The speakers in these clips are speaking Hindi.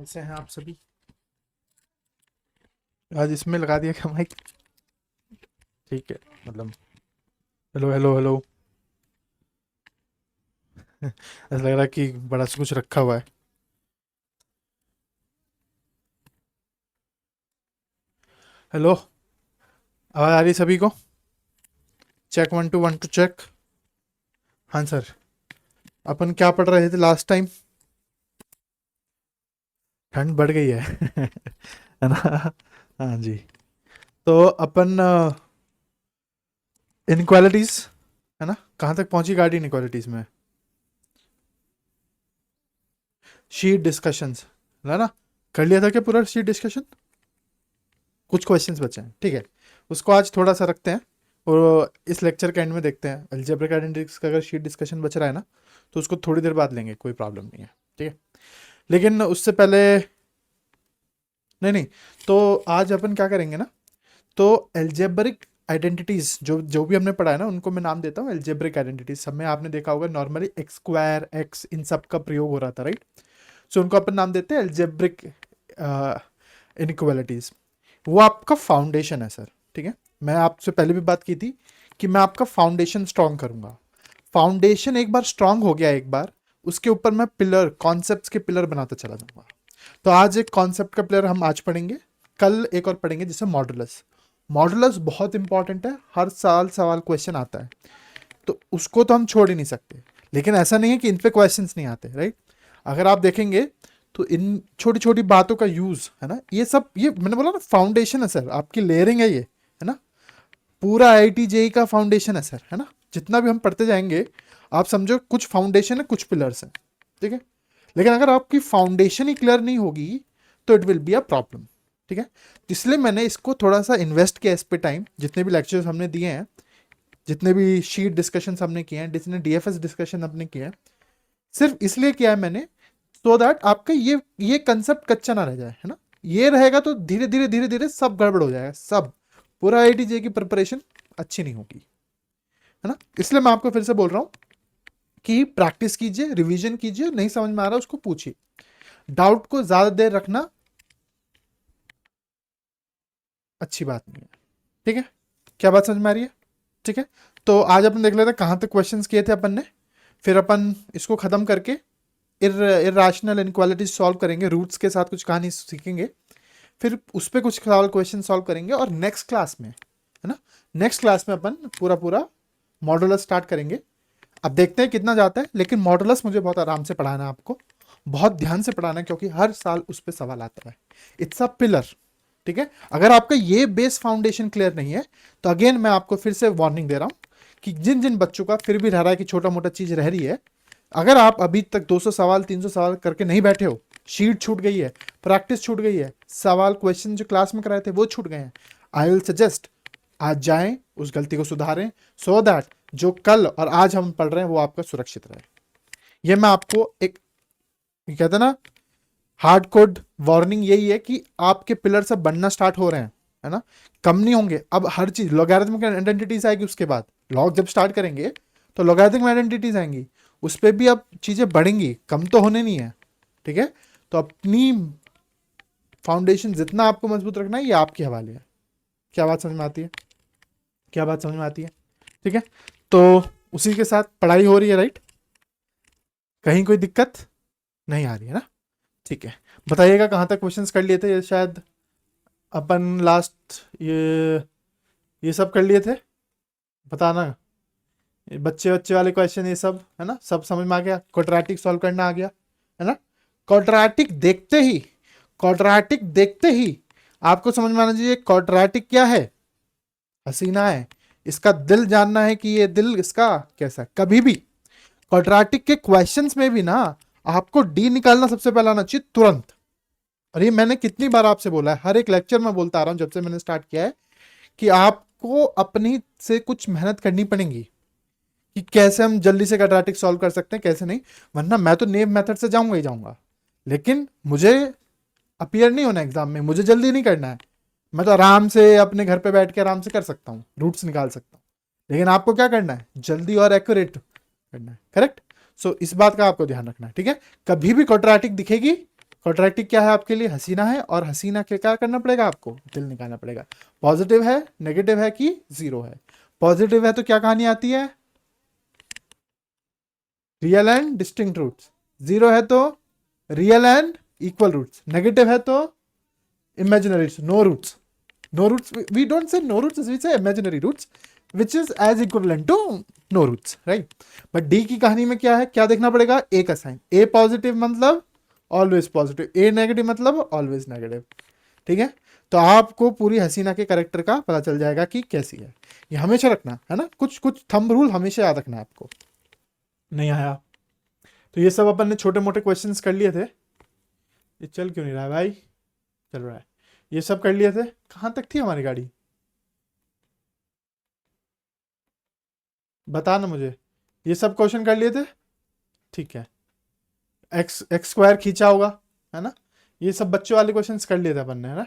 कैसे हैं आप सभी? आज इसमें लगा दिया क्या माइक? ठीक है। मतलब हेलो हेलो हेलो। ऐसा लग रहा है कि बड़ा सा कुछ रखा हुआ है। हेलो, आवाज आ रही है सभी को? Check 1 2 1 2 check. हाँ सर। अपन क्या पढ़ रहे थे लास्ट टाइम? ठंड बढ़ गई है है ना? हाँ जी। तो अपन इनक्वालिटीज, है ना, कहाँ तक पहुंची गाड़ी इनक्वालिटीज में? शीट डिस्कशंस, है ना? कर लिया था क्या पूरा शीट डिस्कशन? कुछ क्वेश्चंस बचे हैं, ठीक है। उसको आज थोड़ा सा रखते हैं और इस लेक्चर के एंड में देखते हैं। अलजेब्रिक आइडेंटिटीज का अगर शीट डिस्कशन बच रहा है ना, तो उसको थोड़ी देर बाद लेंगे, कोई प्रॉब्लम नहीं है, ठीक है। लेकिन उससे पहले नहीं नहीं, तो आज अपन क्या करेंगे ना, तो एल्जेब्रिक आइडेंटिटीज जो जो भी हमने पढ़ा है ना, उनको मैं नाम देता हूँ एल्जेब्रिक आइडेंटिटीज। सब में आपने देखा होगा नॉर्मली एक्स स्क्वायर एक्स इन सब का प्रयोग हो रहा था, राइट? सो उनको अपन नाम देते हैं एल्जेब्रिक इनइक्वालिटीज। वो आपका फाउंडेशन है सर, ठीक है। मैं आपसे पहले भी बात की थी कि मैं आपका फाउंडेशन स्ट्रांग करूंगा। फाउंडेशन एक बार स्ट्रांग हो गया, एक बार उसके ऊपर मैं पिलर, कॉन्सेप्ट्स के पिलर बनाता चला जाऊंगा। तो आज एक कॉन्सेप्ट का पिलर हम आज पढ़ेंगे, कल एक और पढ़ेंगे जिसे मॉडुलस। मॉडुलस बहुत इंपॉर्टेंट है, हर साल सवाल क्वेश्चन आता है, तो उसको तो हम छोड़ ही नहीं सकते। लेकिन ऐसा नहीं है कि इन पे क्वेश्चंस नहीं आते, राइट? अगर आप देखेंगे तो इन छोटी छोटी बातों का यूज है ना, ये सब, ये मैंने बोला ना फाउंडेशन है सर, आपकी लेयरिंग है ये, है ना? पूरा आईआईटी जेई का फाउंडेशन है सर, है ना? जितना भी हम पढ़ते जाएंगे, आप समझो कुछ फाउंडेशन है, कुछ पिलर्स हैं, ठीक है। लेकिन अगर आपकी फाउंडेशन ही क्लियर नहीं होगी तो it will be a problem, ठीक है। इसलिए मैंने इसको थोड़ा सा इन्वेस्ट किया इस पे टाइम, जितने भी लेक्चर्स हमने दिए हैं, जितने भी शीट डिस्कशन हमने किए हैं, जितने डीएफएस डिस्कशन हमने किए हैं, सिर्फ इसलिए किया है मैंने, सो दैट आपका ये कंसेप्ट कच्चा ना रह जाए, है ना? ये रहेगा तो धीरे धीरे धीरे धीरे सब गड़बड़ हो जाएगा, सब पूरा आईआईटी की प्रिपरेशन अच्छी नहीं होगी, है ना? इसलिए मैं आपको फिर से बोल रहा हूँ कि प्रैक्टिस कीजिए, रिवीजन कीजिए, नहीं समझ में आ रहा उसको पूछिए। डाउट को ज्यादा देर रखना अच्छी बात नहीं है, ठीक है। क्या बात समझ में आ रही है? ठीक है। तो आज अपन देख लेते हैं कहाँ तक क्वेश्चंस किए थे अपन ने, फिर अपन इसको खत्म करके इर्राशनल इनक्वालिटीज सॉल्व करेंगे, रूट्स के साथ कुछ कहानी सीखेंगे, फिर उस पर कुछ सवाल क्वेश्चन सॉल्व करेंगे, और नेक्स्ट क्लास में, है ना, नेक्स्ट क्लास में अपन पूरा पूरा मॉडुलस स्टार्ट करेंगे। अब देखते हैं कितना जाता है, लेकिन मॉडुलस मुझे बहुत आराम से पढ़ाना है आपको, बहुत ध्यान से पढ़ाना है, क्योंकि हर साल उस पर सवाल आता है। इट्स अ पिलर, ठीक है। अगर आपका ये बेस फाउंडेशन क्लियर नहीं है, तो अगेन मैं आपको फिर से वार्निंग दे रहा हूं कि जिन जिन बच्चों का फिर भी रह रहा है कि छोटा मोटा चीज रह रही है, अगर आप अभी तक 200 सवाल 300 सवाल करके नहीं बैठे हो, शीट छूट गई है, प्रैक्टिस छूट गई है, सवाल क्वेश्चन जो क्लास में कराए थे वो छूट गए हैं, आई विल सजेस्ट आज जाएं, उस गलती को सुधारें, सो दैट जो कल और आज हम पढ़ रहे हैं वो आपका सुरक्षित रहे। ये मैं आपको एक, कहते हैं ना, हार्ड कोड वार्निंग यही है कि आपके पिलर सब बनना स्टार्ट हो रहे हैं, है ना? कम नहीं होंगे। अब हर चीज लॉगरिथमिक आइडेंटिटीज आएगी, उसके बाद लॉग जब स्टार्ट करेंगे तो लॉगरिथमिक आइडेंटिटीज आएंगी, उस पर भी अब चीजें बढ़ेंगी, कम तो होने नहीं है, ठीक है। तो अपनी फाउंडेशन जितना आपको मजबूत रखना है, ये आपके हवाले है। क्या बात समझ में आती है? क्या बात समझ में आती है? ठीक है। तो उसी के साथ पढ़ाई हो रही है, राइट? कहीं कोई दिक्कत नहीं आ रही है ना? ठीक है। बताइएगा कहाँ तक क्वेश्चंस कर लिए थे, शायद अपन लास्ट ये सब कर लिए थे, बताना। ये बच्चे बच्चे वाले क्वेश्चन ये सब, है ना, सब समझ में आ गया? क्वाड्रेटिक सॉल्व करना आ गया, है ना? क्वाड्रेटिक देखते ही, क्वाड्रेटिक देखते ही आपको समझ में आना चाहिए क्वाड्रेटिक क्या है। हसीना है, इसका दिल जानना है कि ये दिल इसका कैसा है। कभी भी क्वाड्रेटिक के क्वेश्चंस में भी ना आपको डी निकालना सबसे पहले आना चाहिए, तुरंत। और ये मैंने कितनी बार आपसे बोला है, हर एक लेक्चर में बोलता आ रहा हूं जब से मैंने स्टार्ट किया है, कि आपको अपनी से कुछ मेहनत करनी पड़ेगी कि कैसे हम जल्दी से क्वाड्रेटिक सॉल्व कर सकते हैं, कैसे नहीं। वरना मैं तो नेव मेथड से जाऊंगा ही जाऊंगा, लेकिन मुझे अपीयर नहीं होना एग्जाम में, मुझे जल्दी नहीं करना है। मैं तो आराम से अपने घर पे बैठ के आराम से कर सकता हूँ, रूट्स निकाल सकता हूँ। लेकिन आपको क्या करना है, जल्दी और एक्यूरेट करना है, करेक्ट? सो इस बात का आपको ध्यान रखना है, ठीक है। कभी भी क्वाड्रेटिक दिखेगी क्वाड्रेटिक क्या है आपके लिए? हसीना है, और हसीना के क्या करना पड़ेगा आपको? दिल निकालना पड़ेगा। पॉजिटिव है, नेगेटिव है कि जीरो है? पॉजिटिव है तो क्या कहानी आती है? Real and distinct roots. Zero है तो real and equal roots. Negative है तो imaginary roots, no roots. No roots, we don't say no roots, we say imaginary roots, which is as equivalent to no roots, right? But D की कहानी में क्या है? क्या देखना पड़ेगा? A का साइन। A पॉजिटिव मतलब ऑलवेज पॉजिटिव, A नेगेटिव मतलब ऑलवेज नेगेटिव। ठीक है, तो आपको पूरी हसीना के कैरेक्टर का पता चल जाएगा कि कैसी है। ये हमेशा रखना है ना, कुछ कुछ थंब रूल हमेशा याद रखना है आपको। नहीं आया तो ये सब अपन ने छोटे मोटे क्वेश्चंस कर लिए थे। ये चल क्यों नहीं रहा है भाई? चल रहा है। ये सब कर लिए थे। कहाँ तक थी हमारी गाड़ी? बता ना मुझे। ये सब क्वेश्चन कर लिए थे, ठीक है। एक्स एक्स स्क्वायर खींचा होगा, है ना? ये सब बच्चों वाले क्वेश्चंस कर लिए थे अपन ने, है ना?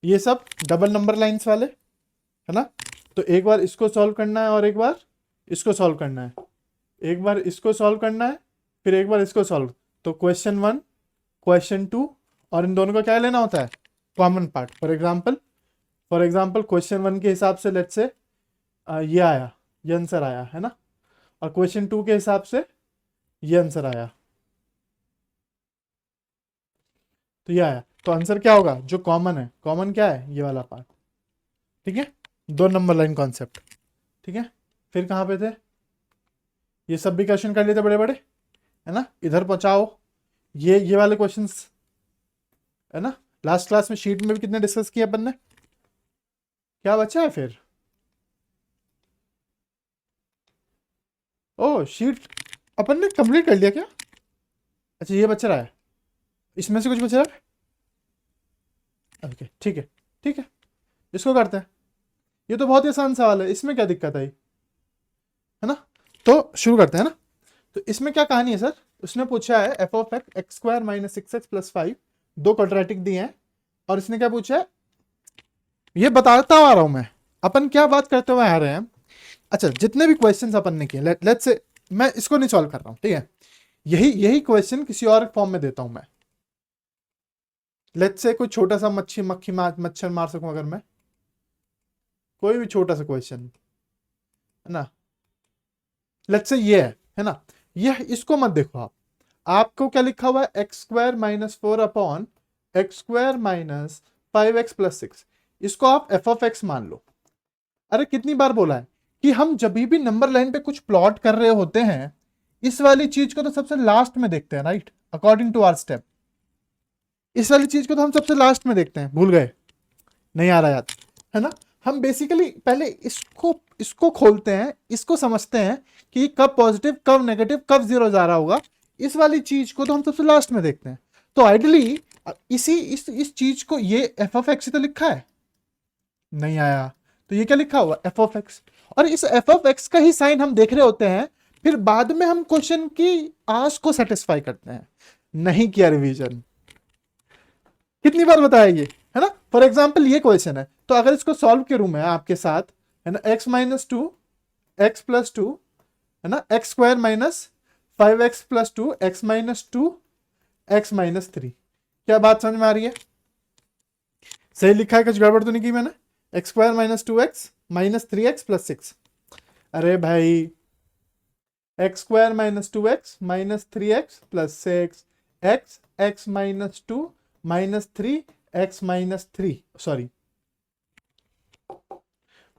ये सब डबल नंबर लाइंस वाले, है ना? तो एक बार इसको सॉल्व करना है और एक बार इसको सॉल्व करना है। एक बार इसको सॉल्व करना है, फिर एक बार इसको सॉल्व। तो क्वेश्चन 1, क्वेश्चन 2, और इन दोनों का क्या लेना होता है? Common part. For example question 1 के हिसाब से लेट्स से ये आया, ये आंसर आया, है ना? और क्वेश्चन 2 के हिसाब से ये आंसर आया, तो ये आया। तो आंसर क्या होगा? जो कॉमन है, कॉमन क्या है? ये वाला पार्ट। ठीक है, 2 नंबर लाइन कॉन्सेप्ट। ठीक है, फिर कहाँ पे थे? ये सब भी क्वेश्चन कर लिए थे बड़े बड़े, है ना? इधर पहुंचाओ ये वाले क्वेश्चंस, है ना? लास्ट क्लास में शीट में भी कितने डिस्कस किए अपन ने। क्या बचा है फिर? ओ शीट अपन ने कंप्लीट कर लिया क्या? अच्छा ये बच रहा है, इसमें से कुछ बच रहा है। ओके ठीक है, ठीक है, इसको करते हैं। ये तो बहुत ही आसान सवाल है, इसमें क्या दिक्कत आई, है ना? तो शुरू करते हैं ना। तो इसमें क्या कहानी है सर? उसने पूछा है F of x x square minus 6x plus 5, दो क्वाड्रेटिक दिए हैं, और इसने क्या पूछा है? ये बताता आ रहा हूं मैं, अपन क्या बात करते हुए आ रहे हैं। अच्छा, जितने भी क्वेश्चंस अपन ने किए, लेट्स से मैं इसको नहीं सॉल्व कर रहा हूं, ठीक है? यही यही क्वेश्चन किसी और फॉर्म में देता हूं मैं। लेट्स से कोई छोटा सा मक्खी मच्छर मार सकूं अगर मैं, कोई भी छोटा सा क्वेश्चन, है ना? लेट्स से ये है ना? ये इसको मत देखो आप। आपको क्या लिखा हुआ है? X square minus 4 upon x square minus 5x plus 6। इसको आप एफ ऑफ एक्स मान लो। अरे कितनी बार बोला है कि हम जब भी नंबर लाइन पे कुछ प्लॉट कर रहे होते हैं, इस वाली चीज को तो सबसे लास्ट में देखते हैं, right? According to our step, इस वाली चीज को तो हम सबसे लास्ट में देखते हैं। भूल गए? नहीं आ रहा याद, है ना? हम बेसिकली पहले इसको इसको खोलते हैं, इसको समझते हैं कि कब पॉजिटिव, कब नेगेटिव, कब जीरो जा रहा होगा। इस वाली चीज को तो हम सबसे लास्ट में देखते हैं। तो आइडियली इस चीज को, ये एफ ऑफ एक्स तो लिखा है, नहीं आया तो ये क्या लिखा हुआ? F of x. और इस एफ ऑफ एक्स का ही साइन हम देख रहे होते हैं, फिर बाद में हम क्वेश्चन की आस को सेटिस्फाई करते हैं। नहीं किया रिवीजन, कितनी बार बताया ये, है ना? फॉर एग्जाम्पल ये क्वेश्चन है, तो अगर इसको सॉल्व करूं मैं आपके साथ, है ना, x माइनस 2 एक्स प्लस 2, है ना, x square minus 5x plus 2 x minus 2 x minus 3। क्या बात समझ में आ रही है? सही लिखा है? कुछ गड़बड़ तो नहीं की मैंने? X square minus 2x minus 3x plus 6। अरे भाई, x square minus 2x minus 3x plus 6, x x minus 2 minus 3 x minus 3, sorry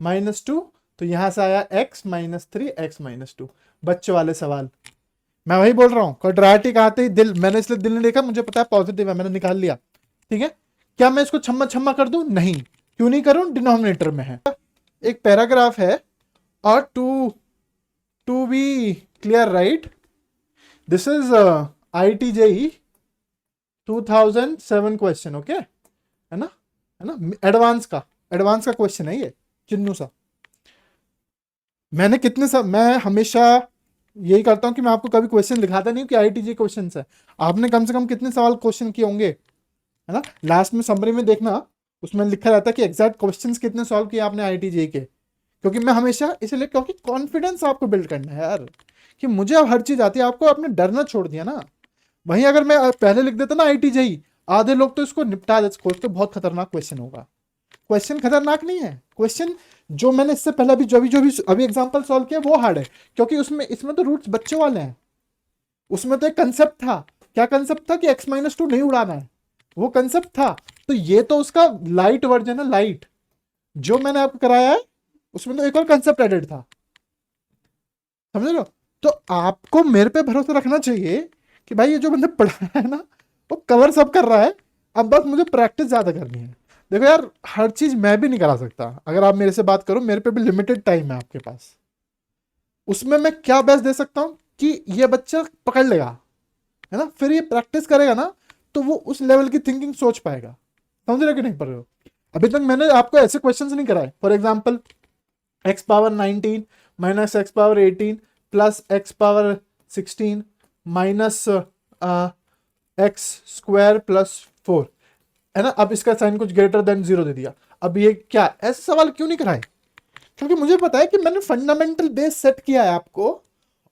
minus 2, तो यहां से आया x माइनस 3 एक्स माइनस 2। बच्चों वाले सवाल, मैं वही बोल रहा हूं। क्वाड्रेटिक आते ही दिल, मैंने इसलिए दिल नहीं देखा, मुझे पता है पॉजिटिव है, मैंने निकाल लिया। ठीक है, क्या मैं इसको छम्मा छम्मा कर दूं? नहीं। क्यों नहीं करूं? डिनोमिनेटर में है। एक पैराग्राफ है, और to be clear, right, this is IIT-JEE 2007 question, okay, है ना? है ना? एडवांस का क्वेश्चन है ये, चिन्नू सा। मैं हमेशा यही करता हूं कि मैं आपको कभी क्वेश्चन दिखाता नहीं हूं कि IIT-JEE क्वेश्चन है। आपने कम से कम कितने सवाल क्वेश्चन किए होंगे, है ना? लास्ट में समरी में देखना, उसमें लिखा रहता है कि एग्जैक्ट क्वेश्चंस कितने सॉल्व किए आपने IIT-JEE के। क्योंकि मैं हमेशा इसलिए, क्योंकि कॉन्फिडेंस आपको बिल्ड करना है यार, कि मुझे अब हर चीज आती है। आपको आपने डरना छोड़ दिया ना, वहीं अगर मैं पहले लिख देता ना IIT JEE, आधे लोग तो इसको निपटा देते, सोचते बहुत खतरनाक क्वेश्चन होगा। क्वेश्चन खतरनाक नहीं है, क्वेश्चन जो मैंने इससे पहले अभी अभी एग्जांपल सॉल्व किया वो हार्ड है, क्योंकि उसमें इसमें तो रूट्स बच्चों वाले हैं। उसमें तो एक कंसेप्ट था, क्या कंसेप्ट था कि x-2 नहीं उड़ाना है, वो कंसेप्ट था। तो ये तो उसका लाइट वर्जन है, लाइट। जो मैंने आपको कराया है उसमें तो एक और कंसेप्ट एडेड था, समझ लो। तो आपको मेरे पे भरोसा रखना चाहिए कि भाई ये जो बंदा पढ़ा रहा है ना वो कवर सब कर रहा है, अब बस मुझे प्रैक्टिस ज्यादा करनी है। देखो यार, हर चीज मैं भी नहीं करा सकता। अगर आप मेरे से बात करो, मेरे पे भी लिमिटेड टाइम है आपके पास। उसमें मैं क्या बेस्ट दे सकता हूं कि ये बच्चा पकड़ लेगा, है ना, फिर ये प्रैक्टिस करेगा ना, तो वो उस लेवल की थिंकिंग सोच पाएगा। समझ रहे कि नहीं पढ़ रहे हो? अभी तक मैंने आपको ऐसे क्वेश्चंस नहीं कराए। For example, x⁻19 minus x⁻18 plus x⁻16 minus x² plus 4, है ना। अब इसका साइन कुछ ग्रेटर देन 0 दे दिया। अब ये क्या, ऐसे सवाल क्यों नहीं कराए? क्योंकि मुझे पता है कि मैंने फंडामेंटल बेस सेट किया है आपको,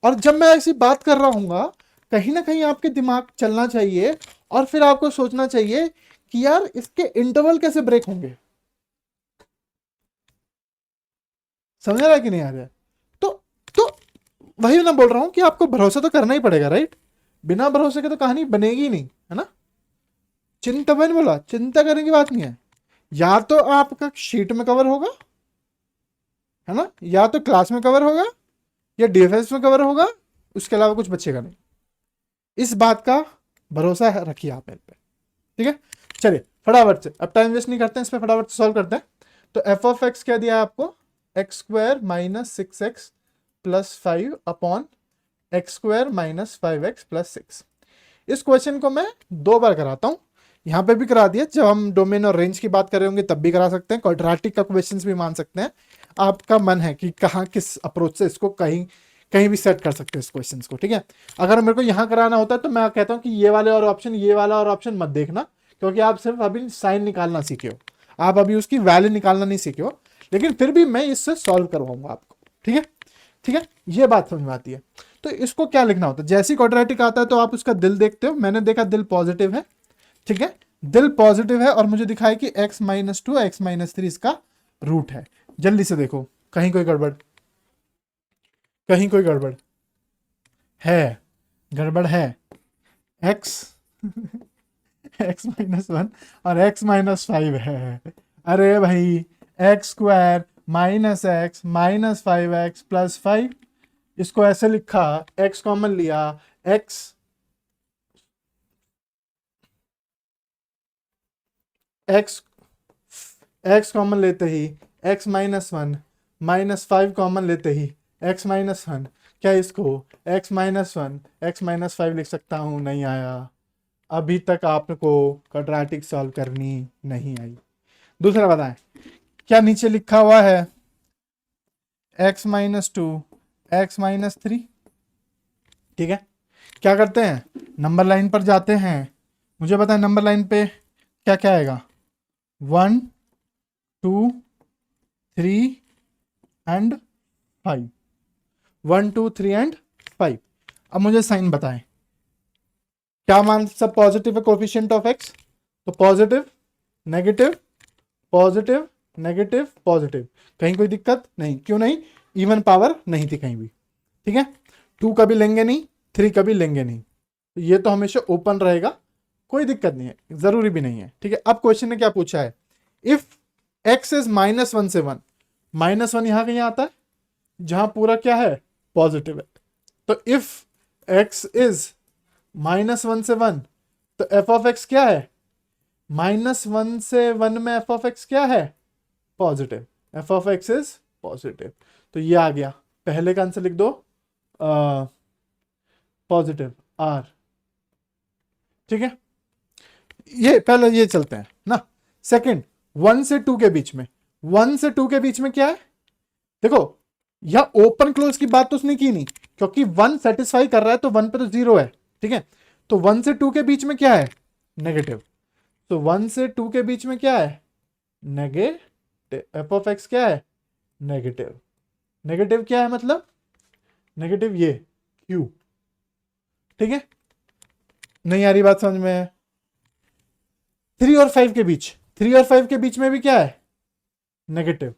और जब मैं ऐसी बात कर रहा हूँ कहीं ना कहीं आपके दिमाग चलना चाहिए, और फिर आपको सोचना चाहिए कि यार इसके इंटरवल कैसे ब्रेक होंगे। समझ रहा है कि नहीं आ रहा है? तो तो वही मैं बोल रहा हूं कि आपको भरोसा तो करना ही पड़ेगा, राइट। बिना भरोसे के तो कहानी बनेगी नहीं, है ना। चिंता, मैंने बोला चिंता करने की बात नहीं है। या तो आपका शीट में कवर होगा, है ना, या तो क्लास में कवर होगा, या DFS में कवर होगा, उसके अलावा कुछ बचेगा नहीं। इस बात का भरोसा रखिए आप मेरे पे, ठीक है। चलिए फटाफट से, अब टाइम वेस्ट नहीं करते हैं, इस पर फटाफट से सॉल्व करते हैं। तो f(x) क्या दिया है आपको, x² minus 6x plus 5 upon x² minus 5x plus 6। इस क्वेश्चन को मैं 2 बार कराता हूं, यहां पे भी करा दिया, जब हम डोमेन और रेंज की बात कर रहे होंगे तब भी करा सकते हैं, क्वाड्रेटिक का क्वेश्चन भी मान सकते हैं। आपका मन है कि कहाँ किस अप्रोच से इसको कहीं कहीं भी सेट कर सकते हैं इस क्वेश्चन को, ठीक है। अगर मेरे को यहाँ कराना होता है तो मैं कहता हूँ कि ये वाले और ऑप्शन, ये वाला और ऑप्शन मत देखना, क्योंकि आप सिर्फ अभी साइन निकालना सीखे हो, आप अभी उसकी वैल्यू निकालना नहीं सीखे हो। लेकिन फिर भी मैं इससे सॉल्व करवाऊंगा आपको, ठीक है। ठीक है, ये बात समझ में आती है। तो इसको क्या लिखना होता है, जैसे क्वाड्रेटिक आता है तो आप उसका दिल देखते हो। मैंने देखा दिल पॉजिटिव है, ठीक है, दिल पॉजिटिव है, और मुझे दिखा है कि x-2 x-3 इसका रूट है। जल्दी से देखो, कहीं कोई गड़बड़, कहीं कोई गड़बड़ है? गड़बड़ है। x x-1 और x-5 है। अरे भाई, x² minus x minus 5x plus 5, इसको ऐसे लिखा, x कॉमन लिया, x x x कॉमन लेते ही x-1 माइनस 5 कॉमन लेते ही x-1, क्या इसको x-1 x-5 लिख सकता हूं? नहीं आया। अभी तक आपको क्वाड्रेटिक सॉल्व करनी नहीं आई। दूसरा बताएं, क्या नीचे लिखा हुआ है x-2 x-3, ठीक है। क्या करते हैं, नंबर लाइन पर जाते हैं। मुझे पता है नंबर लाइन पे क्या क्या आएगा, 1 2 3 एंड 5, 1 2 3 एंड 5। अब मुझे साइन बताएं, क्या मान सब पॉजिटिव है कोफिशिएंट ऑफ x, तो positive negative positive negative positive, कहीं कोई दिक्कत नहीं, क्यों नहीं, इवन पावर नहीं थी कहीं भी, ठीक है। 2 कभी लेंगे नहीं, 3 कभी लेंगे नहीं, तो ये तो हमेशा ओपन रहेगा, कोई दिक्कत नहीं है, जरूरी भी नहीं है, ठीक है। अब क्वेश्चन ने क्या पूछा है, इफ x इज -1 से 1, -1 यहां कहीं आता है जहां पूरा क्या है, पॉजिटिव है। तो इफ x इज -1 से 1, तो f(x) क्या है, -1 से 1 में f(x) क्या है, पॉजिटिव, f(x) इज पॉजिटिव। तो ये आ गया, पहले का आंसर लिख दो, पॉजिटिव r, ठीक है। ये पहले ये चलते हैं ना। सेकंड, 1 से 2 के बीच में, 1 से 2 के बीच में क्या है, देखो यह ओपन क्लोज की बात तो उसने की नहीं, क्योंकि 1 सेटिस्फाई कर रहा है तो 1 पे तो 0 है, ठीक है। तो 1 से 2 के बीच में क्या है, नेगेटिव। तो 1 से 2 के बीच में क्या है, नेगेटिव, f(x) क्या है, नेगेटिव। नेगेटिव क्या है मतलब, नेगेटिव ये q, ठीक है। नहीं आ रही बात समझ में? 3 और 5 के बीच, 3 और 5 के बीच में भी क्या है? नेगेटिव।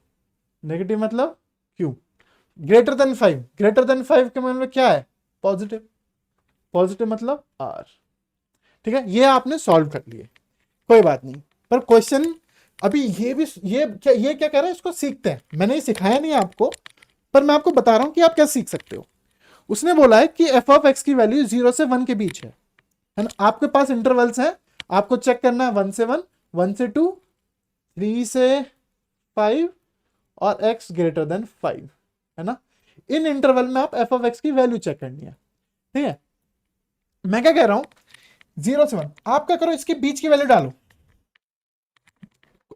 नेगेटिव मतलब क्यों? ग्रेटर देन 5, ग्रेटर देन 5 के मतलब क्या है? पॉजिटिव। पॉजिटिव मतलब आर। ठीक है, ये आपने सॉल्व कर लिए, कोई बात नहीं। पर क्वेश्चन अभी ये भी, ये क्या कह रहा है, इसको सीखते हैं। मैंने ये सिखाया नहीं है आपको, पर मैं आपको बता रहा हूं कि आप क्या सीख सकते हो। उसने बोला है कि एफ ऑफ एक्स की वैल्यू 0 से 1 के बीच है ना। आपके पास इंटरवल्स हैं, आपको चेक करना है 1 से 1, 1 से 2, 3 से 5 और x ग्रेटर देन 5, है ना। इन इंटरवल में आप एफ ऑफ एक्स की वैल्यू चेक करनी है। ठीक है, मैं क्या कह रहा हूं, 0 से 1 आप क्या करो, इसके बीच की वैल्यू डालो।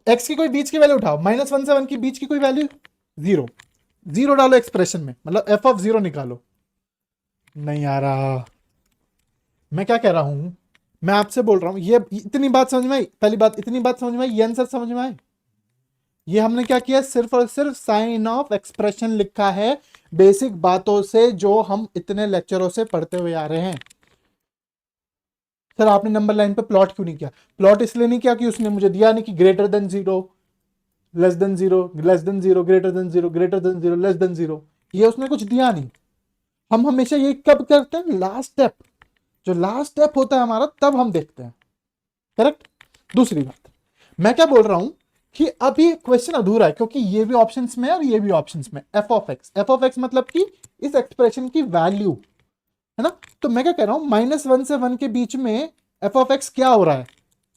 x की कोई बीच की वैल्यू उठाओ, -1 से 1 की बीच की कोई वैल्यू 0, 0 डालो एक्सप्रेशन में, मतलब एफ ऑफ 0 निकालो। नहीं आ रहा। मैं क्या कह रहा हूं, मैं आपसे बोल रहा हूं, ये इतनी बात समझ में आई? पहली बात, इतनी बात समझ में आई, ये आंसर समझ में आए? ये हमने क्या किया, सिर्फ और सिर्फ साइन ऑफ एक्सप्रेशन लिखा है, बेसिक बातों से जो हम इतने लेक्चरों से पढ़ते हुए आ रहे हैं। सर आपने नंबर लाइन पे प्लॉट क्यों नहीं किया? प्लॉट इसलिए नहीं किया कि उसने मुझे दिया नहीं कि greater than 0, less than 0, less than 0, greater than 0, greater than 0, less than 0, ये उसने कुछ दिया नहीं। हम हमेशा ये कब करते हैं, लास्ट स्टेप, जो लास्ट स्टेप होता है हमारा, तब हम देखते हैं। करेक्ट। दूसरी बात, मैं क्या बोल रहा हूं कि अभी क्वेश्चन अधूरा है, क्योंकि ये भी ऑप्शंस में है और ये भी ऑप्शंस में। F of x, f of x मतलब कि इस एक्सप्रेशन की वैल्यू, है ना। तो मैं क्या कह रहा हूं, -1 से 1 के बीच में एफ ऑफ एक्स क्या हो रहा है,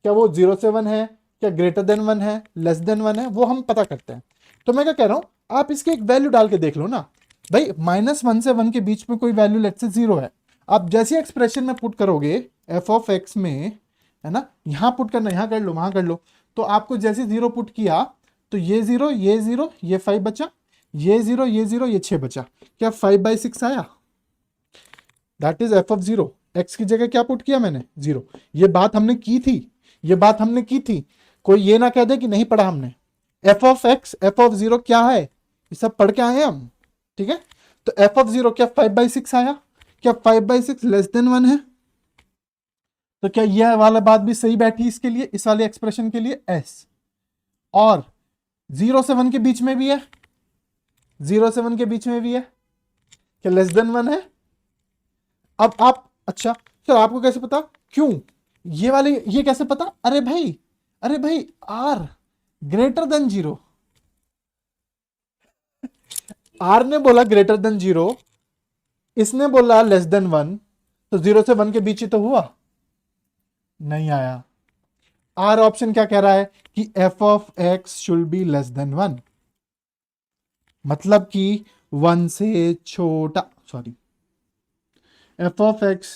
क्या वो 0 से 1 है, क्या ग्रेटर देन 1 है, लेस देन 1 है, वो हम पता करते हैं। तो मैं क्या कह रहा हूं, आप इसकी एक वैल्यू डाल के देख लो ना भाई। -1 से 1 के बीच में कोई वैल्यू लेट से 0 है, आप जैसे एक्सप्रेशन में पुट करोगे एफ ऑफ एक्स में, है ना, यहां पुट करना, यहां कर लो, वहां कर लो, तो आपको जैसे 0 पुट किया तो ये 0, ये 0, ये 5 बचा, ये 0, ये 0, ये 6 बचा, क्या 5/6 आया? That is F of 0। X की जगह क्या पुट किया मैंने, 0। ये बात हमने की थी, ये बात हमने की थी, कोई ये ना कह दे कि नहीं पढ़ा हमने। F of x, f of 0 क्या है, ये सब पढ़ के आए हैं हम। ठीक है, तो एफ ऑफ 0 क्या 5/6 आया? क्या 5/6 लेस देन 1 है? तो क्या यह वाला बात भी सही बैठी इसके लिए, इस वाले एक्सप्रेशन के लिए, एस। और 0 से 1 के बीच में भी है, 0 से 1 के बीच में भी है, क्या लेस देन 1 है? अब आप, अच्छा सर आपको कैसे पता, क्यों ये वाले, ये कैसे पता? अरे भाई, अरे भाई, आर ग्रेटर देन 0, आर ने बोला ग्रेटर देन 0, इसने बोला लेस देन 1, तो 0 से 1 के बीच ही तो हुआ। नहीं आया। आर ऑप्शन क्या कह रहा है कि F of X should be less than 1, मतलब कि 1 से छोटा, sorry, F of X,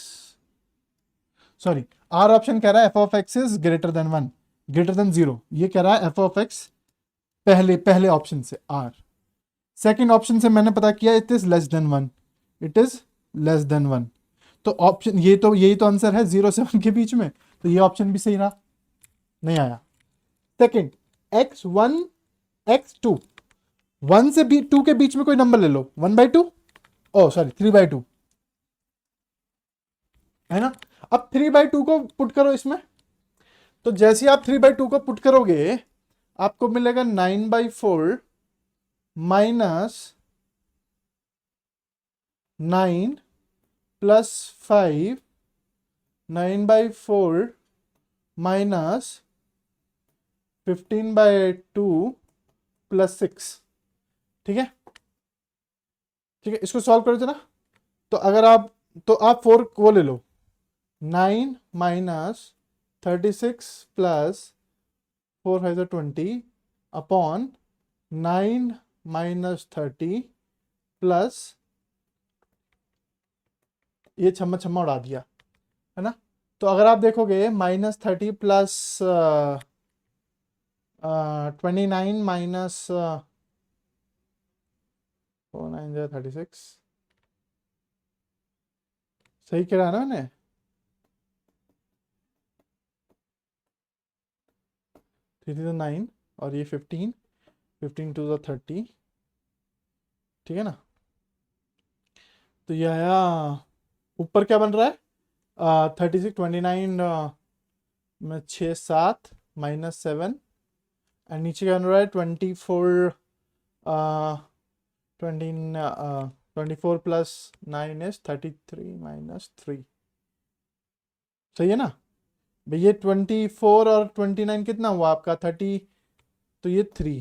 sorry, our option कह रहा है F of X is greater than 1, greater than 0, ये कह रहा है एफ ऑफ एक्स पहले पहले ऑप्शन से, आर। सेकंड ऑप्शन से मैंने पता किया, it is less than 1, it is less than 1। तो ऑप्शन, ये तो यही तो आंसर है 0 से 1 के बीच में, तो ये ऑप्शन भी सही रहा, नहीं आया। सेकंड, x1, x2, 1 से 2 के बीच में कोई नंबर ले लो, 1/2, ओ सॉरी 3/2, है ना। अब 3/2 को पुट करो इसमें, तो जैसे आप 3/2 को पुट करोगे आपको मिलेगा 9/4 माइनस 9 प्लस 5, 9/4 माइनस 15/2 प्लस 6। ठीक है, ठीक है, इसको सॉल्व करो जरा। तो अगर आप, तो आप 4 वो ले लो, 9 माइनस 36 प्लस 4 है 20 अपॉन 9 माइनस 30 प्लस, ये छम्मा छम्मा उड़ा दिया, है ना। तो अगर आप देखोगे -30 प्लस 29 माइनस 4 9 36, सही कह रहा है ना मैंने? 3 9 और ये 15, 15 2 30, ठीक है ना। तो ये आया, ऊपर क्या बन रहा है, 36 29 में 6 7 -7 एंड नीचे क्या बन रहा है 24 24 प्लस 9 इज 33 -3 सही है ना भाई। ये 24 और 29 कितना हुआ आपका 30 तो ये 3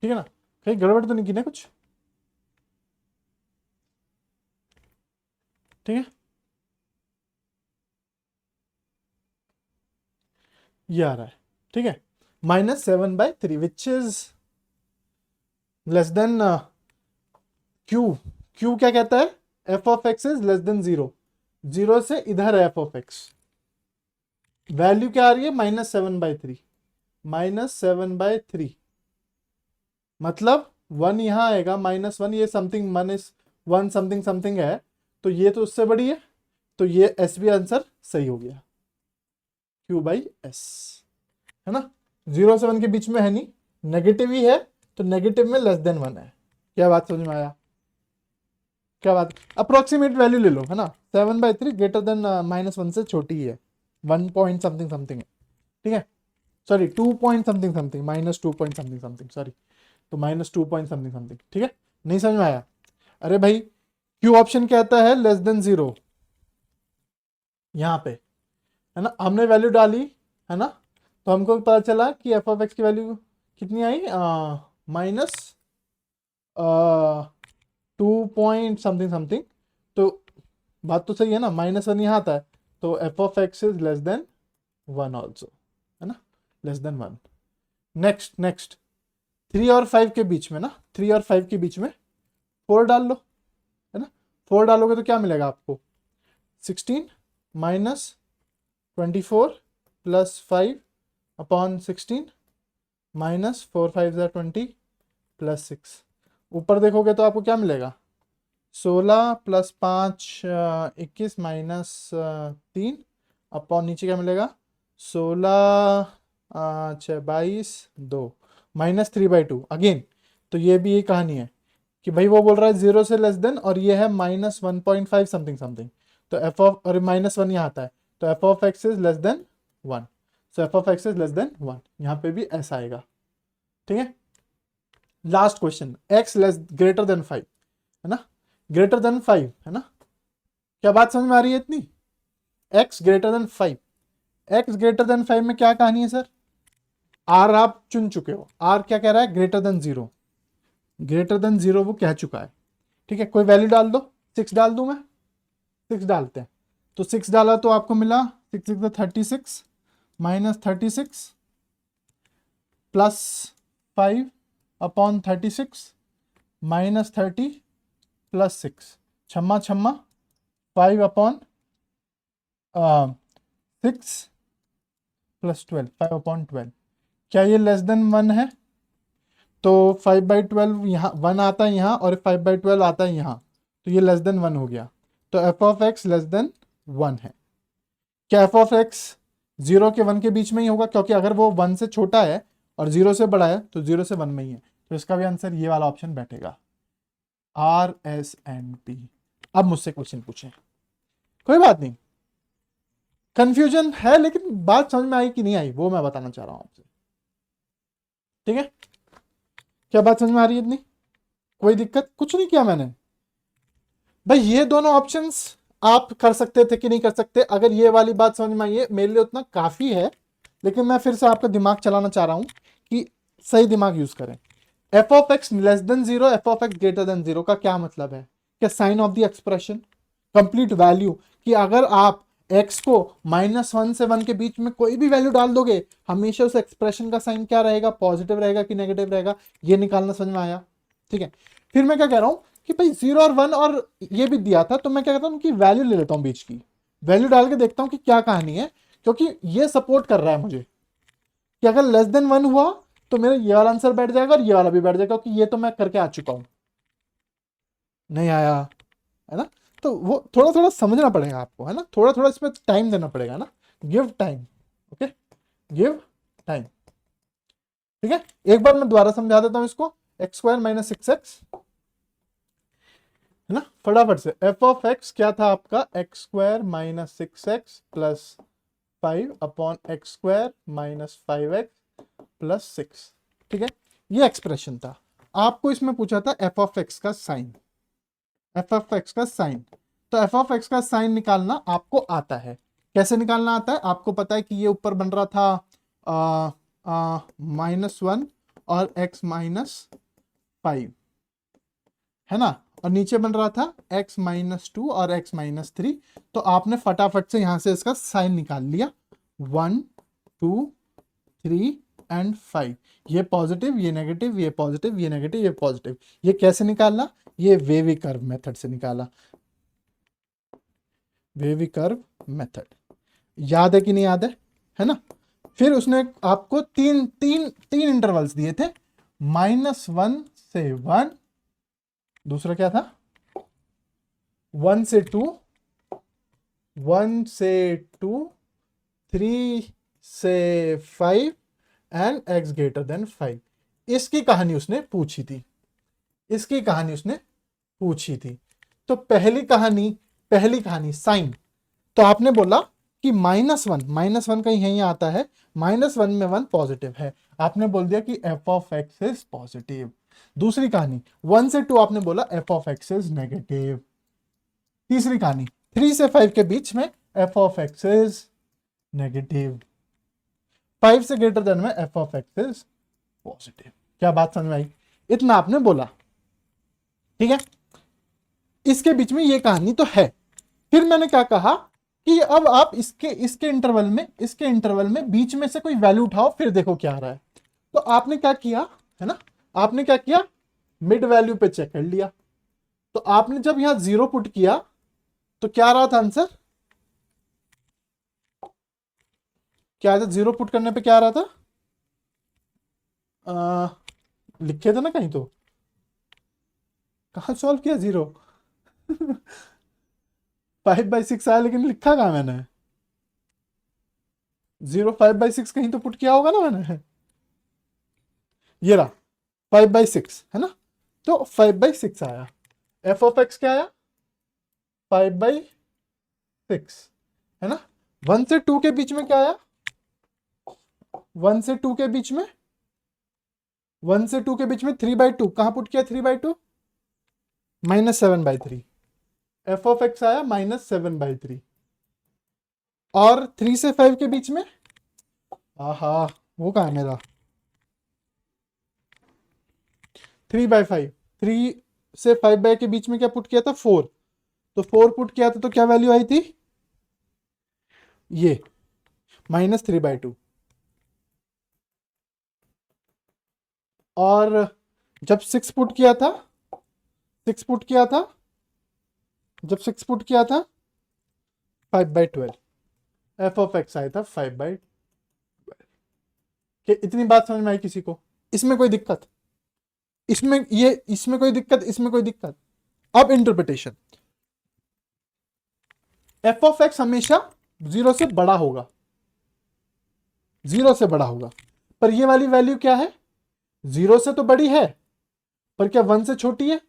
ठीक है ना। कहीं गड़बड़ तो नहीं की ना कुछ ठीक है। ये आ रहा है ठीक है -7/3 which is less then Q. Q क्या कहता है F of X is less than 0 0 से इधर है एफ ऑफ एक्स वैल्यू क्या आ रही है -7/3 -7/3 मतलब 1 यहां आएगा -1 ये समथिंग -1 समथिंग समथिंग है तो ये तो उससे बड़ी है तो ये एस भी आंसर सही हो गया Q/S है ना। 0 से 1 के बीच में है नहीं नेगेटिव ही है तो नेगेटिव में लेस देन 1 है। क्या बात समझ में आया क्या बात अप्रोक्सीमेट वैल्यू ले लो है ना 7/3 ग्रेटर देन -1 से छोटी ही है 1 पॉइंट समथिंग समथिंग है ठीक है। Sorry 2 point something something -2 point something something sorry तो -2 पॉइंट समथिंग समथिंग ठीक है। नहीं समझ में आया अरे भाई क्यू ऑप्शन कहता है लेस देन 0 यहाँ पे है ना हमने वैल्यू डाली है ना तो हमको पता चला कि एफ ऑफ एक्स की वैल्यू कितनी आई माइनस 2 पॉइंट समथिंग समथिंग तो बात तो सही है ना -1 यहाँ आता है तो F of X is less than 1 also है ना लेस देन 1। नेक्स्ट नेक्स्ट 3 और 5 के बीच में ना 3 और 5 के बीच में 4 डाल लो है ना 4 डालोगे तो क्या मिलेगा आपको 16 -24 प्लस 5 अपॉन 16 -4 5 20 प्लस 6 ऊपर देखोगे तो आपको क्या मिलेगा 16 प्लस 5 21 -3 अपॉन नीचे क्या मिलेगा 16 22 2 -3/2 अगेन तो ये भी यही कहानी है कि भाई वो बोल रहा है 0 से लेस देन और ये है -1.5 समथिंग समथिंग तो एफ ऑफ और -1 यहाँ आता है तो F of X is less than 1 so F of X is less than 1 यहाँ पे भी ऐसा आएगा ठीक है। Last question x less greater than 5 है ना ग्रेटर देन 5 है ना क्या बात समझ में आ रही है इतनी x greater then 5 x greater then 5 में क्या कहानी है सर आर आप चुन चुके हो आर क्या कह रहा है ग्रेटर देन 0 ग्रेटर देन 0 वो कह चुका है ठीक है। कोई वैल्यू डाल दो 6 डाल दूं मैं 6 डालते हैं तो 6 डाला तो आपको मिला 6 6 36 -36 plus 5 upon 36 -30 plus 6 छम्मा छम्मा 5 upon 6 plus 12 5 upon 12 क्या ये लेस देन 1 है तो 5/12 यहाँ 1 आता है यहाँ और 5/12 आता है यहाँ तो ये लेस देन 1 हो गया तो F of x less than 1 है। क्या एफ ऑफ एक्स 0 के 1 के बीच में ही होगा क्योंकि अगर वो 1 से छोटा है और 0 से बड़ा है तो 0 से 1 में ही है तो इसका भी आंसर ये वाला ऑप्शन बैठेगा RSNP। अब मुझसे क्वेश्चन पूछें कोई बात नहीं कंफ्यूजन है लेकिन बात समझ में आई कि नहीं आई वो मैं बताना चाह रहा हूं आपसे ठीक है। क्या बात समझ में आ रही है इतनी कोई दिक्कत कुछ नहीं किया मैंने भाई ये दोनों ऑप्शंस आप कर सकते थे कि नहीं कर सकते अगर ये वाली बात समझ में आई है मेरे लिए उतना काफी है लेकिन मैं फिर से आपका दिमाग चलाना चाह रहा हूं कि सही दिमाग यूज करें F of x less than 0 F of x greater than 0 का क्या मतलब है क्या sign of the expression complete value कि अगर आप x को -1 से 1 के बीच में कोई भी वैल्यू डाल दोगे हमेशा उस एक्सप्रेशन का साइन क्या रहेगा पॉजिटिव रहेगा कि नेगेटिव रहेगा ये निकालना समझ में आया ठीक है। फिर मैं क्या कह रहा हूं कि भाई 0 और 1 और ये भी दिया था तो मैं क्या कहता हूं उनकी वैल्यू ले लेता हूं बीच की वैल्यू डाल के देखता हूं कि क्या कहानी है क्योंकि ये सपोर्ट कर रहा है मुझे कि अगर लेस देन 1 हुआ तो मेरा ये वाला आंसर बैठ जाएगा और ये वाला भी बैठ जाएगा क्योंकि ये तो मैं करके आ चुका हूं नहीं आया है ना तो वो थोड़ा थोड़ा समझना पड़ेगा आपको है ना थोड़ा थोड़ा इसमें टाइम देना पड़ेगा ना give time okay give time ठीक है। एक बार मैं दोबारा समझा देता हूं इसको x² - 6x है ना, फटाफट से। एफ ऑफ एक्स क्या था आपका, x square minus 6x plus 5 upon x square minus 5x plus 6। ठीक है, ये एक्सप्रेशन था। आपको इसमें पूछा था एफ ऑफ एक्स का साइन, एफ ऑफ एक्स का साइन। तो एफ ऑफ एक्स का साइन निकालना आपको आता है। कैसे निकालना आता है, आपको पता है कि ये ऊपर बन रहा था -1 और x माइनस 5, है ना, और नीचे बन रहा था x माइनस 2 और x माइनस 3। तो आपने फटाफट से यहां से इसका साइन निकाल लिया, 1 2 3 एंड 5। ये पॉजिटिव, ये नेगेटिव, ये पॉजिटिव, ये नेगेटिव, ये पॉजिटिव। ये कैसे निकालना, ये वेवी कर्व मेथड से निकाला, वेवी कर्व मेथड। याद है कि नहीं याद है ना। फिर उसने आपको तीन तीन तीन इंटरवल्स दिए थे, -1 से 1, दूसरा क्या था 1 से 2, 1 से 2, 3 से 5 एंड x ग्रेटर देन 5। इसकी कहानी उसने पूछी थी, इसकी कहानी उसने पूछी थी। तो पहली कहानी साइन। तो आपने बोला कि -1 कहीं यहीं आता है, -1 में 1 पॉजिटिव है, आपने बोल दिया कि F of X is positive. दूसरी कहानी 1 से 2 आपने बोला F of X is negative. तीसरी कहानी 3 से 5 के बीच में F of X is negative. 5 से ग्रेटर देन में F of X is positive. क्या बात समझ में आई, इतना आपने बोला, ठीक है। इसके बीच में ये कहानी तो है। फिर मैंने क्या कहा कि अब आप इसके इंटरवल में बीच में से कोई वैल्यू उठाओ, फिर देखो क्या आ रहा है। तो आपने क्या किया, है ना, आपने क्या किया, मिड वैल्यू पे चेक कर लिया। तो आपने जब यहां 0 पुट किया तो क्या आ रहा था आंसर, क्या था 0 पुट करने पे क्या आ रहा था, लिखे थे ना कहीं, तो कहां सॉल्व किया 0 5/6 आया, लेकिन लिखा कहां मैंने 0 5/6, कहीं तो पुट किया होगा ना मैंने। ये रहा 5/6, है ना। तो 5/6 आया, एफ ऑफ एक्स क्या आया 5/6, है ना। 1 से 2 के बीच में क्या आया, 1 से 2 के बीच में 3/2, कहां पुट किया 3/2, -7/3। एफ ऑफ एक्स आया -7/3। और 3 से 5 के बीच में, आहा वो कहा है मेरा 3/5। 3 से 5 के बीच में क्या पुट किया था 4, तो 4 पुट किया था, तो क्या वैल्यू आई थी, ये -3/2। और जब 6 पुट किया था, जब 6 पुट किया था 5/12, एफ ऑफ एक्स आया था 5/12। इतनी बात समझ में आई किसी को, इसमें कोई दिक्कत, इसमें कोई दिक्कत। अब इंटरप्रिटेशन, एफ ऑफ एक्स हमेशा 0 से बड़ा होगा, 0 से बड़ा होगा। पर ये वाली वैल्यू क्या है, 0 से तो बड़ी है, पर क्या 1 से छोटी है।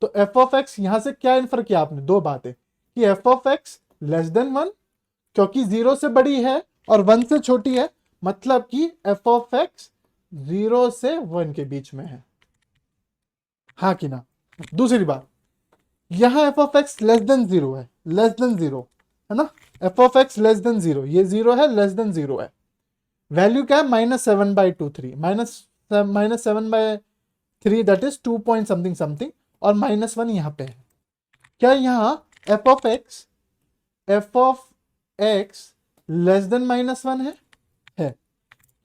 तो एफ ऑफ एक्स यहां से क्या इन्फर किया आपने, दो बातें, कि F of x less than 1, क्योंकि 0 से बड़ी है और 1 से छोटी है, मतलब कि एफ ऑफ एक्स 0 से 1 के बीच में है, हाँ कि ना। दूसरी बात, यहां F of x less than 0 है, लेस देन 0, है ना, F of x less than 0, ये 0 है, लेस देन 0 है। वैल्यू क्या है -7/3, -7/3 that is 2 point something something, और -1 यहां पे है। क्या यहां F of x less than -1 है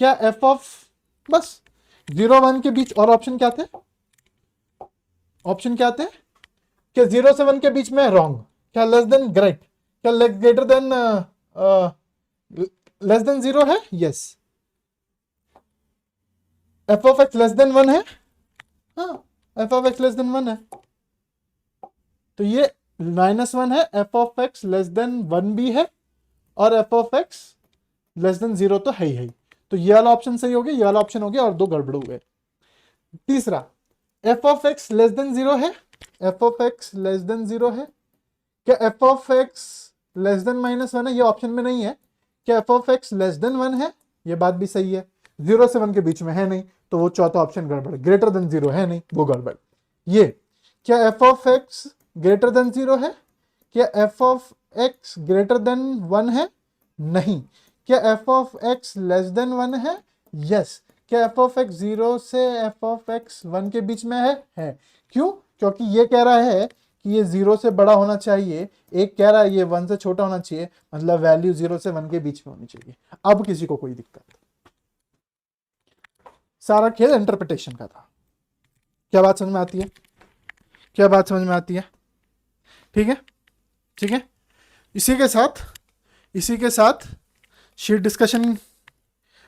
क्या, एफ ऑफ बस 0 1 के बीच, और ऑप्शन क्या थे, कि 0 से 1 के बीच में रॉन्ग, क्या लेस देन ग्रेट, क्या ग्रेटर देन लेस देन 0 है, yes. F of x less than 1 है, हाँ F of x less than 1 है, तो ये -1 है, F of x less than 1 भी है, और F of x less than 0 तो है ही। तो ये वाला ऑप्शन सही हो गया, ये वाला ऑप्शन हो गया, और दो गड़बड़ हुए। तीसरा, F of x less than 0 है, F of x less than 0 है? क्या F of x less than -1 है? ये ऑप्शन में नहीं है। क्या F of x less than 1 है? ये बात भी सही है, 0 से 1 के बीच में है नहीं, तो वो चौथा ऑप्शन गड़बड़। ग्रेटर देन 0 है नहीं, वो गड़बड़। ये क्या F of x greater than 0 है? क्या F of x greater than 1 है? नहीं। क्या F of x less than 1 है? यस। क्या एफ ऑफ एक्स 0 से एफ ऑफ एक्स 1 के बीच में है? क्यों? क्योंकि ये कह रहा है कि ये 0 से बड़ा होना चाहिए, एक कह रहा है ये 1 से छोटा होना चाहिए, मतलब वैल्यू 0 से 1 के बीच में होनी चाहिए। अब किसी को कोई दिक्कत? सारा खेल इंटरप्रिटेशन का था। क्या बात समझ में आती है? क्या बात समझ में आती है? ठीक है, ठीक है। इसी के साथ शीट डिस्कशन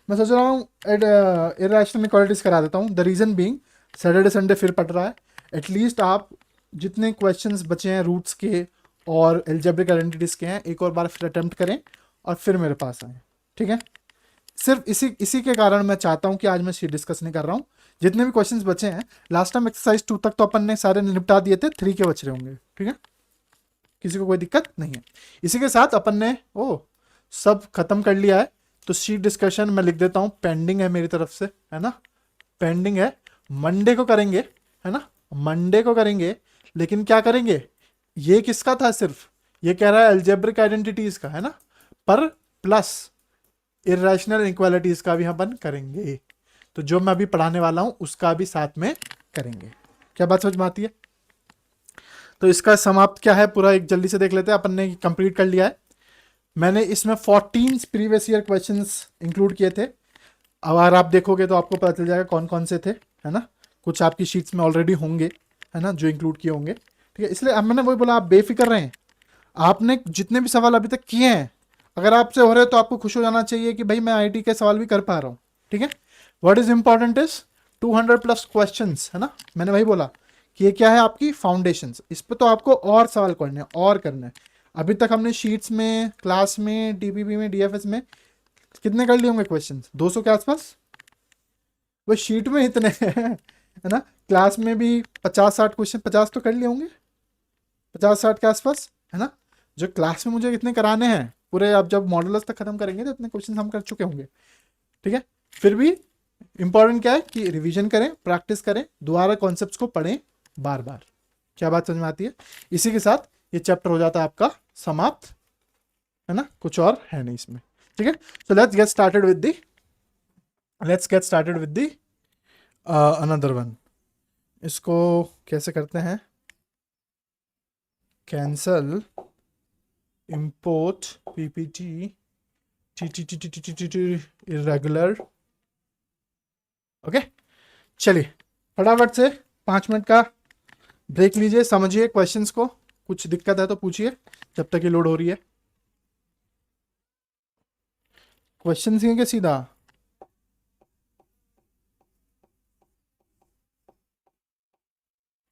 मैं सोच रहा हूँ इररेशनल इनइक्वालिटीज करा देता हूँ। The reason being Saturday Sunday फिर पढ़ रहा है, एटलीस्ट आप जितने क्वेश्चंस बचे हैं रूट्स के और एल्जेब्रिक आइडेंटिटीज के हैं, एक और बार फिर अटेम्प्ट करें और फिर मेरे पास आए। ठीक है, सिर्फ इसी के कारण मैं चाहता हूँ कि आज मैं शीट डिस्कस नहीं कर रहा हूँ। जितने भी क्वेश्चंस बचे हैं, लास्ट टाइम एक्सरसाइज 2 तक तो अपन ने सारे निपटा दिए थे, 3 के बच रहे होंगे। ठीक है, किसी को कोई दिक्कत नहीं है। इसी के साथ अपन ने सब खत्म कर लिया है, तो शीट डिस्कशन मैं लिख देता हूँ पेंडिंग है मेरी तरफ से, है ना, पेंडिंग है। मंडे को करेंगे, है ना, मंडे को करेंगे। लेकिन क्या करेंगे, ये किसका था, सिर्फ ये कह रहा है अलजेब्रिक आइडेंटिटीज का, है ना, पर प्लस इररेशनल इनइक्वालिटीज का भी अपन करेंगे। तो जो मैं अभी पढ़ाने वाला हूं उसका भी साथ में करेंगे। क्या बात समझ में आती है? तो इसका समाप्त क्या है पूरा एक जल्दी से देख लेते हैं। अपन ने कंप्लीट कर लिया है। मैंने इसमें 14 प्रीवियस ईयर क्वेश्चंस इंक्लूड किए थे। अगर आप देखोगे तो आपको पता चल जाएगा कौन कौन से थे, है ना। कुछ आपकी शीट्स में ऑलरेडी होंगे, है ना, जो इंक्लूड किए होंगे। ठीक है, इसलिए अब मैंने वही बोला, आप बेफिक्र रहें। आपने जितने भी सवाल अभी तक किए हैं, अगर आपसे हो रहे हो तो आपको खुश हो जाना चाहिए कि भाई मैं आईटी के सवाल भी कर पा रहा हूँ। ठीक है, what is important is 200+ questions, है ना। मैंने वही बोला कि ये क्या है, आपकी फाउंडेशंस। इस पर तो आपको और सवाल करने हैं और करने हैं। अभी तक हमने शीट्स में, क्लास में, टीपीपी में, डीएफएस में कितने कर लिए होंगे क्वेश्चन? 200 के आसपास। वो शीट में इतने हैं, है ना। क्लास में भी 50-60 क्वेश्चन, 50 तो कर लिए होंगे, 50-60 के आसपास, है ना। जो क्लास में मुझे कितने कराने हैं पूरे, अब जब मॉडल्स तक खत्म करेंगे तो इतने क्वेश्चन हम कर चुके होंगे। ठीक है, फिर भी इंपॉर्टेंट क्या है कि रिवीजन करें, प्रैक्टिस करें, दोबारा कॉन्सेप्ट्स को पढ़ें बार बार। क्या बात समझ में आती है? इसी के साथ ये चैप्टर हो जाता है आपका समाप्त, है ना, कुछ और है नहीं इसमें। ठीक है, so let's get started with the another one. इसको कैसे करते हैं? Cancel import ppt irregular। Okay, चलिए फटाफट से 5 मिनट का ब्रेक लीजिए, समझिए क्वेश्चंस को, कुछ दिक्कत है तो पूछिए जब तक ये लोड हो रही है। क्वेश्चंस ही हैं क्या सीधा?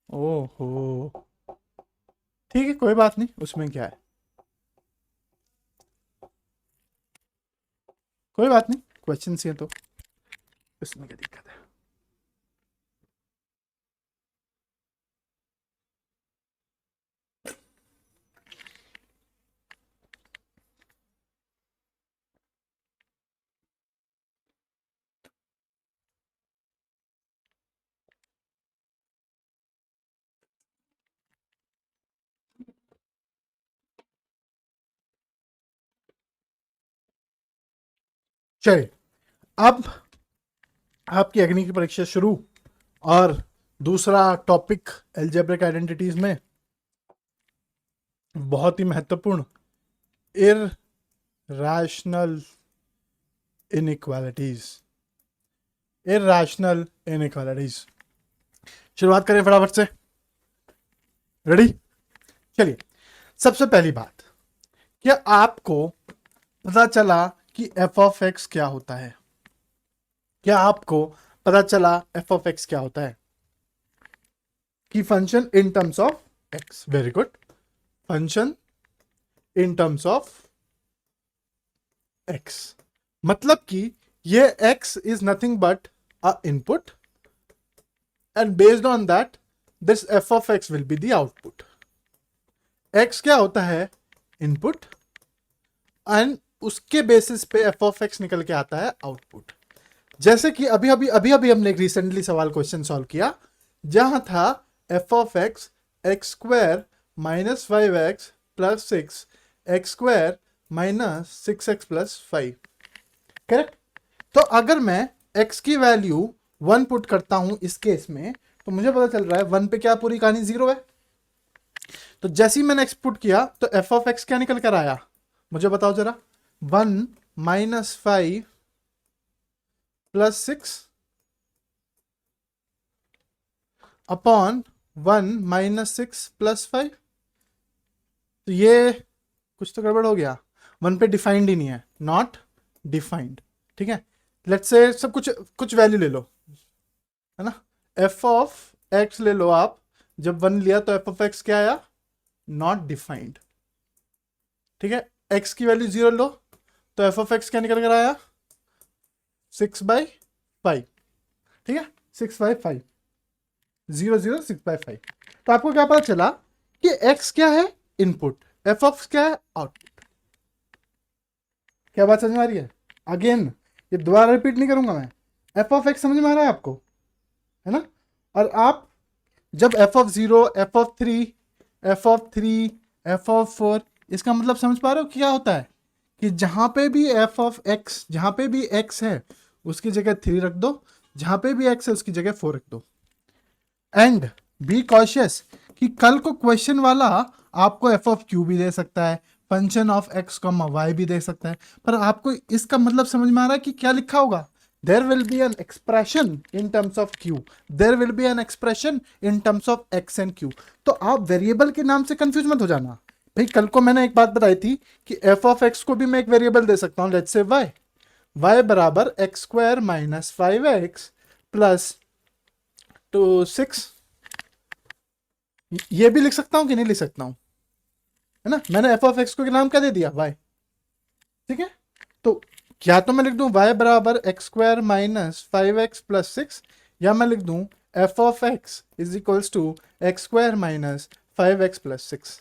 ओहो, ठीक है, कोई बात नहीं, उसमें क्या है, कोई बात नहीं, क्वेश्चंस ही हैं तो इसमें क्या दिक्कत है। चलिए, अब आपकी अग्नि की परीक्षा शुरू, और दूसरा टॉपिक एल्जेब्रिक आइडेंटिटीज में बहुत ही महत्वपूर्ण, इररेशनल इनइक्वालिटीज। शुरुआत करें फटाफट से, रेडी? चलिए, सबसे पहली बात, क्या आपको पता चला कि एफ ऑफ एक्स क्या होता है? क्या आपको पता चला एफ ऑफ एक्स क्या होता है? कि function in terms of x. Very good, function in terms of x, मतलब कि ये x is nothing but a input, and based on that this F of x will be the output. X क्या होता है? इनपुट, एंड उसके बेसिस पे एफ ऑफ एक्स निकल के आता है आउटपुट। जैसे कि अभी हमने एक रिसेंटली सवाल क्वेश्चन सॉल्व किया जहां था f of x x square minus 5x plus 6 x square minus 6x plus 5, correct. तो अगर मैं x की वैल्यू 1 पुट करता हूं इस केस में, तो मुझे पता चल रहा है 1 पे क्या पूरी कहानी 0 है। तो जैसे ही मैंने x पुट किया तो एफ ऑफ एक्स क्या निकल कर आया, मुझे बताओ जरा। 1 minus 5 plus 6 upon 1 minus 6 plus 5। तो ये कुछ तो गड़बड़ हो गया, 1 पे डिफाइंड ही नहीं है, नॉट डिफाइंड, ठीक है। लेट्स से सब कुछ वैल्यू ले लो, है ना। एफ ऑफ एक्स ले लो आप, जब 1 लिया तो एफ ऑफ एक्स क्या आया? नॉट डिफाइंड, ठीक है। एक्स की वैल्यू 0 लो तो एफ ऑफ एक्स क्या निकल कर आया? 6/5, ठीक है। 6/5, 0 0 6/5। तो आपको क्या पता चला कि x क्या है? इनपुट, एफ ऑफ क्या है? आउटपुट। क्या बात समझ में आ रही है? अगेन ये दोबारा रिपीट नहीं करूंगा मैं। एफ ऑफ एक्स समझ में आ रहा है आपको, है ना। और आप जब F of 0, F of 3, F of 3, F of 4, इसका मतलब समझ पा रहे हो क्या होता है? कि जहां पे भी एफ ऑफ एक्स, जहां पे भी x है उसकी जगह 3 रख दो, जहां पे भी x है उसकी जगह 4 रख दो। एंड बी कॉशियस कि कल को क्वेश्चन वाला आपको एफ ऑफ क्यू भी दे सकता है, function of X comma Y भी दे सकता है, पर आपको इसका मतलब समझ में आ रहा है कि क्या लिखा होगा? There will be an expression in terms of Q, there will be an expression in terms of X and Q. तो आप वेरिएबल के नाम से कंफ्यूज मत हो जाना भाई। कल को मैंने एक बात बताई थी कि एफ ऑफ एक्स को भी मैं एक वेरिएबल दे सकता हूं, लेट्स से वाई, वाई बराबर x square minus 5x plus 6। ये भी लिख सकता हूं कि नहीं लिख सकता हूं, है ना। मैंने एफ ऑफ एक्स को नाम क्या दे दिया? वाई, ठीक है। तो क्या तो मैं लिख दूं y बराबर x square minus 5x plus 6, या मैं लिख दूं F of X is equals to X square minus 5x plus 6।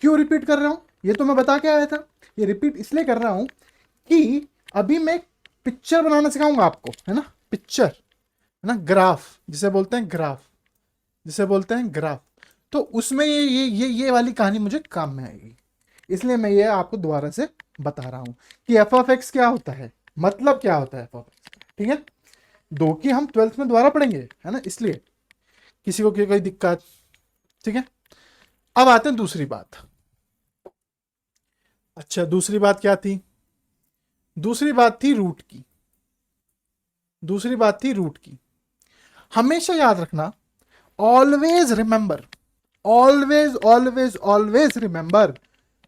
क्यों रिपीट कर रहा हूं? ये तो मैं बता के आया था। ये रिपीट इसलिए कर रहा हूं कि अभी मैं पिक्चर बनाना सिखाऊंगा आपको, है ना। पिक्चर, है ना, ग्राफ जिसे बोलते हैं, ग्राफ जिसे बोलते हैं ग्राफ। तो उसमें ये वाली कहानी मुझे काम में आएगी, इसलिए मैं ये आपको दोबारा से बता रहा हूं कि एफ ऑफ एक्स क्या होता है, मतलब क्या होता है एफ ऑफ एक्स, ठीक है। दो की हम 12th में दोबारा पढ़ेंगे, है ना, इसलिए किसी को कोई दिक्कत, ठीक है। अब आते हैं दूसरी बात। अच्छा, दूसरी बात क्या थी? दूसरी बात थी रूट की। दूसरी बात थी रूट की। हमेशा याद रखना, always remember, always always always remember,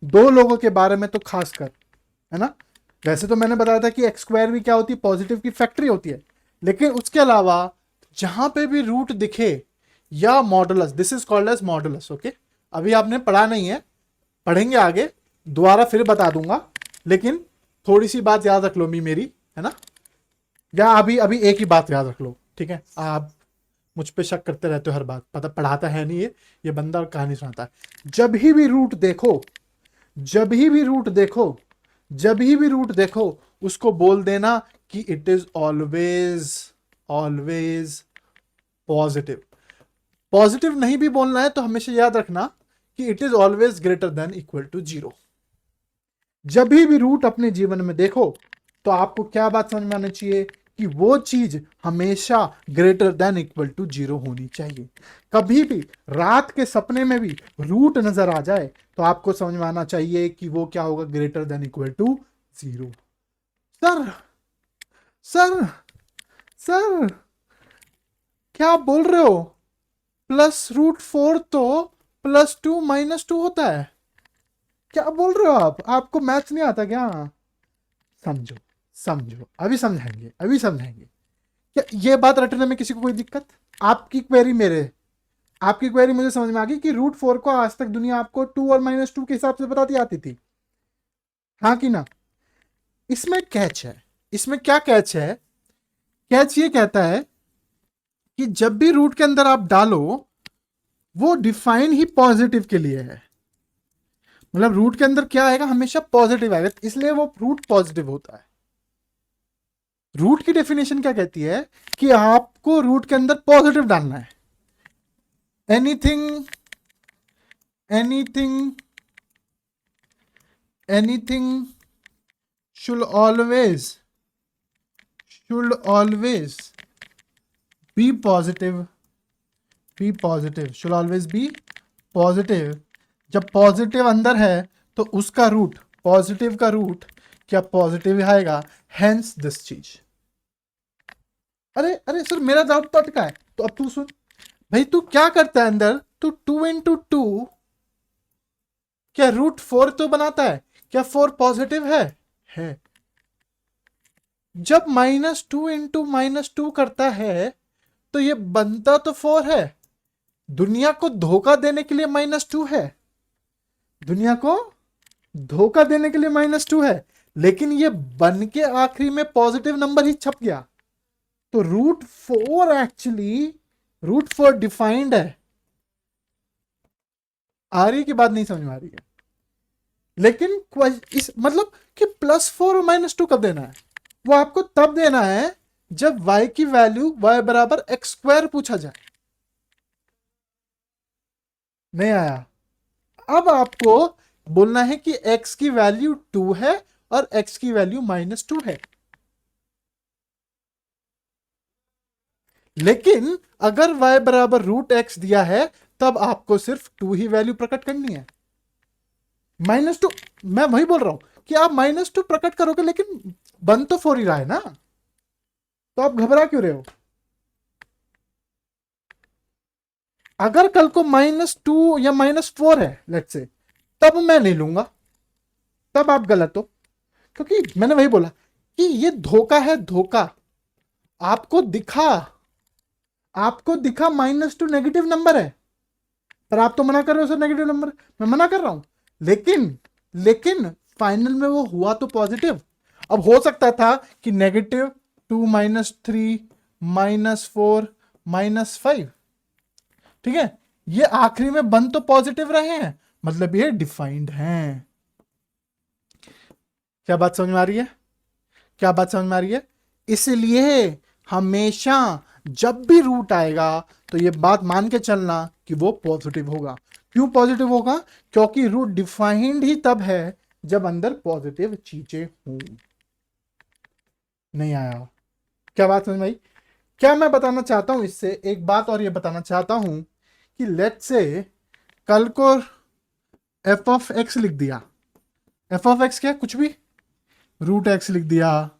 दो लोगों के बारे में तो खास कर, है ना। वैसे तो मैंने बताया था कि एक्स स्क्वायर भी क्या होती है? पॉजिटिव की फैक्ट्री होती है। लेकिन उसके अलावा जहां पे भी रूट दिखे या modulus, this is called as modulus, okay. अभी आपने पढ़ा नहीं है, पढ़ेंगे आगे, दोबारा फिर बता दूंगा, लेकिन थोड़ी सी बात याद रख लो मेरी, है ना। या अभी अभी एक ही बात याद रख लो, ठीक है। आप मुझ पे शक करते रहते हो हर बात, पता पढ़ाता है नहीं ये बंदा और कहानी सुनाता है। जब ही भी रूट देखो, जब ही भी रूट देखो, जब ही भी रूट देखो, उसको बोल देना कि it is always always positive. Positive नहीं भी बोलना है तो हमेशा याद रखना कि it is always greater than equal to 0। जब भी रूट अपने जीवन में देखो तो आपको क्या बात समझ में आनी चाहिए कि वो चीज हमेशा ग्रेटर देन इक्वल टू 0 होनी चाहिए। कभी भी रात के सपने में भी रूट नजर आ जाए तो आपको समझ में आना चाहिए कि वो क्या होगा? Greater than equal to 0। Sir sir sir क्या आप बोल रहे हो? +√4 तो +2 -2 होता है? क्या बोल रहे हो आप? आपको मैथ्स नहीं आता क्या? समझो समझो, अभी समझाएंगे, अभी समझाएंगे। क्या ये बात रटने में किसी को कोई दिक्कत? आपकी क्वेरी मुझे समझ में आ गई कि √4 को आज तक दुनिया आपको 2 और -2 के हिसाब से बताती आती थी, हाँ कि ना। इसमें कैच है, इसमें क्या कैच है? कैच ये कहता है कि जब भी रूट के अंदर आप डालो वो डिफाइन ही पॉजिटिव के लिए है। मतलब रूट के अंदर क्या आएगा, हमेशा पॉजिटिव आएगा, इसलिए वो रूट पॉजिटिव होता है। रूट की डेफिनेशन क्या कहती है कि आपको रूट के अंदर पॉजिटिव डालना है। Anything anything anything should always be positive, should always be positive। जब पॉजिटिव अंदर है तो उसका रूट, पॉजिटिव का रूट क्या पॉजिटिव आएगा, हेंस दिस चीज। अरे अरे सर मेरा डाउट तो अटका है, तो अब तू सुन भाई, तू क्या करता है अंदर, तू 2 into 2 क्या रूट 4 तो बनाता है, क्या 4 पॉजिटिव है। जब -2 into -2 करता है तो ये बनता तो 4 है। दुनिया को धोखा देने के लिए -2 है, दुनिया को धोखा देने के लिए -2 है, लेकिन ये बन के आखिरी में पॉजिटिव नंबर ही छप गया। तो रूट 4 एक्चुअली, रूट 4 डिफाइंड है। आ रही की बात नहीं समझ में आ रही है, लेकिन इस मतलब कि +4 और -2 कब देना है, वो आपको तब देना है जब y की वैल्यू y बराबर x² पूछा जाए। नहीं आया? अब आपको बोलना है कि x की वैल्यू 2 है और x की वैल्यू -2 है। लेकिन अगर y बराबर √x दिया है तब आपको सिर्फ 2 ही वैल्यू प्रकट करनी है। -2, मैं वही बोल रहा हूं कि आप -2 प्रकट करोगे, लेकिन बन तो 4 ही रहा है ना, तो आप घबरा क्यों रहे हो? अगर कल को -2 या -4 है लेट्स से, तब मैं नहीं लूंगा, तब आप गलत हो, क्योंकि मैंने वही बोला कि ये धोखा है, धोखा। आपको दिखा -2 नेगेटिव नंबर है, पर आप तो मना कर रहे हो सर नेगेटिव नंबर, मैं मना कर रहा हूं, लेकिन फाइनल में वो हुआ तो पॉजिटिव। अब हो सकता था कि -2 -3 -4 -5, ठीक है, ये आखिरी में बन तो पॉजिटिव रहे हैं, मतलब ये डिफाइंड हैं। क्या बात समझ में आ रही है? क्या बात समझ में आ रही है? इसलिए हमेशा जब भी रूट आएगा तो ये बात मान के चलना कि वो पॉजिटिव होगा। क्यों पॉजिटिव होगा? क्योंकि रूट डिफाइंड ही तब है जब अंदर पॉजिटिव चीजें हों। नहीं आया? क्या बात समझ में आई? क्या मैं बताना चाहता हूं इससे, एक बात और ये बताना चाहता हूं कि लेट्स से कल को f(x) लिख दिया, f(x) क्या, कुछ भी, √x लिख दिया,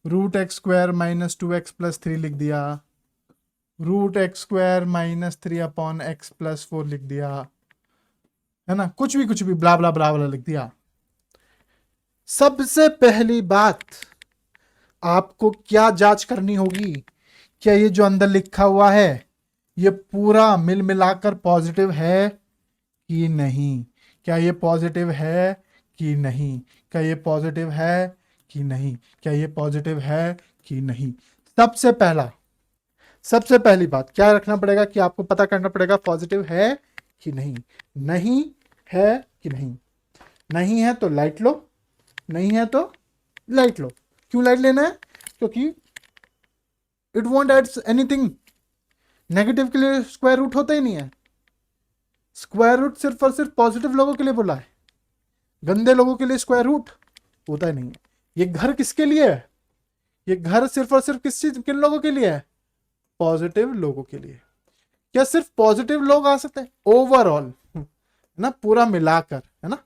√x² -2x+3 लिख दिया, √x² -3/x+4 लिख दिया, है ना, कुछ भी ब्ला ब्ला ब्ला ब्ला लिख दिया। सबसे पहली बात आपको क्या जांच करनी होगी, क्या ये जो अंदर लिखा हुआ है ये पूरा मिल मिलाकर पॉजिटिव है कि नहीं? क्या ये पॉजिटिव है कि नहीं? क्या ये पॉजिटिव है कि नहीं? क्या ये पॉजिटिव है कि नहीं? सबसे पहली बात क्या रखना पड़ेगा कि आपको पता करना पड़ेगा पॉजिटिव है कि नहीं। नहीं है कि नहीं? नहीं है तो लाइट लो, नहीं है तो लाइट लो। क्यों लाइट लेना है? क्योंकि it won't adds anything. Negative के लिए स्क्वायर रूट होता ही नहीं है। स्क्वायर रूट सिर्फ और सिर्फ पॉजिटिव लोगों के लिए बोला है, गंदे लोगों के लिए स्क्वायर रूट होता ही नहीं है। ये घर किसके लिए है? ये घर सिर्फ और सिर्फ किन लोगों के लिए है? पॉजिटिव लोगों के लिए। क्या सिर्फ पॉजिटिव लोग आ सकते हैं? ओवरऑल ना, पूरा मिलाकर, है ना।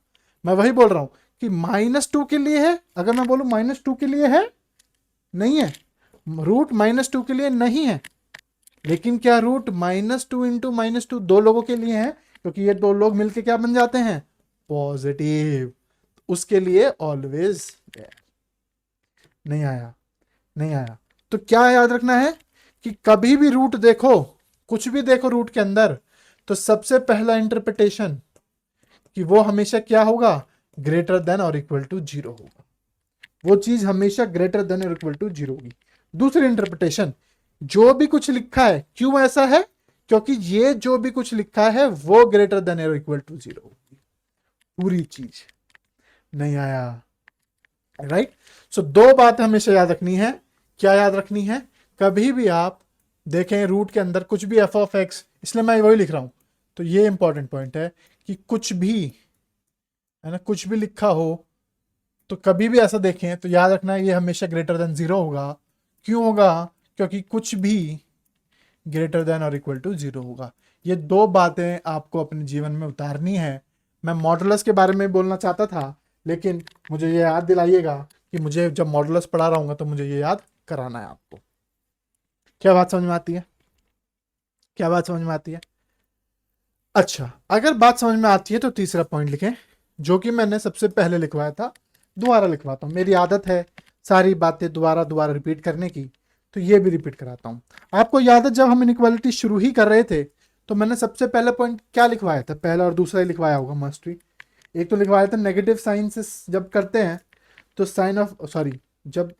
मैं वही बोल रहा हूं कि -2 के लिए है, अगर मैं बोलूं -2 के लिए है, नहीं है, रूट -2 के लिए नहीं है, लेकिन क्या रूट -2 × -2 दो लोगों के लिए है, क्योंकि ये दो लोग मिलके क्या बन जाते हैं? पॉजिटिव। उसके लिए ऑलवेज। नहीं आया? नहीं आया? तो क्या याद रखना है कि कभी भी रूट देखो, कुछ भी देखो रूट के अंदर, तो सबसे पहला इंटरप्रिटेशन कि वो हमेशा क्या होगा? ग्रेटर देन और इक्वल टू 0 होगा। वो चीज हमेशा ग्रेटर देन और इक्वल टू 0 होगी। दूसरी इंटरप्रिटेशन, जो भी कुछ लिखा है क्यों ऐसा है? क्योंकि ये जो भी कुछ लिखा है वो ग्रेटर देन और इक्वल टू 0 होगी, पूरी चीज। नहीं आया? राइट। सो दो बातें हमेशा याद रखनी है। क्या याद रखनी है? कभी भी आप देखें रूट के अंदर कुछ भी एफ ऑफ एक्स, इसलिए मैं वही लिख रहा हूं, तो ये इंपॉर्टेंट पॉइंट है कि कुछ भी, है ना, कुछ भी लिखा हो तो कभी भी ऐसा देखें तो याद रखना है ये हमेशा ग्रेटर देन 0 होगा। क्यों होगा? क्योंकि कुछ भी ग्रेटर देन और इक्वल टू 0 होगा। ये दो बातें आपको अपने जीवन में उतारनी है। मैं मॉडुलस के बारे में बोलना चाहता था, लेकिन मुझे ये याद दिलाइएगा कि मुझे जब मॉडुलस पढ़ा रहा हूँ तो मुझे ये याद कराना है आपको। क्या बात समझ में आती है? क्या बात समझ में आती है? अच्छा, अगर बात समझ में आती है तो तीसरा पॉइंट लिखें, जो कि मैंने सबसे पहले लिखवाया था। दोबारा लिखवाता हूँ, मेरी आदत है सारी बातें दोबारा दोबारा रिपीट करने की, तो ये भी रिपीट कराता हूँ। आपको याद है जब हम इनइक्वालिटी शुरू ही कर रहे थे तो मैंने सबसे पहले पॉइंट क्या लिखवाया था? पहला और दूसरा ही लिखवाया होगा मस्टली। एक तो लिखवाया था नेगेटिव साइन से जब करते हैं तो साइन ऑफ, सॉरी, जब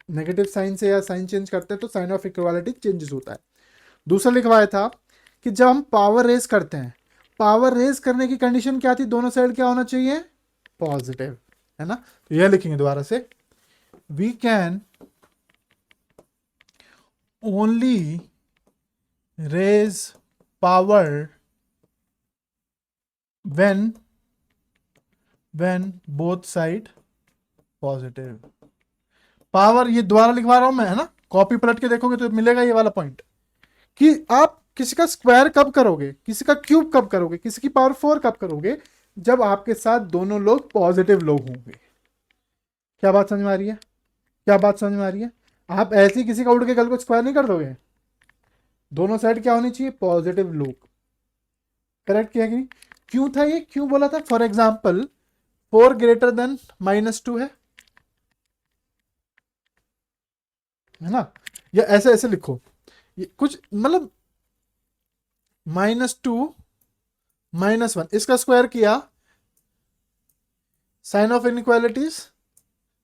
नेगेटिव साइन से या साइन चेंज करते हैं तो साइन ऑफ इक्वालिटी चेंजेस होता है। दूसरा लिखवाया था कि जब हम पावर रेज करते हैं, पावर रेज करने की कंडीशन क्या थी? दोनों साइड क्या होना चाहिए? पॉजिटिव, है ना। तो यह लिखेंगे दोबारा से, we can only raise power when both side positive. Power, ये दोबारा लिखवा रहा हूं मैं, है ना, कॉपी पलट के देखोगे तो मिलेगा ये वाला पॉइंट कि आप किसी का स्क्वायर कब करोगे, किसी का क्यूब कब करोगे, किसी की पावर 4 कब करोगे? जब आपके साथ दोनों लोग पॉजिटिव लोग होंगे। क्या बात समझ में आ रही है? क्या बात समझ में आ रही है? आप ऐसे ही किसी का उड़ के कल को स्क्वायर नहीं कर दोगे। दोनों साइड क्या होनी चाहिए? पॉजिटिव लोग। करेक्ट किया कि नहीं? क्यों था ये, क्यों बोला था? फॉर एग्जाम्पल 4 ग्रेटर देन -2 है ना, या ऐसे ऐसे लिखो, ये कुछ मतलब -2 -1 इसका स्क्वायर किया, साइन ऑफ इनइक्वालिटीज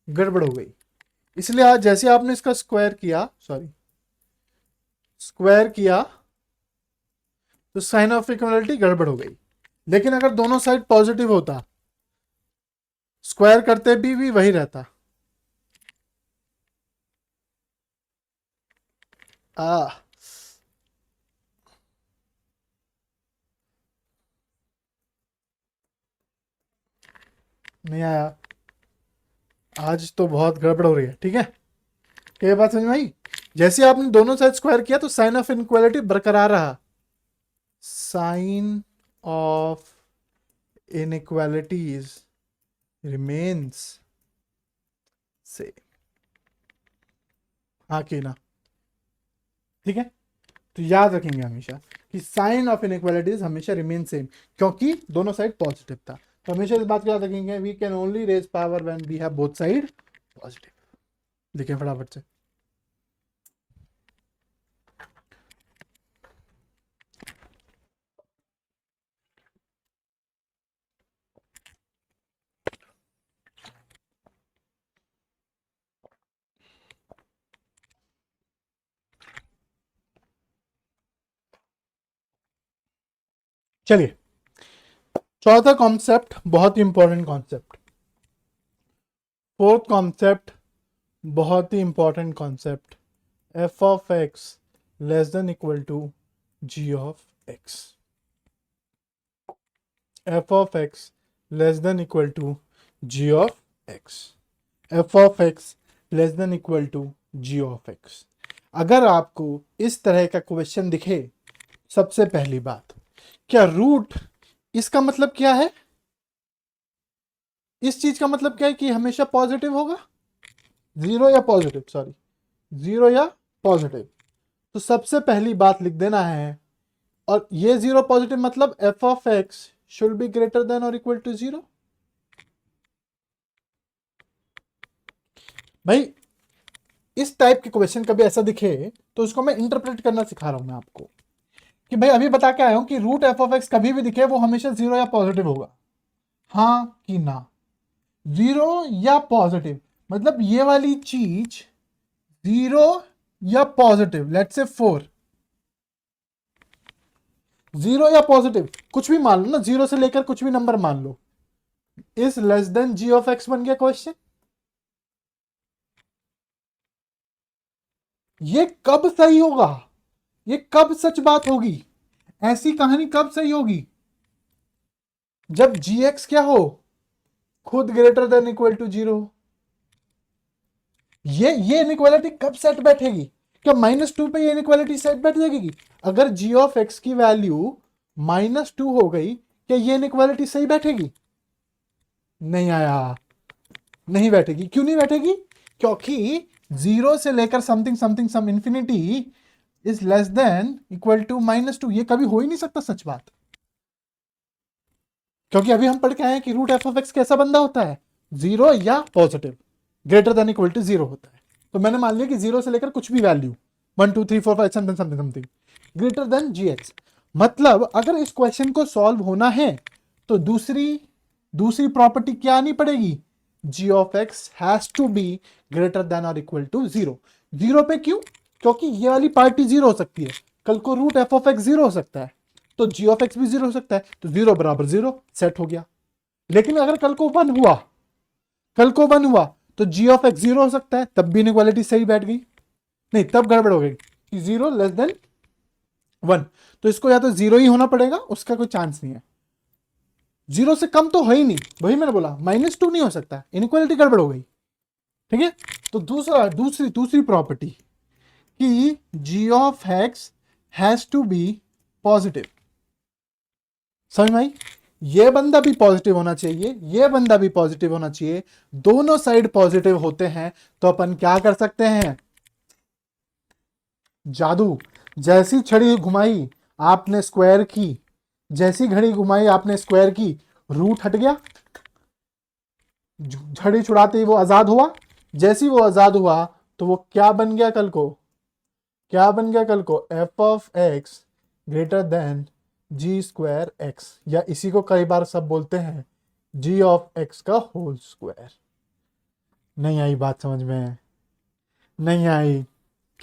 गड़बड़ हो गई। इसलिए आज जैसे आपने इसका स्क्वायर किया, सॉरी, स्क्वायर किया तो साइन ऑफ इक्वालिटी गड़बड़ हो गई। लेकिन अगर दोनों साइड पॉजिटिव होता, स्क्वायर करते भी वही रहता। आ नहीं आया? आज तो बहुत गड़बड़ हो रही है, ठीक है। ये बात समझ में आई? जैसे आपने दोनों साइड स्क्वायर किया तो साइन ऑफ इनइक्वालिटी बरकरार रहा। साइन ऑफ इनइक्वालिटीज रिमेन्स से, हाँ कि ना? ठीक है, तो याद रखेंगे हमेशा कि साइन ऑफ इनइक्वालिटीज हमेशा रिमेन सेम, क्योंकि दोनों साइड पॉजिटिव था। तो हमेशा इस बात को याद रखेंगे, we can only raise power when we have both side positive. लिखें फटाफट से। चलिए, चौथा कॉन्सेप्ट, बहुत ही इंपॉर्टेंट कॉन्सेप्ट। फोर्थ कॉन्सेप्ट, बहुत ही important concept, f of x less than equal to ji of x. F of x less than equal to ji of x. F of x less than equal to ji of x. अगर आपको इस तरह का क्वेश्चन दिखे, सबसे पहली बात, क्या रूट, इसका मतलब क्या है? इस चीज का मतलब क्या है कि हमेशा पॉजिटिव होगा, जीरो या पॉजिटिव, सॉरी, जीरो या पॉजिटिव। तो सबसे पहली बात लिख देना है, और ये जीरो पॉजिटिव मतलब F of X should be greater than और इक्वल टू 0। भाई इस टाइप के क्वेश्चन कभी ऐसा दिखे तो उसको मैं इंटरप्रेट करना सिखा रहा हूं मैं आपको, कि भाई अभी बता के आया हूं कि रूट एफ ऑफ एक्स कभी भी दिखे वो हमेशा 0 या पॉजिटिव होगा, हाँ कि ना? 0 या पॉजिटिव मतलब ये वाली चीज 0 या पॉजिटिव, लेट्स से 4, जीरो या पॉजिटिव कुछ भी मान लो ना, जीरो से लेकर कुछ भी नंबर मान लो, is less than ji of x बन गया क्वेश्चन। ये कब सही होगा, ये कब सच बात होगी, ऐसी कहानी कब सही होगी, जब जी एक्स क्या हो, खुद greater than equal to zero. ये इनइक्वालिटी कब सेट बैठेगी, क्या -2 पे ये इनइक्वालिटी सेट बैठ जाएगी? अगर जी ऑफ एक्स की वैल्यू -2 हो गई, क्या ये इनइक्वालिटी सही बैठेगी? नहीं आया, नहीं बैठेगी। क्यों नहीं बैठेगी? क्योंकि जीरो से लेकर something something some infinity is less than equal to -2, ये कभी हो ही नहीं सकता सच बात। क्योंकि अभी हम पढ़ के आए हैं कि रूट एफ ऑफ एक्स कैसा बंदा होता है, जीरो या positive, greater than equal to zero होता है। तो मैंने मान लिया कि जीरो से लेकर कुछ भी value 1 2 3 4 5 something something something greater than g x. मतलब अगर इस क्वेश्चन को सॉल्व होना है तो दूसरी प्रॉपर्टी क्या आनी पड़ेगी, g of x has to be greater than और इक्वल टू जीरो। जीरो पे क्यों? क्योंकि ये वाली पार्टी जीरो हो सकती है, कल को root F of X zero हो सकता है, तो जी ऑफ एक्स भी जीरो हो सकता है, तो जीरो बराबर जीरो सेट हो गया। लेकिन अगर कल को वन हुआ, कल को वन हुआ तो जी ऑफ एक्स जीरो हो सकता है, तब भी इनइक्वालिटी सही बैठ गई। नहीं, तब गड़बड़ हो गई कि जीरो लेस देन वन, तो इसको या तो जीरो ही होना पड़ेगा, उसका कोई चांस नहीं है, जीरो से कम तो है ही नहीं, वही मैंने बोला -2 नहीं हो सकता, इनइक्वालिटी गड़बड़ हो गई। ठीक है, तो दूसरी प्रॉपर्टी कि g of x has to be positive. समझ में आई? ये बंदा भी पॉजिटिव होना चाहिए, ये बंदा भी पॉजिटिव होना चाहिए, दोनों साइड पॉजिटिव होते हैं तो अपन क्या कर सकते हैं, जादू। जैसी छड़ी घुमाई आपने स्क्वायर की, जैसी घड़ी घुमाई आपने स्क्वायर की, रूट हट गया, छड़ी छुड़ाते ही वो आजाद हुआ। जैसी वो आजाद हुआ तो वो क्या बन गया कल को, क्या बन गया कल को, F of x greater than ji square X, या इसी को कई बार सब बोलते हैं जी ऑफ एक्स का होल स्क्वायर। नहीं आई बात समझ में? नहीं आई?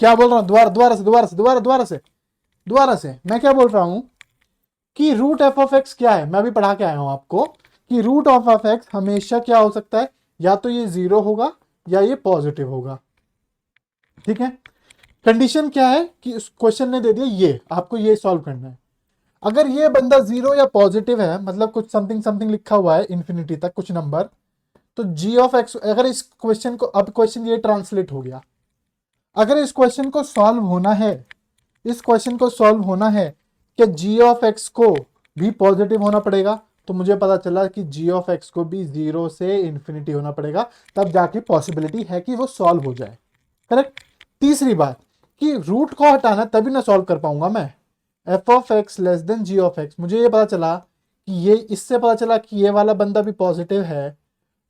क्या बोल रहा हूं, दोबारा से मैं क्या बोल रहा हूं कि रूट एफ ऑफ एक्स क्या है, मैं अभी पढ़ा के आया हूं आपको कि रूट ऑफ एक्स हमेशा क्या हो सकता है, या तो ये जीरो होगा या ये पॉजिटिव होगा। ठीक है, कंडीशन क्या है कि उस क्वेश्चन ने दे दिया ये आपको ये सॉल्व करना है, अगर ये बंदा जीरो या पॉजिटिव है, मतलब कुछ समथिंग समथिंग लिखा हुआ है इन्फिनिटी तक कुछ नंबर, तो जी ऑफ एक्स, अगर इस क्वेश्चन को, अब क्वेश्चन ये ट्रांसलेट हो गया, अगर इस क्वेश्चन को सॉल्व होना है, इस क्वेश्चन को सॉल्व होना है कि जी ऑफ एक्स को भी पॉजिटिव होना पड़ेगा, तो मुझे पता चला कि जी ऑफ एक्स को भी जीरो से इंफिनिटी होना पड़ेगा, तब जाके पॉसिबिलिटी है कि वो सॉल्व हो जाए। करेक्ट। तीसरी बात कि रूट को हटाना तभी ना सॉल्व कर पाऊंगा मैं, F of x less than ji of X, मुझे ये पता चला कि ये, इससे पता चला कि ये वाला बंदा भी पॉजिटिव है,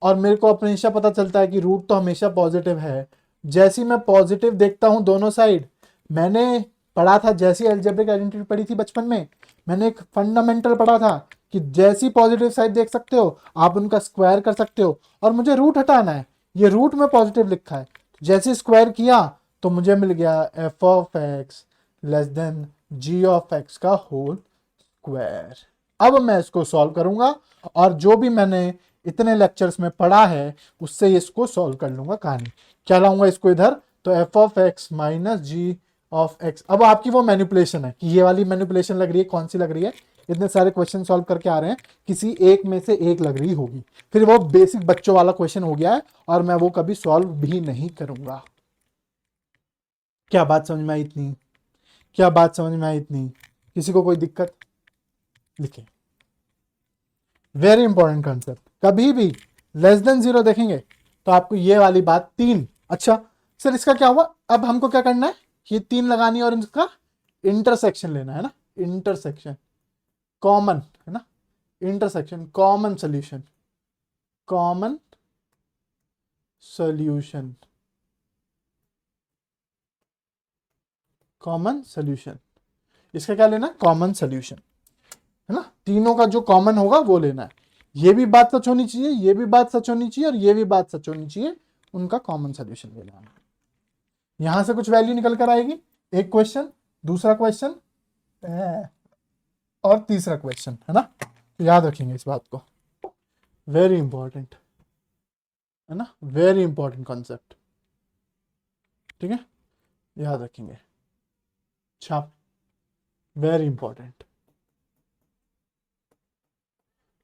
और मेरे को हमेशा पता चलता है कि रूट तो हमेशा पॉजिटिव है। जैसी मैं पॉजिटिव देखता हूं दोनों साइड, मैंने पढ़ा था, जैसी अलजेब्रिक आइडेंटिटी पढ़ी थी बचपन में, मैंने एक फंडामेंटल पढ़ा था कि जैसी पॉजिटिव साइड देख सकते हो आप उनका स्क्वायर कर सकते हो, और मुझे रूट हटाना है, ये रूट में पॉजिटिव लिखा है, जैसे स्क्वायर किया तो मुझे मिल गया F of x less than ji of X का होल स्क्वायर। अब मैं इसको सॉल्व करूंगा और जो भी मैंने इतने लेक्चर्स में पढ़ा है उससे इसको सॉल्व कर लूंगा कहानी। क्या लाऊंगा इसको इधर, तो F of X minus G of X. अब आपकी वो मैनिपुलेशन है कि ये वाली मैनिपुलेशन लग रही है, कौन सी लग रही है, इतने सारे क्वेश्चन सॉल्व करके आ रहे हैं, किसी एक में से एक लग रही होगी, फिर वो बेसिक बच्चों वाला क्वेश्चन हो गया है और मैं वो कभी सॉल्व भी नहीं करूंगा। क्या बात समझ में आई इतनी? क्या बात समझ में आई इतनी? किसी को कोई दिक्कत? लिखे, वेरी इंपॉर्टेंट कॉन्सेप्ट, कभी भी लेस देन जीरो देखेंगे तो आपको ये वाली बात तीन। अच्छा सर इसका क्या हुआ, अब हमको क्या करना है, ये तीन लगानी और इनका इंटरसेक्शन लेना है ना, इंटरसेक्शन कॉमन है ना, intersection common solution, common solution, common solution, इसका क्या लेना, कॉमन सोल्यूशन है ना, तीनों का जो कॉमन होगा वो लेना है। ये भी बात सच होनी चाहिए, ये भी बात सच होनी चाहिए और ये भी बात सच होनी चाहिए, उनका कॉमन सोल्यूशन ले लेना। यहां से कुछ वैल्यू निकल कर आएगी, एक क्वेश्चन, दूसरा क्वेश्चन, और तीसरा क्वेश्चन है ना, तो याद रखेंगे इस बात को, वेरी इंपॉर्टेंट है ना, वेरी इंपॉर्टेंट कॉन्सेप्ट, ठीक है, याद रखेंगे, छाप, वेरी इंपॉर्टेंट।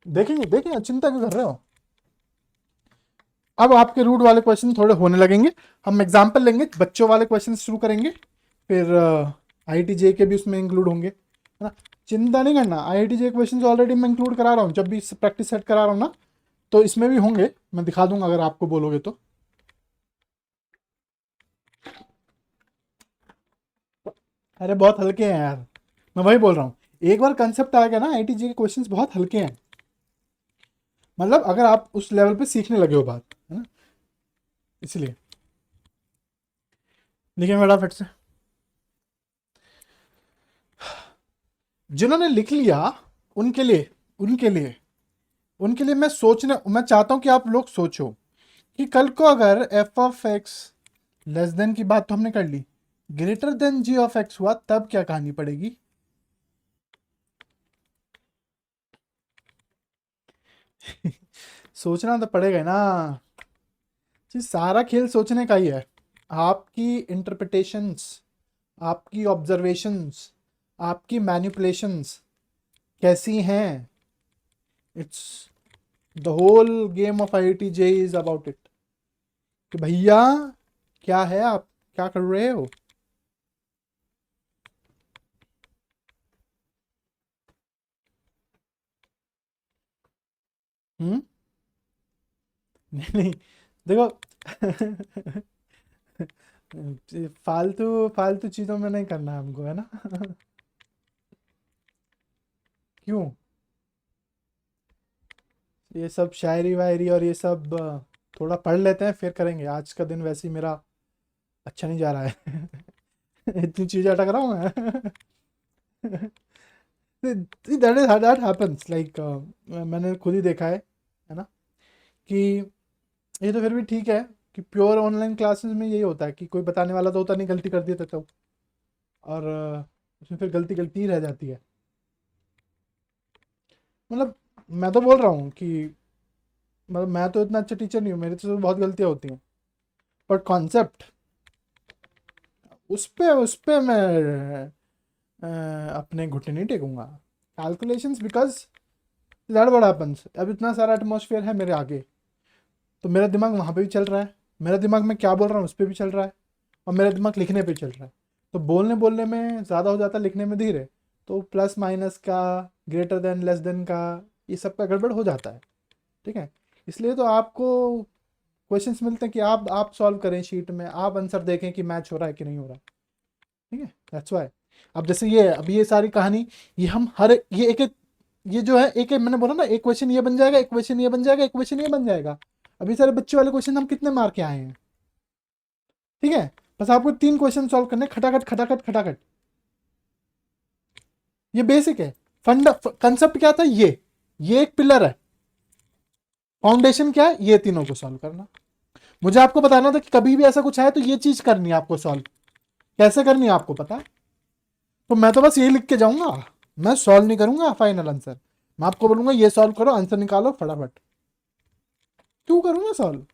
देखेंगे देखेंगे, चिंता क्यों कर रहे हो। अब आपके रूट वाले क्वेश्चन थोड़े होने लगेंगे, हम एग्जाम्पल लेंगे, बच्चों वाले क्वेश्चन शुरू करेंगे, फिर IIT-JEE के भी उसमें इंक्लूड होंगे, है ना। चिंता नहीं करना, IIT-JEE क्वेश्चन ऑलरेडी मैं इंक्लूड करा रहा हूँ, जब भी प्रैक्टिस सेट करा रहा हूँ ना, तो इसमें भी होंगे, मैं दिखा दूंगा अगर आपको बोलोगे तो। अरे बहुत हल्के हैं यार, मैं वही बोल रहा हूँ, एक बार कंसेप्ट आ गया ना, IIT-JEE के क्वेश्चंस बहुत हल्के हैं, मतलब अगर आप उस लेवल पे सीखने लगे हो बात, है ना, इसलिए। लिखें बेटा फिर से, जिन्होंने लिख लिया उनके लिए, उनके लिए उनके लिए मैं चाहता हूं कि आप लोग सोचो कि कल को अगर f(x) लेस देन की बात तो हमने कर ली, ग्रेटर देन g(x) हुआ, तब क्या कहानी पड़ेगी। सोचना तो पड़ेगा ना जी, सारा खेल सोचने का ही है, आपकी इंटरप्रिटेशंस, आपकी ऑब्जर्वेशंस, आपकी मैनिपुलेशंस कैसी हैं, it's the whole game of IIT-JEE is about it, कि भैया क्या है, आप क्या कर रहे हो। हम्म। नहीं नहीं, देखो फालतू फालतू चीजों में नहीं करना है हमको, है ना। क्यों, ये सब शायरी वायरी और ये सब थोड़ा पढ़ लेते हैं फिर करेंगे, आज का दिन वैसे ही मेरा अच्छा नहीं जा रहा है। इतनी चीजें अटक रहा हूँ मैं। दैट हैपेंस, लाइक मैंने खुद ही देखा है ना, कि ये तो फिर भी ठीक है कि प्योर ऑनलाइन क्लासेस में यही होता है कि कोई बताने वाला तो होता नहीं, गलती कर देते तो, और उसमें फिर गलती गलती ही रह जाती है, मतलब मैं तो बोल रहा हूँ कि, मतलब मैं तो इतना अच्छा टीचर नहीं हूँ, मेरे से तो बहुत गलतियाँ होती हैं, बट कॉन्सेप्ट उस पे मैं अपने घुटने नहीं टेकूंगा। Calculations, because that what happens, अब इतना सारा एटमॉस्फेयर है मेरे आगे, तो मेरा दिमाग वहाँ पे भी चल रहा है, मेरा दिमाग मैं क्या बोल रहा हूँ उस पर भी चल रहा है, और मेरा दिमाग लिखने पे चल रहा है, तो बोलने बोलने में ज़्यादा हो जाता है, लिखने में धीरे, तो प्लस माइनस का, ग्रेटर देन लेस देन का, ये सब का गड़बड़ हो जाता है, ठीक है। इसलिए तो आपको क्वेश्चंस मिलते हैं कि आप सॉल्व करें शीट में, आप आंसर देखें कि मैच हो रहा है कि नहीं हो रहा, ठीक है, दैट्स वाई। अब जैसे ये, अब ये सारी कहानी, ये हम हर ये एक एक, ये जो है एक एक, मैंने बोला ना, एक क्वेश्चन ये बन जाएगा, एक क्वेश्चन ये बन जाएगा, एक क्वेश्चन ये बन जाएगा, अभी सारे बच्चे वाले क्वेश्चन हम कितने मार के आए हैं, ठीक है, बस आपको 3 क्वेश्चन सॉल्व करने, खटाखट खटाखट खटाखट, ये बेसिक है, फंड कंसेप्ट क्या था, ये एक पिलर है, फाउंडेशन क्या है, ये तीनों को सॉल्व करना। मुझे आपको बताना था कि कभी भी ऐसा कुछ है तो ये चीज करनी है आपको सॉल्व, कैसे करनी है आपको पता है, तो मैं तो बस ये लिख के जाऊंगा, मैं सॉल्व नहीं करूंगा फाइनल आंसर, मैं आपको बोलूंगा ये सॉल्व करो, आंसर निकालो फटाफट, क्यों करूंगा सॉल्व,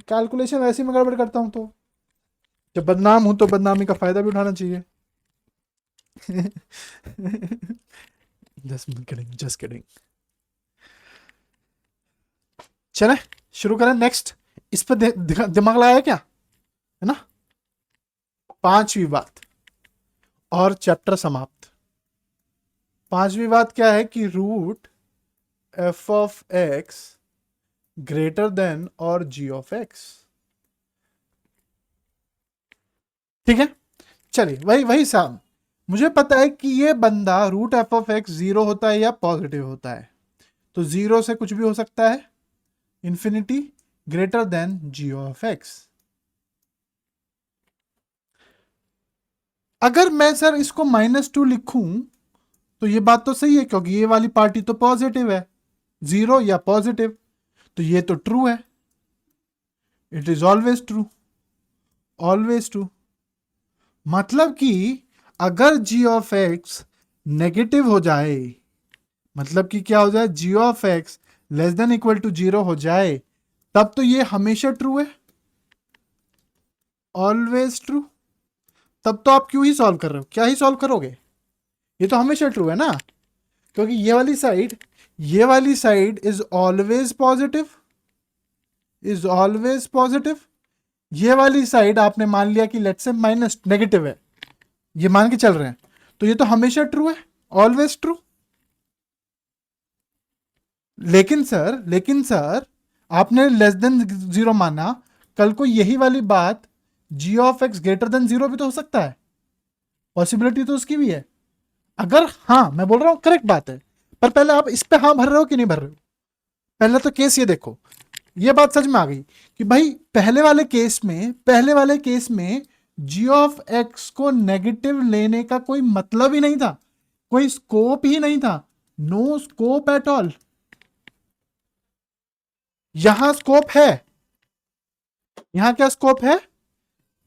कैलकुलेशन वैसे ही मैं गड़बड़ करता हूं, तो जब बदनाम हूं तो बदनामी का फायदा भी उठाना चाहिए। Just kidding, just kidding. चले शुरू करें नेक्स्ट, इस पर दिमाग लगाया क्या, है ना, 5वीं बात और चैप्टर समाप्त। 5वीं बात क्या है कि रूट f(x) ग्रेटर देन और g(x), ठीक है। चलिए वही वही साम, मुझे पता है कि ये बंदा रूट f(x) 0 होता है या पॉजिटिव होता है, तो 0 से कुछ भी हो सकता है, इंफिनिटी, ग्रेटर देन g(x). अगर मैं सर इसको -2 लिखूं तो ये बात तो सही है, क्योंकि ये वाली पार्टी तो पॉजिटिव है, 0 या पॉजिटिव, तो ये तो ट्रू है, it is always true, always true. मतलब कि अगर g(x) नेगेटिव हो जाए, मतलब कि क्या हो जाए, g of x less than equal to 0 हो जाए, तब तो ये हमेशा ट्रू है, ऑलवेज ट्रू। तब तो आप क्यों ही सॉल्व कर रहे हो, क्या ही सॉल्व करोगे, ये तो हमेशा ट्रू है ना, क्योंकि ये वाली side is always positive, is always positive. ये वाली साइड आपने मान लिया कि लेट्स से माइनस नेगेटिव है, ये मान के चल रहे हैं, तो ये तो हमेशा ट्रू है, ऑलवेज ट्रू। लेकिन सर आपने लेस देन 0 माना, कल को यही वाली बात जी ऑफ एक्स ग्रेटर देन 0 भी तो हो सकता है, पॉसिबिलिटी तो उसकी भी है। अगर हाँ, मैं बोल रहा हूं करेक्ट बात है, पर पहले आप इस पे हाँ भर रहे हो कि नहीं भर रहे हो, पहले तो केस ये देखो, ये बात समझ में आ गई कि भाई पहले वाले केस में जी ऑफ एक्स को नेगेटिव लेने का कोई मतलब ही नहीं था, कोई स्कोप ही नहीं था, नो स्कोप एट ऑल। यहां स्कोप यहां क्या स्कोप है,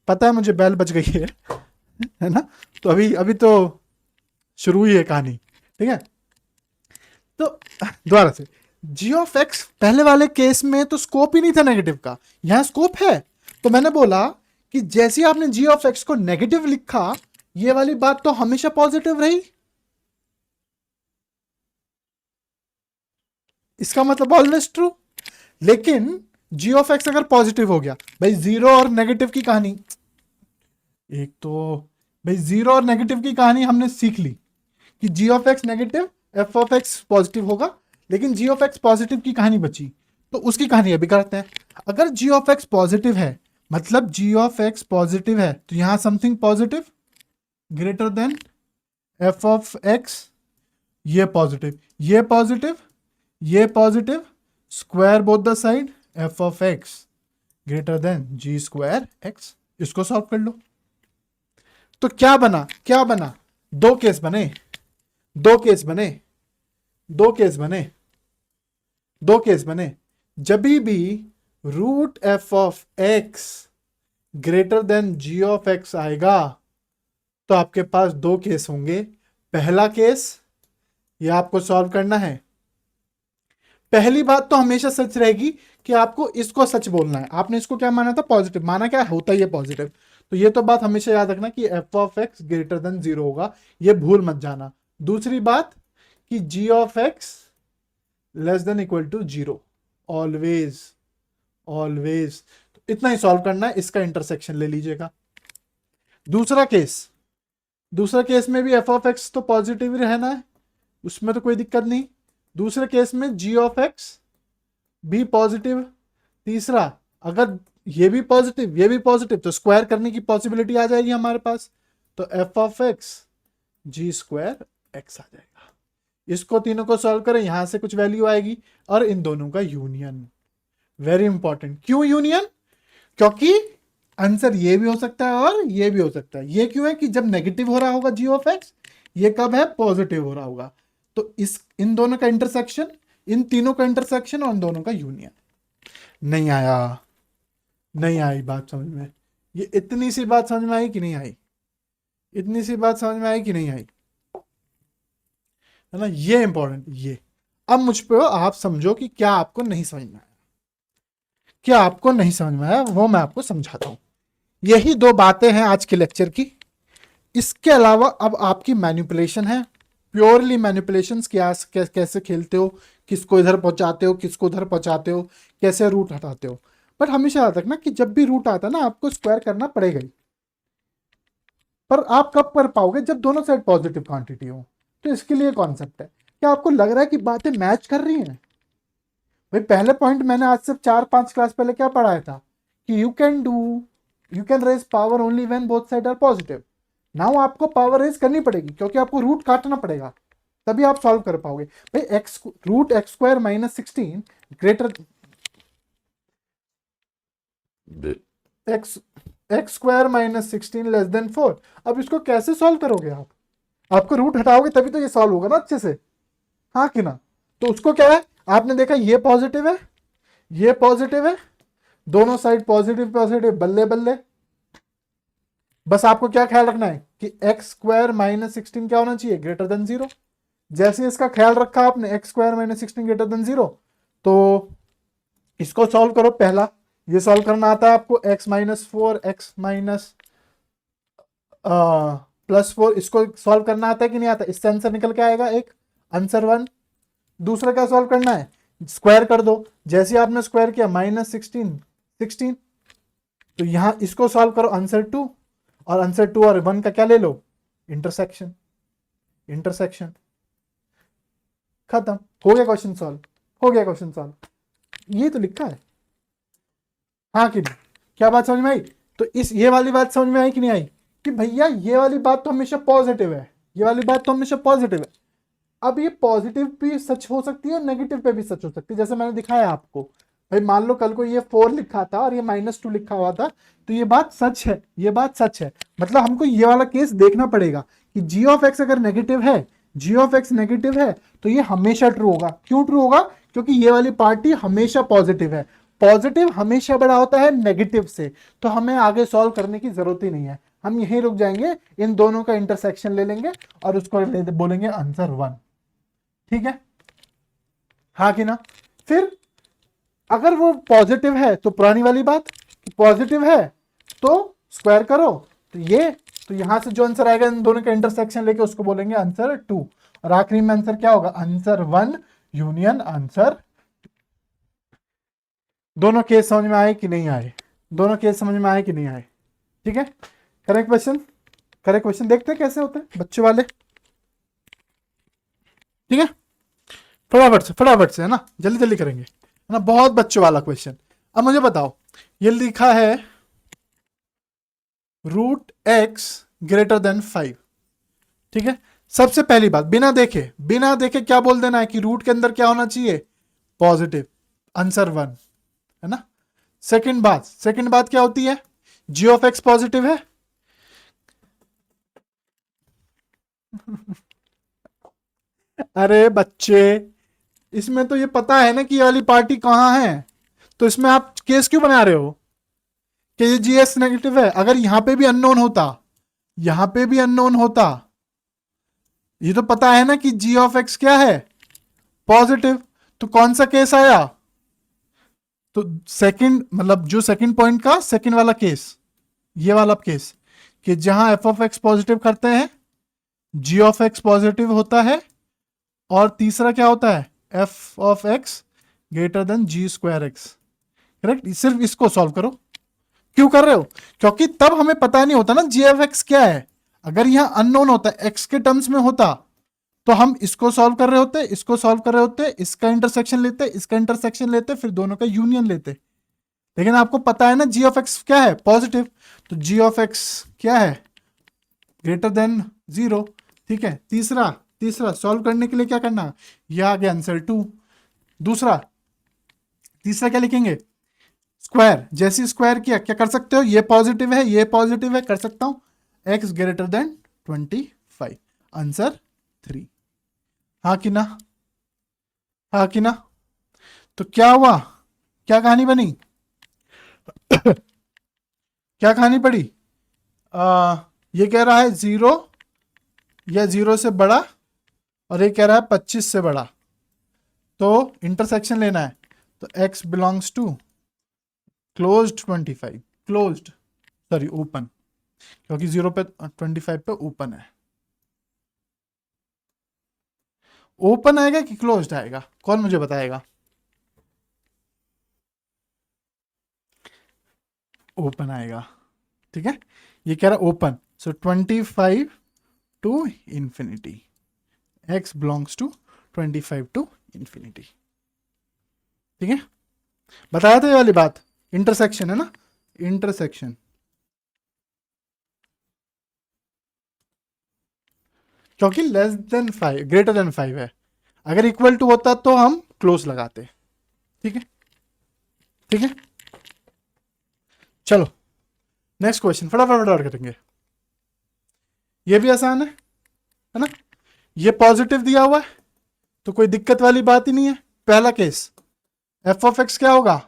पता है मुझे, बेल बज गई है ना, तो अभी अभी तो शुरू ही है कहानी, ठीक है। तो दोबारा से, जी ऑफ एक्स पहले वाले केस में तो स्कोप ही नहीं था नेगेटिव का, यहां स्कोप है। तो मैंने बोला कि जैसे आपने जी ऑफ एक्स को नेगेटिव लिखा, ये वाली बात तो हमेशा पॉजिटिव रही, इसका मतलब ऑलवेज ट्रू। लेकिन जी ऑफ एक्स अगर पॉजिटिव हो गया, भाई जीरो और नेगेटिव की कहानी, एक तो भाई जीरो और नेगेटिव की कहानी हमने सीख ली कि g of x negative, f of x positive होगा, लेकिन जी ऑफ एक्स पॉजिटिव की कहानी बची, तो उसकी कहानी अभी करते हैं। अगर जी ऑफ एक्स पॉजिटिव है, मतलब जी ऑफ एक्स पॉजिटिव है, तो यहां something positive greater than F of X, ये पॉजिटिव, ये पॉजिटिव, ये positive, square both the side, F of x greater than ji square X. इसको सॉल्व कर लो, तो क्या बना, दो केस बने, दो केस बने, दो केस बने, दो केस बने। जब भी root F of x greater than ji of X आएगा, तो आपके पास दो केस होंगे। पहला केस, ये आपको सॉल्व करना है, पहली बात तो हमेशा सच रहेगी कि आपको इसको सच बोलना है, आपने इसको क्या माना था, पॉजिटिव माना, क्या होता ही है पॉजिटिव, तो ये तो बात हमेशा याद रखना कि F of x greater than 0 होगा, ये भूल मत जाना। दूसरी बात कि g of x less than equal to 0, always, always. तो इतना ही सॉल्व करना है, इसका इंटरसेक्शन ले लीजिएगा। दूसरा केस में भी एफ ऑफ एक्स तो पॉजिटिव ही रहना है, उसमें तो कोई दिक्कत नहीं। दूसरे केस में जी ऑफ एक्स भी पॉजिटिव। तीसरा, अगर ये भी पॉजिटिव तो स्क्वायर करने की पॉसिबिलिटी आ जाएगी हमारे पास, तो F of x g square x आ जाएगा। इसको तीनों को सॉल्व करें, यहां से कुछ वैल्यू आएगी, और इन दोनों का यूनियन, वेरी इंपॉर्टेंट। क्यों यूनियन, क्योंकि आंसर ये भी हो सकता है और ये भी हो सकता है। ये क्यों है कि जब नेगेटिव हो रहा होगा जी ऑफ एक्स, ये कब है, पॉजिटिव हो रहा होगा, तो इन दोनों का इंटरसेक्शन, इन तीनों का इंटरसेक्शन और इन दोनों का यूनियन। नहीं आया, नहीं आई बात समझ में, ये इतनी सी बात समझ में आई कि नहीं आई, इतनी सी बात समझ में आई कि नहीं आई, है ना, ये इंपॉर्टेंट। ये अब मुझ पे आप समझो कि क्या आपको नहीं समझ में आया, क्या आपको नहीं समझ में आया, वो मैं आपको समझाता हूं। यही दो बातें हैं आज के लेक्चर की। इसके अलावा अब आपकी मैनिपुलेशन है, प्योरली मैनिपुलेशंस, कैसे खेलते हो, किसको इधर पहुंचाते हो, किसको उधर पहुंचाते हो, कैसे रूट हटाते हो। बट हमेशा याद रखना कि जब भी रूट आता है ना, आपको स्क्वायर करना पड़ेगा ही, पर आप कब कर पाओगे, जब दोनों साइड पॉजिटिव क्वांटिटी हो। तो इसके लिए कॉन्सेप्ट है। क्या आपको लग रहा है कि बातें मैच कर रही हैं? भाई पहले पॉइंट मैंने आज से 4-5 क्लास पहले क्या पढ़ाया था कि you can raise power only when both side are positive. Now आपको पावर रेज करनी पड़ेगी, क्योंकि आपको रूट काटना पड़ेगा, तभी आप सॉल्व कर पाओगे। भाई root X square minus 16 greater X square minus 16 less than 4। अब इसको कैसे सॉल्व करोगे आप? आपको रूट हटाओगे तभी तो ये सॉल्व होगा ना अच्छे से, हाँ कि ना। तो उसको क्या है, आपने देखा ये पॉजिटिव है, ये पॉजिटिव है, दोनों साइड पॉजिटिव पॉजिटिव, बल्ले बल्ले। बस आपको क्या ख्याल रखना है कि एक्स स्क्वायर माइनस 16 क्या होना चाहिए, ग्रेटर देन 0। जैसे इसका ख्याल रखा आपने, x square minus 16 greater than 0, तो इसको सॉल्व करो। पहला ये सॉल्व करना आता है आपको, एक्स माइनस 4 एक्स माइनस +4, इसको सॉल्व करना आता है कि नहीं आता? इससे आंसर निकल के आएगा एक, आंसर 1। दूसरा क्या सॉल्व करना है, स्क्वायर कर दो। जैसे आपने स्क्वायर किया माइनस 16, तो यहां इसको सॉल्व करो, आंसर 2। और आंसर 2 और 1 का क्या ले लो, इंटरसेक्शन। इंटरसेक्शन खत्म, हो गया क्वेश्चन सॉल्व, हो गया क्वेश्चन सॉल्व। ये तो लिखा है, हाँ कि नहीं? क्या बात समझ में आई? तो इस ये वाली बात समझ में आई कि नहीं आई, कि भैया ये वाली बात तो हमेशा पॉजिटिव है, ये वाली बात तो हमेशा पॉजिटिव है। अब ये पॉजिटिव भी सच हो सकती है और नेगेटिव पे भी सच हो सकती है, जैसे मैंने दिखाया आपको। भाई मान लो कल को ये 4 लिखा था और ये -2 लिखा हुआ था, तो ये बात सच है, ये बात सच है। मतलब हमको ये वाला केस देखना पड़ेगा कि जी ऑफ एक्स अगर नेगेटिव है, जी ऑफ एक्स नेगेटिव है, तो ये हमेशा ट्रू होगा। क्यों ट्रू होगा? क्योंकि ये वाली पार्टी हमेशा पॉजिटिव है। पॉजिटिव हमेशा बड़ा होता है नेगेटिव से, तो हमें आगे सॉल्व करने की जरूरत ही नहीं है, हम यहीं रुक जाएंगे, इन दोनों का इंटरसेक्शन ले लेंगे और उसको बोलेंगे आंसर 1। ठीक है, हाँ कि ना? फिर अगर वो पॉजिटिव है तो पुरानी वाली बात, पॉजिटिव है तो स्क्वायर करो, तो यहां से जो आंसर आएगा इन दोनों का इंटरसेक्शन लेके उसको बोलेंगे आंसर 2। और आखिरी में आंसर क्या होगा, आंसर 1 यूनियन आंसर। दोनों केस समझ में आए कि नहीं आए? दोनों केस समझ में आए कि नहीं आए? ठीक है, करेक्ट क्वेश्चन, करेक्ट क्वेश्चन। देखते हैं कैसे होते हैं बच्चे वाले। ठीक है, फटाफट से है ना, जल्दी जल्दी करेंगे, है ना, बहुत बच्चों वाला क्वेश्चन। अब मुझे बताओ, ये लिखा है √x ग्रेटर देन 5। ठीक है, सबसे पहली बात, बिना देखे क्या बोल देना है कि रूट के अंदर क्या होना चाहिए, पॉजिटिव, आंसर 1, है ना। सेकंड बात क्या होती है, जी ऑफ एक्स पॉजिटिव है। अरे बच्चे, इसमें तो ये पता है ना कि ये वाली पार्टी कहां है, तो इसमें आप केस क्यों बना रहे हो कि ये जीएस नेगेटिव है? अगर यहां पे भी अननोन होता, यहां पे भी अननोन होता, ये तो पता है ना कि जी ऑफ एक्स क्या है, पॉजिटिव, तो कौन सा केस आया? तो सेकंड, मतलब जो सेकंड पॉइंट का सेकंड वाला केस, ये वाला केस, कि जहां एफ ऑफ एक्स पॉजिटिव करते हैं, जी ऑफ एक्स पॉजिटिव होता है, और तीसरा क्या होता है, F of x greater than ji square X. Correct, सिर्फ इसको सॉल्व करो। क्यों कर रहे हो? क्योंकि तब हमें पता नहीं होता ना जी एफ एक्स क्या है। अगर यहां अननोन होता, एक्स के टर्म्स में होता, तो हम इसको सॉल्व कर रहे होते, इसको सॉल्व कर रहे होते, इसका इंटरसेक्शन लेते, इसका इंटरसेक्शन लेते, फिर दोनों का यूनियन लेते। लेकिन आपको पता है ना जी ऑफ एक्स क्या है, पॉजिटिव, तो जी ऑफ एक्स क्या है, ग्रेटर देन 0। ठीक है, तीसरा सॉल्व करने के लिए क्या करना, यह आ गया आंसर 2। तीसरा क्या लिखेंगे, स्क्वायर। जैसे स्क्वायर किया, क्या कर सकते हो, ये पॉजिटिव है, ये पॉजिटिव है, कर सकता हूं, x ग्रेटर देन 25, आंसर 3। हाँ कि ना, हाँ कि ना? तो क्या हुआ, क्या कहानी बनी? क्या कहानी पड़ी? ये कह रहा है 0 या 0 से बड़ा, और ये कह रहा है 25 से बड़ा, तो इंटरसेक्शन लेना है। तो x belongs to closed 25, closed, sorry open, क्योंकि 0 पे 25 पे ओपन है। ओपन आएगा कि क्लोज्ड आएगा, कौन मुझे बताएगा? ओपन आएगा। ठीक है, ये कह रहा open, so 25 to infinity, x belongs to 25 to infinity. ठीक है, बताया था ये वाली बात, इंटरसेक्शन है ना, इंटरसेक्शन। क्योंकि लेस देन 5 ग्रेटर देन 5 है, अगर इक्वल टू होता तो हम क्लोज लगाते। ठीक है, ठीक है, चलो नेक्स्ट क्वेश्चन, फटाफट करेंगे। ये भी आसान है ना, ये पॉजिटिव दिया हुआ है, तो कोई दिक्कत वाली बात ही नहीं है। पहला केस, एफ ऑफ एक्स क्या होगा,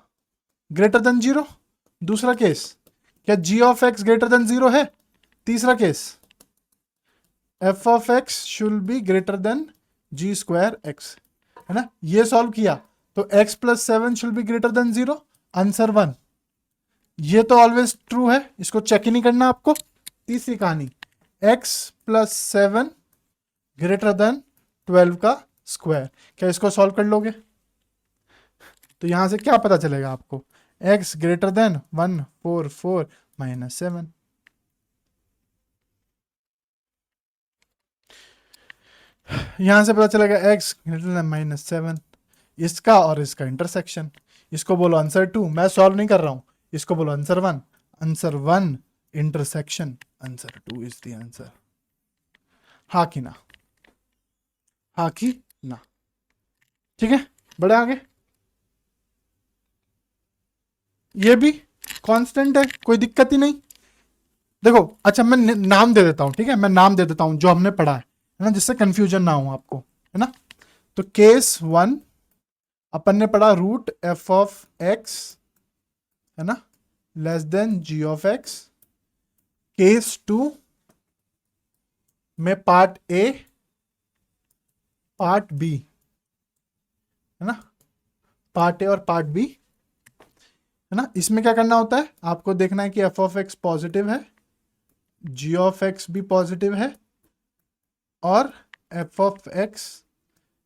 ग्रेटर देन 0। दूसरा केस, क्या G of x greater than 0 है? तीसरा case, F of X should be greater than ji square x, है ना। ये सॉल्व किया तो x plus 7 should be greater than 0, answer 1। ये तो ऑलवेज ट्रू है, इसको चेक ही नहीं करना आपको। तीसरी कहानी, x प्लस 7 ग्रेटर देन 12 का स्क्वायर, क्या इसको सॉल्व कर लोगे? तो यहां से क्या पता चलेगा आपको, x ग्रेटर देन 144 माइनस 7। यहां से पता चलेगा x ग्रेटर देन माइनस 7, इसका और इसका इंटरसेक्शन, इसको बोलो आंसर 2। मैं सॉल्व नहीं कर रहा हूं, इसको बोलो answer 1। Answer 1 intersection answer 2 is the answer. हाँ कि ना, हाँ कि ना? ठीक है, बढ़े आगे। ये भी कांस्टेंट है, कोई दिक्कत ही नहीं। देखो अच्छा, मैं नाम दे देता हूं, ठीक है, मैं नाम दे देता हूं जो हमने पढ़ा है ना, जिससे कंफ्यूजन ना हो आपको, है ना। तो केस 1 अपन ने पढ़ा रूट एफ ऑफ एक्स, है ना, less than ji of X. Case 2 में पार्ट ए पार्ट बी, है ना, पार्ट ए और पार्ट बी, है ना। इसमें क्या करना होता है, आपको देखना है कि एफ ऑफ एक्स पॉजिटिव है, जी ऑफ एक्स भी पॉजिटिव है, और F of x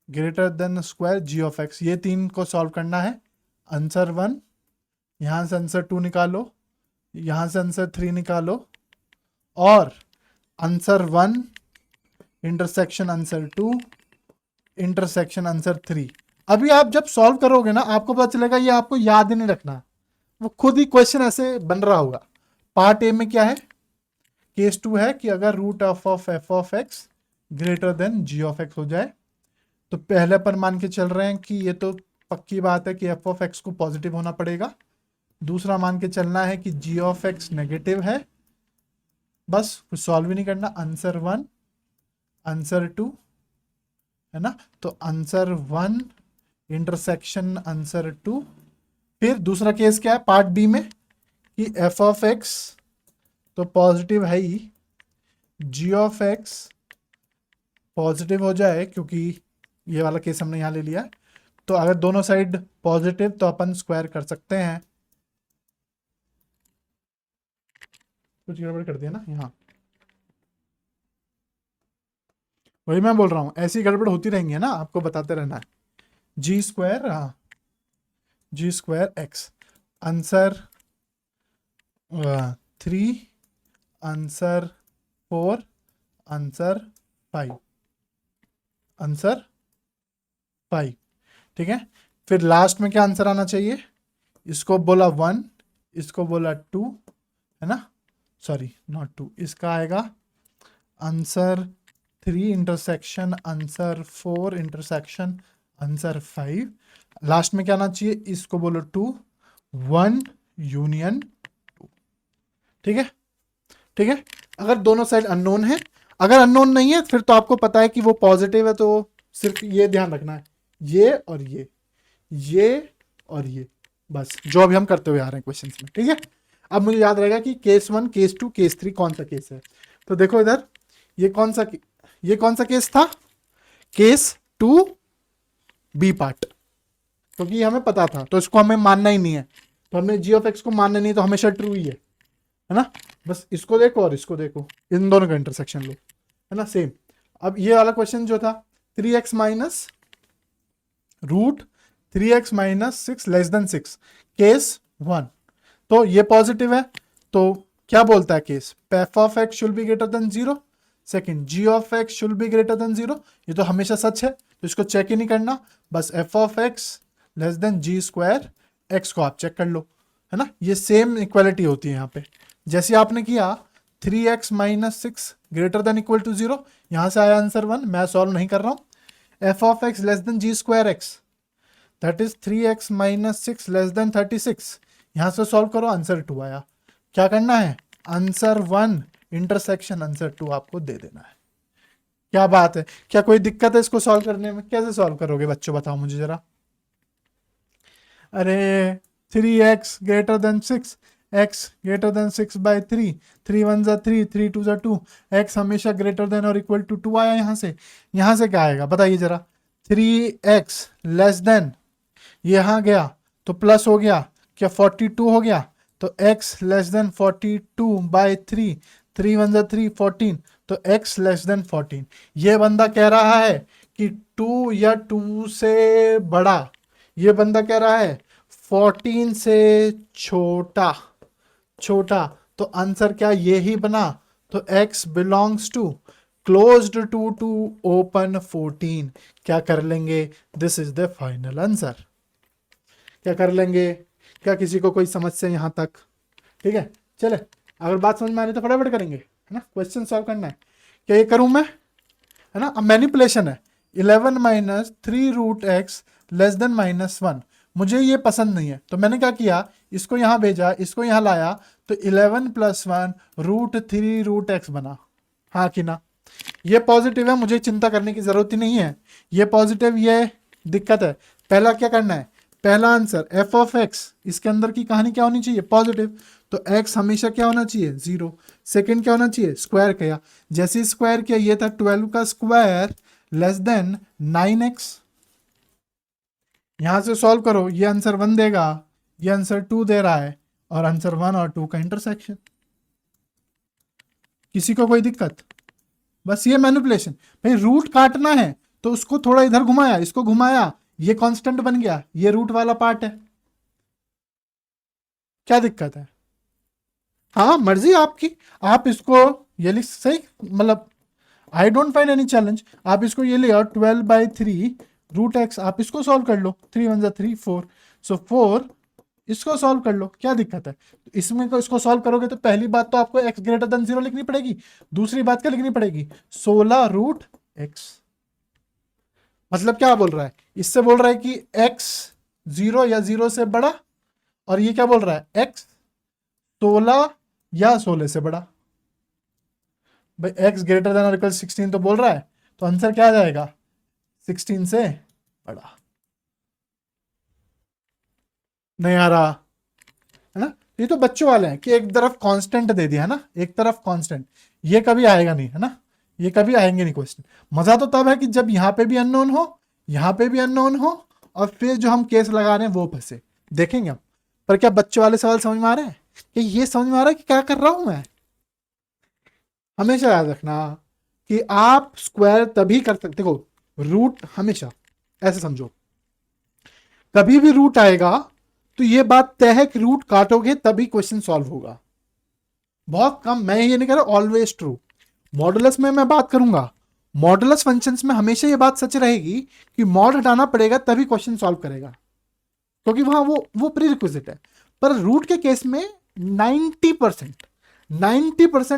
greater than square G of X, ये तीन को सॉल्व करना है। आंसर 1, यहां से आंसर 2 निकालो, यहां से आंसर 3 निकालो, और answer 1 intersection answer 2 intersection answer 3। अभी आप जब सॉल्व करोगे ना, आपको पता चलेगा, ये आपको याद ही नहीं रखना, वो खुद ही क्वेश्चन ऐसे बन रहा होगा। पार्ट ए में क्या है, केस 2 है कि अगर root of F of x greater than ji of X हो जाए, तो पहले पर मान के चल रहे हैं कि ये तो पक्की बात है कि एफ ऑफ एक्स को पॉजिटिव होना पड़ेगा। दूसरा मान के चलना है कि जी ऑफ एक्स नेगेटिव है। बस कुछ सॉल्व ही नहीं करना, आंसर 1 आंसर 2, है ना। तो आंसर 1 इंटरसेक्शन आंसर 2। फिर दूसरा केस क्या है पार्ट बी में, कि एफ ऑफ एक्स तो पॉजिटिव है ही, जी ऑफ एक्स पॉजिटिव हो जाए, क्योंकि ये वाला केस हमने यहाँ ले लिया है। तो अगर दोनों साइड पॉजिटिव तो अपन स्क्वायर कर सकते हैं। कुछ गड़बड़ कर दिया ना यहाँ, वही मैं बोल रहा हूँ, ऐसी गड़बड़ होती रहेंगी, है ना, आपको बताते रहना है। जी स्क्वायर, हाँ, g square x, answer 3, answer 4, answer 5, answer 5, ठीक है। फिर लास्ट में क्या आंसर आना चाहिए, इसको बोला 1, इसको बोला 2, है ना, सॉरी नॉट 2, इसका आएगा answer 3 intersection answer 4 intersection answer 5। Last में क्या आना चाहिए, इसको बोलो 2, 1 यूनियन 2, ठीक है, ठीक है। अगर दोनों साइड अननोन है, अगर अननोन नहीं है फिर तो आपको पता है कि वो पॉजिटिव है, तो सिर्फ ये ध्यान रखना है, ये और ये और ये, बस जो अभी हम करते हुए आ रहे हैं क्वेश्चन में, ठीक है। अब मुझे याद रहेगा कि केस 1 केस 2 केस 3 कौन सा केस है। तो देखो इधर, ये कौन सा केस था, केस 2 बी पार्ट, क्योंकि हमें पता था, तो इसको हमें मानना ही नहीं है, तो हमने जी ऑफ एक्स को मानना नहीं, तो हमेशा ट्रू ही है ना। बस इसको देखो और इसको देखो, इन दोनों का इंटरसेक्शन लो, है ना, सेम। अब ये वाला क्वेश्चन जो था 3x minus root 3x minus 6 less than 6, case 1, तो ये पॉजिटिव है, तो क्या बोलता है case, F of X should be greater than 0, second G of X should be greater than 0, ये तो हमेशा सच है, तो इसको चेक ही नहीं करना, बस F of x less than ji square X को आप चेक कर लो, है ना। ये सेम इक्वालिटी होती है यहाँ पे, जैसे आपने किया 3x minus 6 greater than equal to 0, यहां से आया आंसर 1, मैं सॉल्व नहीं कर रहा हूं। F of x less than ji square X, that is 3x minus 6 less than 36, यहां से सॉल्व करो, आंसर 2 आया। क्या करना है, आंसर 1 इंटरसेक्शन आंसर 2 आपको दे देना है। क्या बात है, क्या कोई दिक्कत है इसको सॉल्व करने में, कैसे सॉल्व करोगे बच्चों, बताओ मुझे जरा। अरे 3x greater than 6, x greater then 6/3, 3 1 जा 3, 3 2 जा 2, x हमेशा ग्रेटर देन और इक्वल टू 2 आया यहाँ से क्या आएगा बताइए जरा, 3x लेस देन, यहाँ गया तो प्लस हो गया, क्या 42 हो गया, तो x लेस देन 42/3, 3 1 जा 3, 14, तो x लेस देन 14। ये बंदा कह रहा है कि 2 या 2 से बड़ा, ये बंदा कह रहा है 14 से छोटा, छोटा, तो आंसर क्या ये ही बना, तो x belongs to closed two open 14। क्या कर लेंगे, this is the final answer. क्या कर लेंगे, क्या किसी को कोई समस्या यहाँ तक, ठीक है। चले, अगर बात समझ में आ रही तो फटाफट करेंगे, है ना, क्वेश्चन सॉल्व करना है। क्या ये करूं मैं, है ना, अब मैनिपुलेशन है। 11 minus 3 root X less than -1, मुझे ये पसंद नहीं है, तो मैंने क्या किया, इसको यहाँ भेजा, इसको यहाँ लाया, तो 11 + 1 √3 रूट एक्स बना, हाँ कि ना। ये पॉजिटिव है, मुझे चिंता करने की जरूरत ही नहीं है, ये पॉजिटिव, ये दिक्कत है। पहला क्या करना है, पहला आंसर एफ ऑफ एक्स, इसके अंदर की कहानी क्या होनी चाहिए, पॉजिटिव, तो x हमेशा क्या होना चाहिए, 0। सेकंड क्या होना चाहिए, स्क्वायर किया, जैसे स्क्वायर किया ये था 12 का स्क्वायर लेस देन 9x। यहां से सॉल्व करो, ये आंसर 1 देगा, ये आंसर 2 दे रहा है, और आंसर 1 और 2 का इंटरसेक्शन। किसी को कोई दिक्कत, बस ये मैनिपुलेशन। भाई रूट काटना है तो उसको थोड़ा इधर घुमाया, इसको घुमाया, ये कांस्टेंट बन गया, ये रूट वाला पार्ट है, क्या दिक्कत है। हाँ मर्जी आपकी, आप इसको ये लिख सही, मतलब I don't find any challenge. आप इसको ये ले आओ 12/3 रूट एक्स, आप इसको सॉल्व कर लो, 3 1 जा 3 4, सो 4 इसको सॉल्व कर लो, क्या दिक्कत है। इसमें को इसको सॉल्व करोगे तो पहली बात तो आपको x ग्रेटर देन 0 लिखनी पड़ेगी, दूसरी बात क्या लिखनी पड़ेगी, 16 रूट एक्स। मतलब क्या बोल रहा है, इससे बोल रहा है कि x 0 या 0 से बड़ा, और ये क्या बोल रहा है, x 16 या 16 से बड़ा। भाई x ग्रेटर देन और इक्वल 16 तो बोल रहा है, तो आंसर क्या आ जाएगा, 16 से बड़ा। नहीं आ रहा है ना, ये तो बच्चों वाले हैं कि एक तरफ कांस्टेंट दे दिया है ना, एक तरफ कांस्टेंट, ये कभी आएगा नहीं, है ना, ये कभी आएंगे नहीं क्वेश्चन। मजा तो तब है कि जब यहाँ पे भी अननोन हो, यहाँ पे भी अननोन हो, और फिर जो हम केस लगा रहे हैं वो फंसे, देखेंगे हम। पर क्या बच्चों वाले सवाल समझ में आ रहे हैं, कि ये समझ में आ रहा है कि क्या कर रहा हूं मैं। हमेशा याद रखना कि आप स्क्वायर तभी कर सकते हो, रूट हमेशा ऐसे समझो, कभी भी रूट आएगा तो ये बात तय है कि रूट काटोगे तभी क्वेश्चन सॉल्व होगा। बहुत कम, मैं ये नहीं कह रहा ऑलवेज ट्रू। मॉडुलस में मैं बात करूंगा, मॉडुलस फंक्शंस में हमेशा ये बात सच रहेगी कि मॉड हटाना पड़ेगा तभी क्वेश्चन सॉल्व करेगा, क्योंकि वहां वो प्री रिक्विजिट है। पर रूट के केस में 90%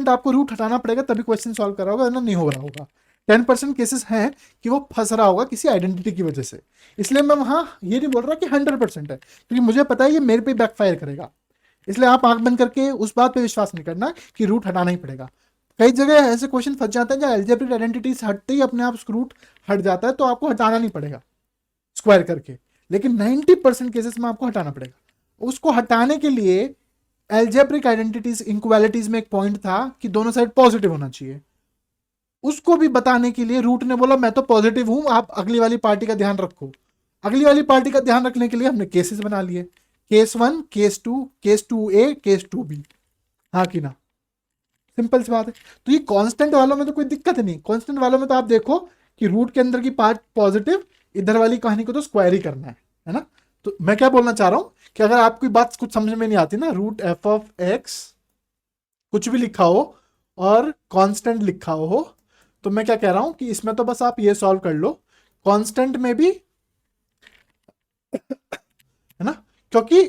आपको रूट हटाना पड़ेगा तभी क्वेश्चन सॉल्व करा होगा, ना नहीं हो रहा होगा। 10% केसेस हैं कि वो फंस रहा होगा किसी आइडेंटिटी की वजह से। इसलिए मैं वहां ये नहीं बोल रहा कि 100% है, क्योंकि मुझे पता है ये मेरे पे बैकफायर करेगा। इसलिए आप आंख बंद करके उस बात पे विश्वास नहीं करना कि रूट हटाना ही पड़ेगा। कई जगह ऐसे क्वेश्चन फंस जाते हैं जहाँ एल्जेब्रिक आइडेंटिटीज हटते ही अपने आप रूट हट जाता है, तो आपको हटाना नहीं पड़ेगा स्क्वायर करके। लेकिन 90% केसेस में आपको हटाना पड़ेगा। उसको हटाने के लिए एल्जेब्रिक आइडेंटिटीज इनक्वालिटीज में एक पॉइंट था कि दोनों साइड पॉजिटिव होना चाहिए, उसको भी बताने के लिए रूट ने बोला मैं तो पॉजिटिव हूं, आप अगली वाली पार्टी का ध्यान रखो। अगली वाली पार्टी का ध्यान रखने के लिए हमने केसेस बना लिए, case 1, case 2, case 2A, case 2B, हाँ कि ना, सिंपल सी बात है। तो ये कांस्टेंट वालों में तो कोई दिक्कत नहीं, कांस्टेंट वालों में तो आप देखो कि रूट के अंदर की पार्ट पॉजिटिव, इधर वाली कहानी को तो स्क्वायर ही करना है ना। तो मैं क्या बोलना चाह रहा हूं कि अगर आपकी बात कुछ समझ में नहीं आती ना, रूट एफ ऑफ एक्स कुछ भी लिखा हो और कांस्टेंट लिखा हो, तो मैं क्या कह रहा हूं कि इसमें तो बस आप ये सॉल्व कर लो, कांस्टेंट में भी, है ना, क्योंकि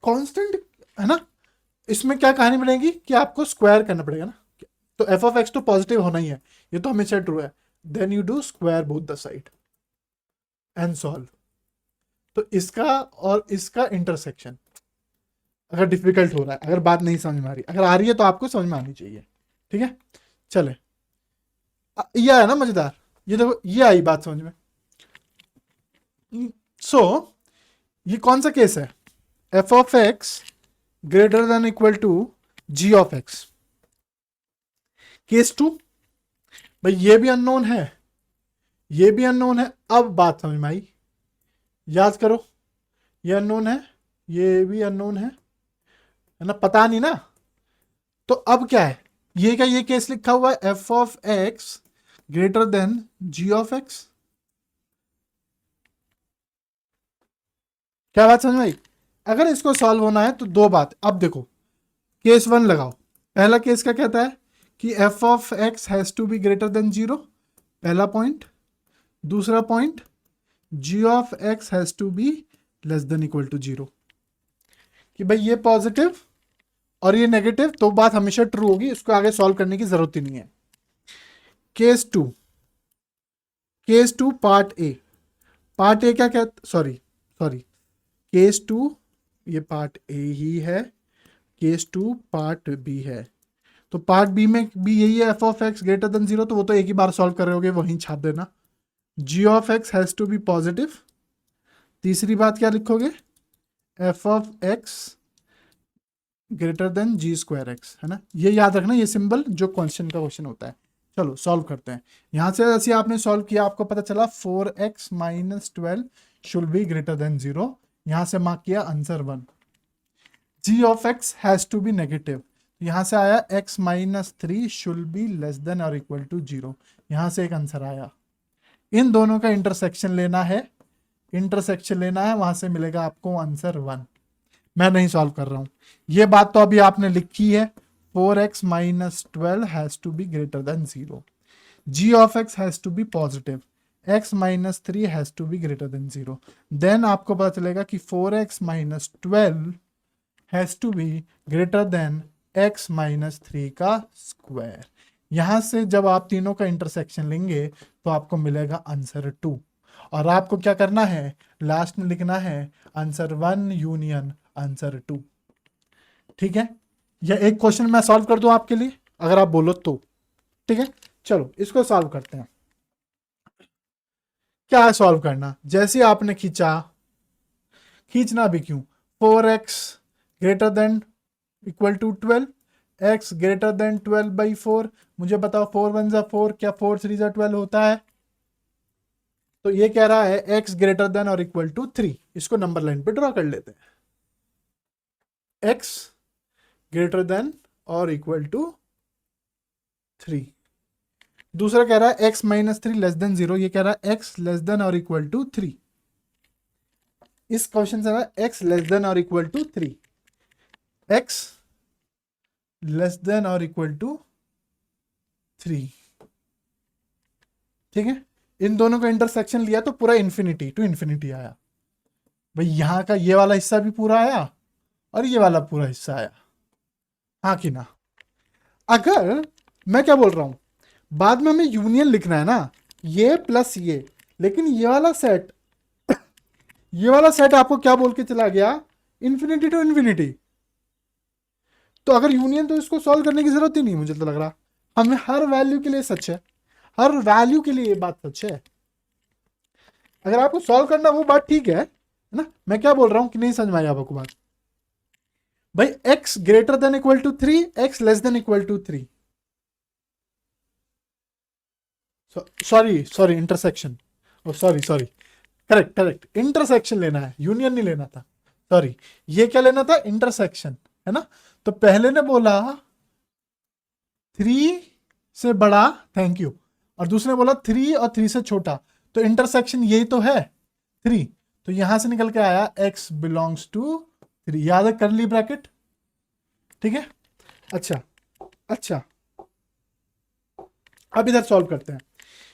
कांस्टेंट है ना, इसमें क्या कहानी बनेगी कि आपको स्क्वायर करना पड़ेगा ना। तो एफ ऑफ एक्स तो पॉजिटिव होना ही है, ये तो हमेशा ट्रू है। Then you do square both the side and solve. तो इसका और इसका इंटरसेक्शन अगर डिफिकल्ट हो रहा है, अगर बात नहीं समझ में आ रही, अगर आ रही है तो आपको समझ में आनी चाहिए, ठीक है। चले, ये आया ना मजेदार, ये देखो ये आई बात समझ में। सो ये कौन सा केस है, F of x greater than equal to ji of X. Case 2, भाई ये भी अननोन है, ये भी अननोन है। अब बात समझ में आई, याद करो, ये अननोन है, ये भी अननोन है ना, पता नहीं ना। तो अब क्या है, ये क्या, ये केस लिखा हुआ है F of x greater than ji of X. क्या बात समझ में आई? अगर इसको सॉल्व होना है तो दो बात, अब देखो केस 1 लगाओ। पहला केस क्या कहता है कि F of x has to be greater than zero, पहला पॉइंट। दूसरा point, G of x has to be less than equal to zero. कि भाई ये पॉजिटिव और ये नेगेटिव, तो बात हमेशा ट्रू होगी, इसको आगे सॉल्व करने की जरूरत ही नहीं है। Case 2, case 2 part A. Part A क्या कहता, सॉरी सॉरी, केस 2 ये पार्ट ए ही है, केस 2 पार्ट बी है। तो पार्ट बी में भी यही है, F of x greater than zero, तो वो तो एक ही बार सॉल्व कर रहे होगे, वहीं छाप देना। G of x has to be positive. तीसरी बात क्या लिखोगे, f of x greater than ji square x, है ना। ये याद रखना, ये सिंबल जो क्वेश्चन का क्वेश्चन होता है। चलो सॉल्व करते हैं। यहां से जैसे आपने सॉल्व किया, आपको पता चला 4x minus 12 should be greater than zero. यहां से मार्क किया answer 1। G of x has to be negative, यहां से आया x minus 3 should be less than और इक्वल टू जीरो, यहां से एक आंसर आया। इन दोनों का इंटरसेक्शन लेना है, इंटरसेक्शन लेना है, वहां से मिलेगा आपको आंसर 1। मैं नहीं सॉल्व कर रहा हूं, ये बात तो अभी आपने लिखी है। 4x minus 12 has to be greater than zero, G of x has to be positive, x minus 3 has to be greater than zero. Then आपको पता चलेगा कि 4x minus 12 has to be greater than x minus 3 का स्क्वायर। यहां से जब आप तीनों का इंटरसेक्शन लेंगे तो आपको मिलेगा आंसर 2। और आपको क्या करना है, लास्ट में लिखना है आंसर 1 यूनियन आंसर 2। ठीक है, यह एक क्वेश्चन मैं सॉल्व कर दूं आपके लिए, अगर आप बोलो तो। ठीक है, चलो इसको सॉल्व करते हैं। क्या है सॉल्व करना, जैसे आपने खींचा, खींचना भी क्यों, 4x greater than equal to 12, x greater than 12 by 4। मुझे बताओ 4 1 जा 4, क्या 4 3 जा 12 होता है? तो ये कह रहा है x ग्रेटर देन और इक्वल टू 3। इसको नंबर लाइन पे ड्रॉ कर लेते हैं, x ग्रेटर देन और इक्वल टू 3। दूसरा कह रहा है x माइनस 3 लेस देन 0, ये कह रहा है x लेस देन और इक्वल टू 3। इस क्वेश्चन से x लेस देन और equal to 3, x less than और इक्वल टू 3। ठीक है, इन दोनों का इंटरसेक्शन लिया तो पूरा इन्फिनिटी टू इन्फिनिटी आया। भाई यहां का ये वाला हिस्सा भी पूरा आया और ये वाला पूरा हिस्सा आया, हाँ कि ना। अगर मैं क्या बोल रहा हूं, बाद में हमें यूनियन लिखना है ना, ये प्लस ये, लेकिन ये वाला सेट, ये वाला सेट आपको क्या बोल के चला गया, इन्फिनिटी टू इन्फिनिटी। तो अगर यूनियन, तो इसको सॉल्व करने की जरूरत ही नहीं, मुझे तो लग रहा हमें हर वैल्यू के लिए सच है, हर वैल्यू के लिए ये बात सच है। अगर आपको सॉल्व करना वो बात ठीक है ना। मैं क्या बोल रहा हूं कि नहीं समझ में आई आपको बात? भाई x greater than equal to 3, x less than equal to 3, sorry sorry intersection, oh sorry sorry, correct correct, intersection लेना है, यूनियन नहीं लेना था, सॉरी। ये क्या लेना था, इंटरसेक्शन, है ना। तो पहले ने बोला 3 से बड़ा, थैंक यू, और दूसरे ने बोला 3 और 3 से छोटा, तो इंटरसेक्शन यही तो है 3। तो यहां से निकल के आया x बिलोंग्स टू 3, याद है करली ब्रैकेट। ठीक है, अच्छा अच्छा, अब इधर सॉल्व करते हैं।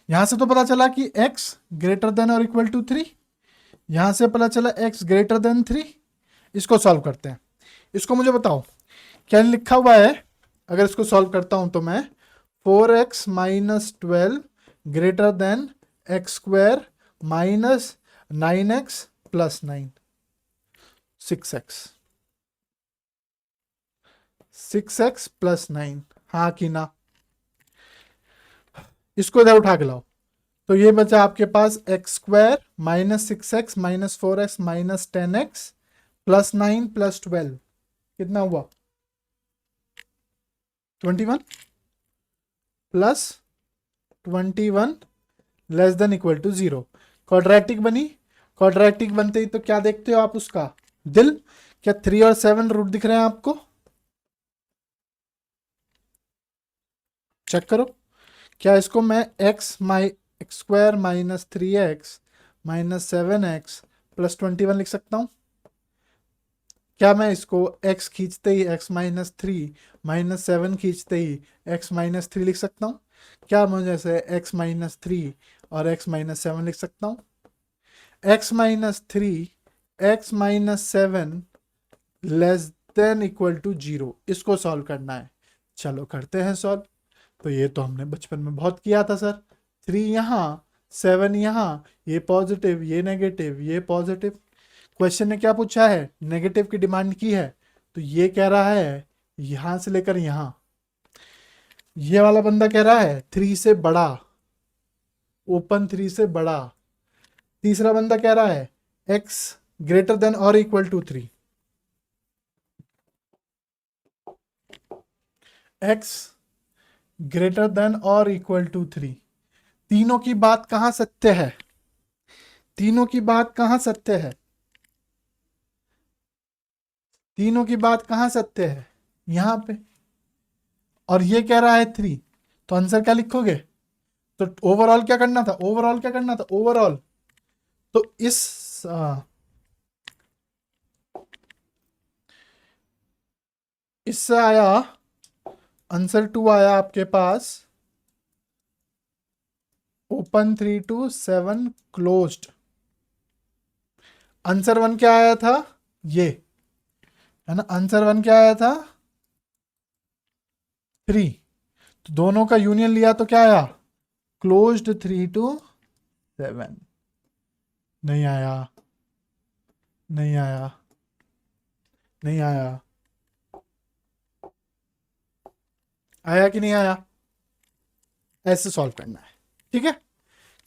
यहां से तो पता चला कि x ग्रेटर देन और इक्वल टू 3, यहां से पता चला x ग्रेटर देन 3। इसको सॉल्व करते हैं। इसको मुझे बताओ क्या लिखा हुआ है। अगर इसको सॉल्व करता हूं तो मैं 4x minus 12 greater than x square minus 9x plus 9, 6x plus 9, हाँ कि ना। इसको इधर उठा के लाओ, तो ये बचा आपके पास x square minus 6x minus 4x minus 10x plus 9 plus 12। कितना हुआ 21 plus 21 less than equal to 0। Quadratic बनी, क्वाड्रेटिक बनते ही तो क्या देखते हो आप उसका दिल, क्या 3 और 7 रूट दिख रहे हैं आपको, चेक करो। क्या इसको मैं x square minus 3x minus 7x plus 21 लिख सकता हूँ? क्या मैं इसको x खींचते ही x माइनस 3 माइनस 7 खींचते ही x माइनस 3 लिख सकता हूँ? क्या मुझे से x माइनस 3 और x माइनस 7 लिख सकता हूँ? x minus 3 x minus 7 less than equal to 0, इसको सॉल्व करना है। चलो करते हैं सॉल्व। तो ये तो हमने बचपन में बहुत किया था सर। 3 यहाँ 7 यहाँ, ये पॉजिटिव ये नेगेटिव ये पॉजिटिव। क्वेश्चन ने क्या पूछा है, नेगेटिव की डिमांड की है, तो ये कह रहा है यहां से लेकर यहां। ये वाला बंदा कह रहा है 3 से बड़ा, ओपन 3 से बड़ा। तीसरा बंदा कह रहा है x ग्रेटर देन और equal to 3, x greater than और इक्वल टू 3। तीनों की बात कहां सत्य है, तीनों की बात कहां सत्य है, तीनों की बात कहां सत्य है, यहां पे। और ये कह रहा है 3, तो आंसर क्या लिखोगे? तो ओवरऑल क्या करना था, ओवरऑल क्या करना था, ओवरऑल। तो इससे आया आंसर 2 आया आपके पास ओपन 3 टू 7 क्लोज्ड। आंसर 1 क्या आया था, ये है ना, आंसर 1 क्या आया था 3। तो दोनों का यूनियन लिया तो क्या आया, क्लोज्ड 3 टू 7। नहीं आया, नहीं आया, नहीं आया, आया कि नहीं आया? ऐसे सॉल्व करना है, ठीक है।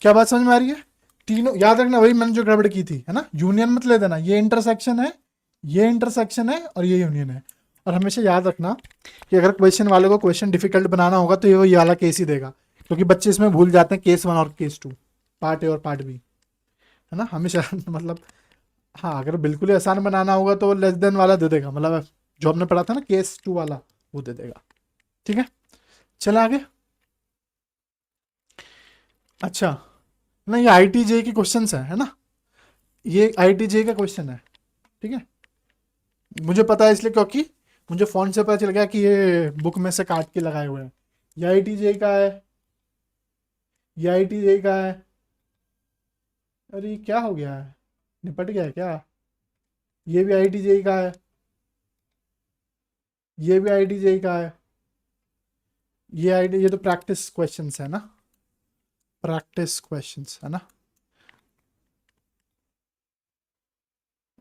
क्या बात समझ में आ रही है? तीनों याद रखना, वही मैंने जो गड़बड़ की थी, है ना, यूनियन मत ले देना। ये इंटरसेक्शन है, ये इंटरसेक्शन है और ये यूनियन है। और हमेशा याद रखना कि अगर क्वेश्चन वाले को क्वेश्चन डिफिकल्ट बनाना होगा तो ये वाला केस ही देगा, क्योंकि बच्चे इसमें भूल जाते हैं केस 1 और केस 2, पार्ट ए और पार्ट बी, है ना, हमेशा मतलब। हाँ, अगर बिल्कुल ही आसान बनाना होगा तो लेस देन वाला दे देगा, मतलब जो हमने पढ़ा था ना केस 2 वाला, वो दे देगा, ठीक है। चले आगे। अच्छा, ना ये IIT-JEE के क्वेश्चन है ना, ये IIT-JEE का क्वेश्चन है, ठीक है। मुझे पता है इसलिए क्योंकि मुझे फोन से पता चल गया कि ये बुक में से काट के लगाए हुए हैं। ये IIT-JEE का है, ये IIT-JEE का है। अरे ये क्या हो गया है, निपट गया है क्या? ये भी IIT-JEE का है, ये भी IIT-JEE का है। ये तो प्रैक्टिस क्वेश्चंस है ना, प्रैक्टिस क्वेश्चंस है ना।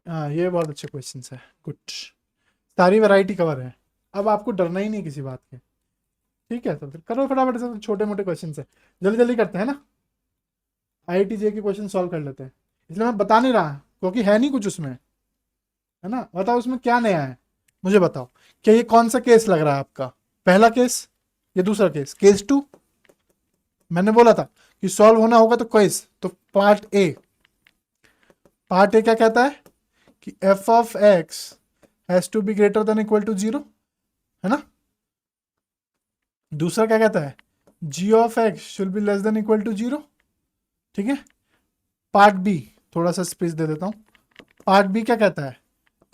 हाँ, ये बहुत अच्छे क्वेश्चंस है, गुड। सारी वैरायटी कवर है, अब आपको डरना ही नहीं किसी बात के, ठीक है। तो फिर करो फटाफट से, छोटे मोटे क्वेश्चन है, जल्दी जल्दी करते हैं ना। IIT-JEE के क्वेश्चन सॉल्व कर लेते हैं, इसलिए मैं बता नहीं रहा क्योंकि है नहीं कुछ उसमें, है ना। बताओ उसमें क्या नया है, मुझे बताओ। क्या ये कौन सा केस लग रहा है आपका, पहला केस, ये दूसरा केस, केस 2? मैंने बोला था कि सॉल्व होना होगा तो केस, तो पार्ट ए क्या कहता है कि f of x has to be greater than equal to 0, है ना। दूसरा क्या कहता है, g of x should be less than equal to 0, ठीक है। पार्ट बी, थोड़ा सा स्पेस दे देता हूं, पार्ट बी क्या कहता है,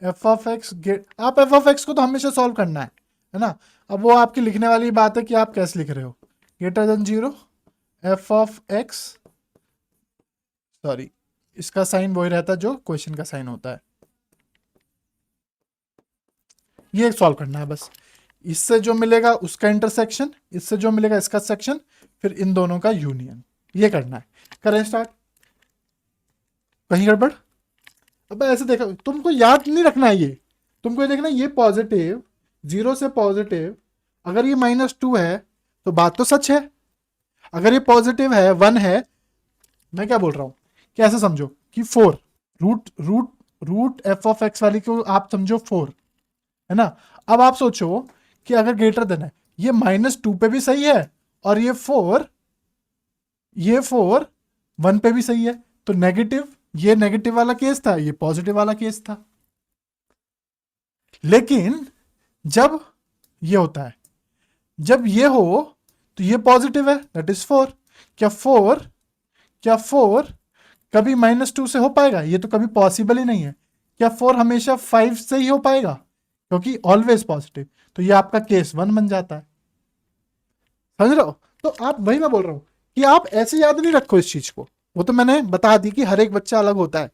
f ऑफ x आप f ऑफ x को तो हमेशा सॉल्व करना है ना। अब वो आपकी लिखने वाली बात है कि आप कैसे लिख रहे हो, greater than 0 f of x, sorry इसका साइन वही रहता है जो क्वेश्चन का साइन होता है, ये सॉल्व करना है बस। इससे जो मिलेगा उसका इंटरसेक्शन, इससे जो मिलेगा इसका सेक्शन, फिर इन दोनों का यूनियन, ये करना है। करें स्टार्ट। कहीं गड़बड़? अब ऐसे देखो, तुमको याद नहीं रखना है ये, तुमको ये देखना ये पॉजिटिव, 0 से पॉजिटिव, अगर ये -2 है तो बात तो सच है, अगर ये पॉजिटिव है 1 है, मैं क्या बोल रहा हूं, कैसे समझो कि 4 root root root f of x वाली को आप समझो 4, है ना। अब आप सोचो कि अगर ग्रेटर देन है, ये -2 पे भी सही है और ये 4 1 पे भी सही है, तो नेगेटिव, ये नेगेटिव वाला केस था, ये पॉजिटिव वाला केस था। लेकिन जब ये होता है, जब ये हो तो ये पॉजिटिव है, दैट इज 4। क्या फोर कभी -2 से हो पाएगा? ये तो कभी पॉसिबल ही नहीं है। क्या 4 हमेशा 5 से ही हो पाएगा? क्योंकि ऑलवेज पॉजिटिव। तो ये आपका केस 1 बन जाता है। समझ रहे हो? तो आप, वही मैं बोल रहा हूं कि आप ऐसे याद नहीं रखो इस चीज को। वो तो मैंने बता दी कि हर एक बच्चा अलग होता है,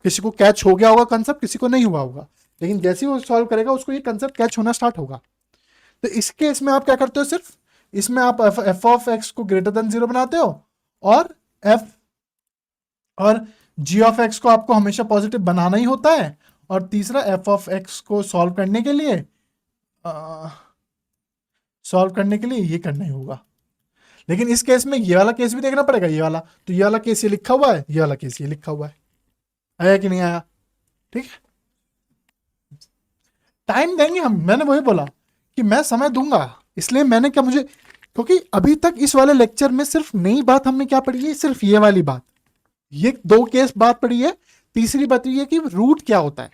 किसी को कैच हो गया होगा कंसेप्ट, किसी को नहीं हुआ होगा, लेकिन जैसे ही वो सॉल्व करेगा उसको ये कंसेप्ट कैच होना स्टार्ट होगा। तो इस केस में आप क्या करते हो, सिर्फ इसमें आप एफ ऑफ एक्स को ग्रेटर देन 0 बनाते हो, और एफ और जी ऑफ एक्स को आपको हमेशा पॉजिटिव बनाना ही होता है, और तीसरा एफ ऑफ एक्स को सॉल्व करने के लिए ये करना ही होगा। लेकिन इस केस में ये वाला केस भी देखना पड़ेगा, ये वाला, तो ये वाला केस ये लिखा हुआ है, ये वाला केस ये लिखा हुआ है। आया कि नहीं आया? ठीक है, टाइम देंगे हम, मैंने वही बोला कि मैं समय दूंगा। इसलिए मैंने क्या, मुझे, क्योंकि अभी तक इस वाले लेक्चर में सिर्फ नई बात हमने क्या पढ़ी है, सिर्फ ये वाली बात, ये 2 केस बात पढ़ी है। तीसरी बात ये है कि रूट क्या होता है।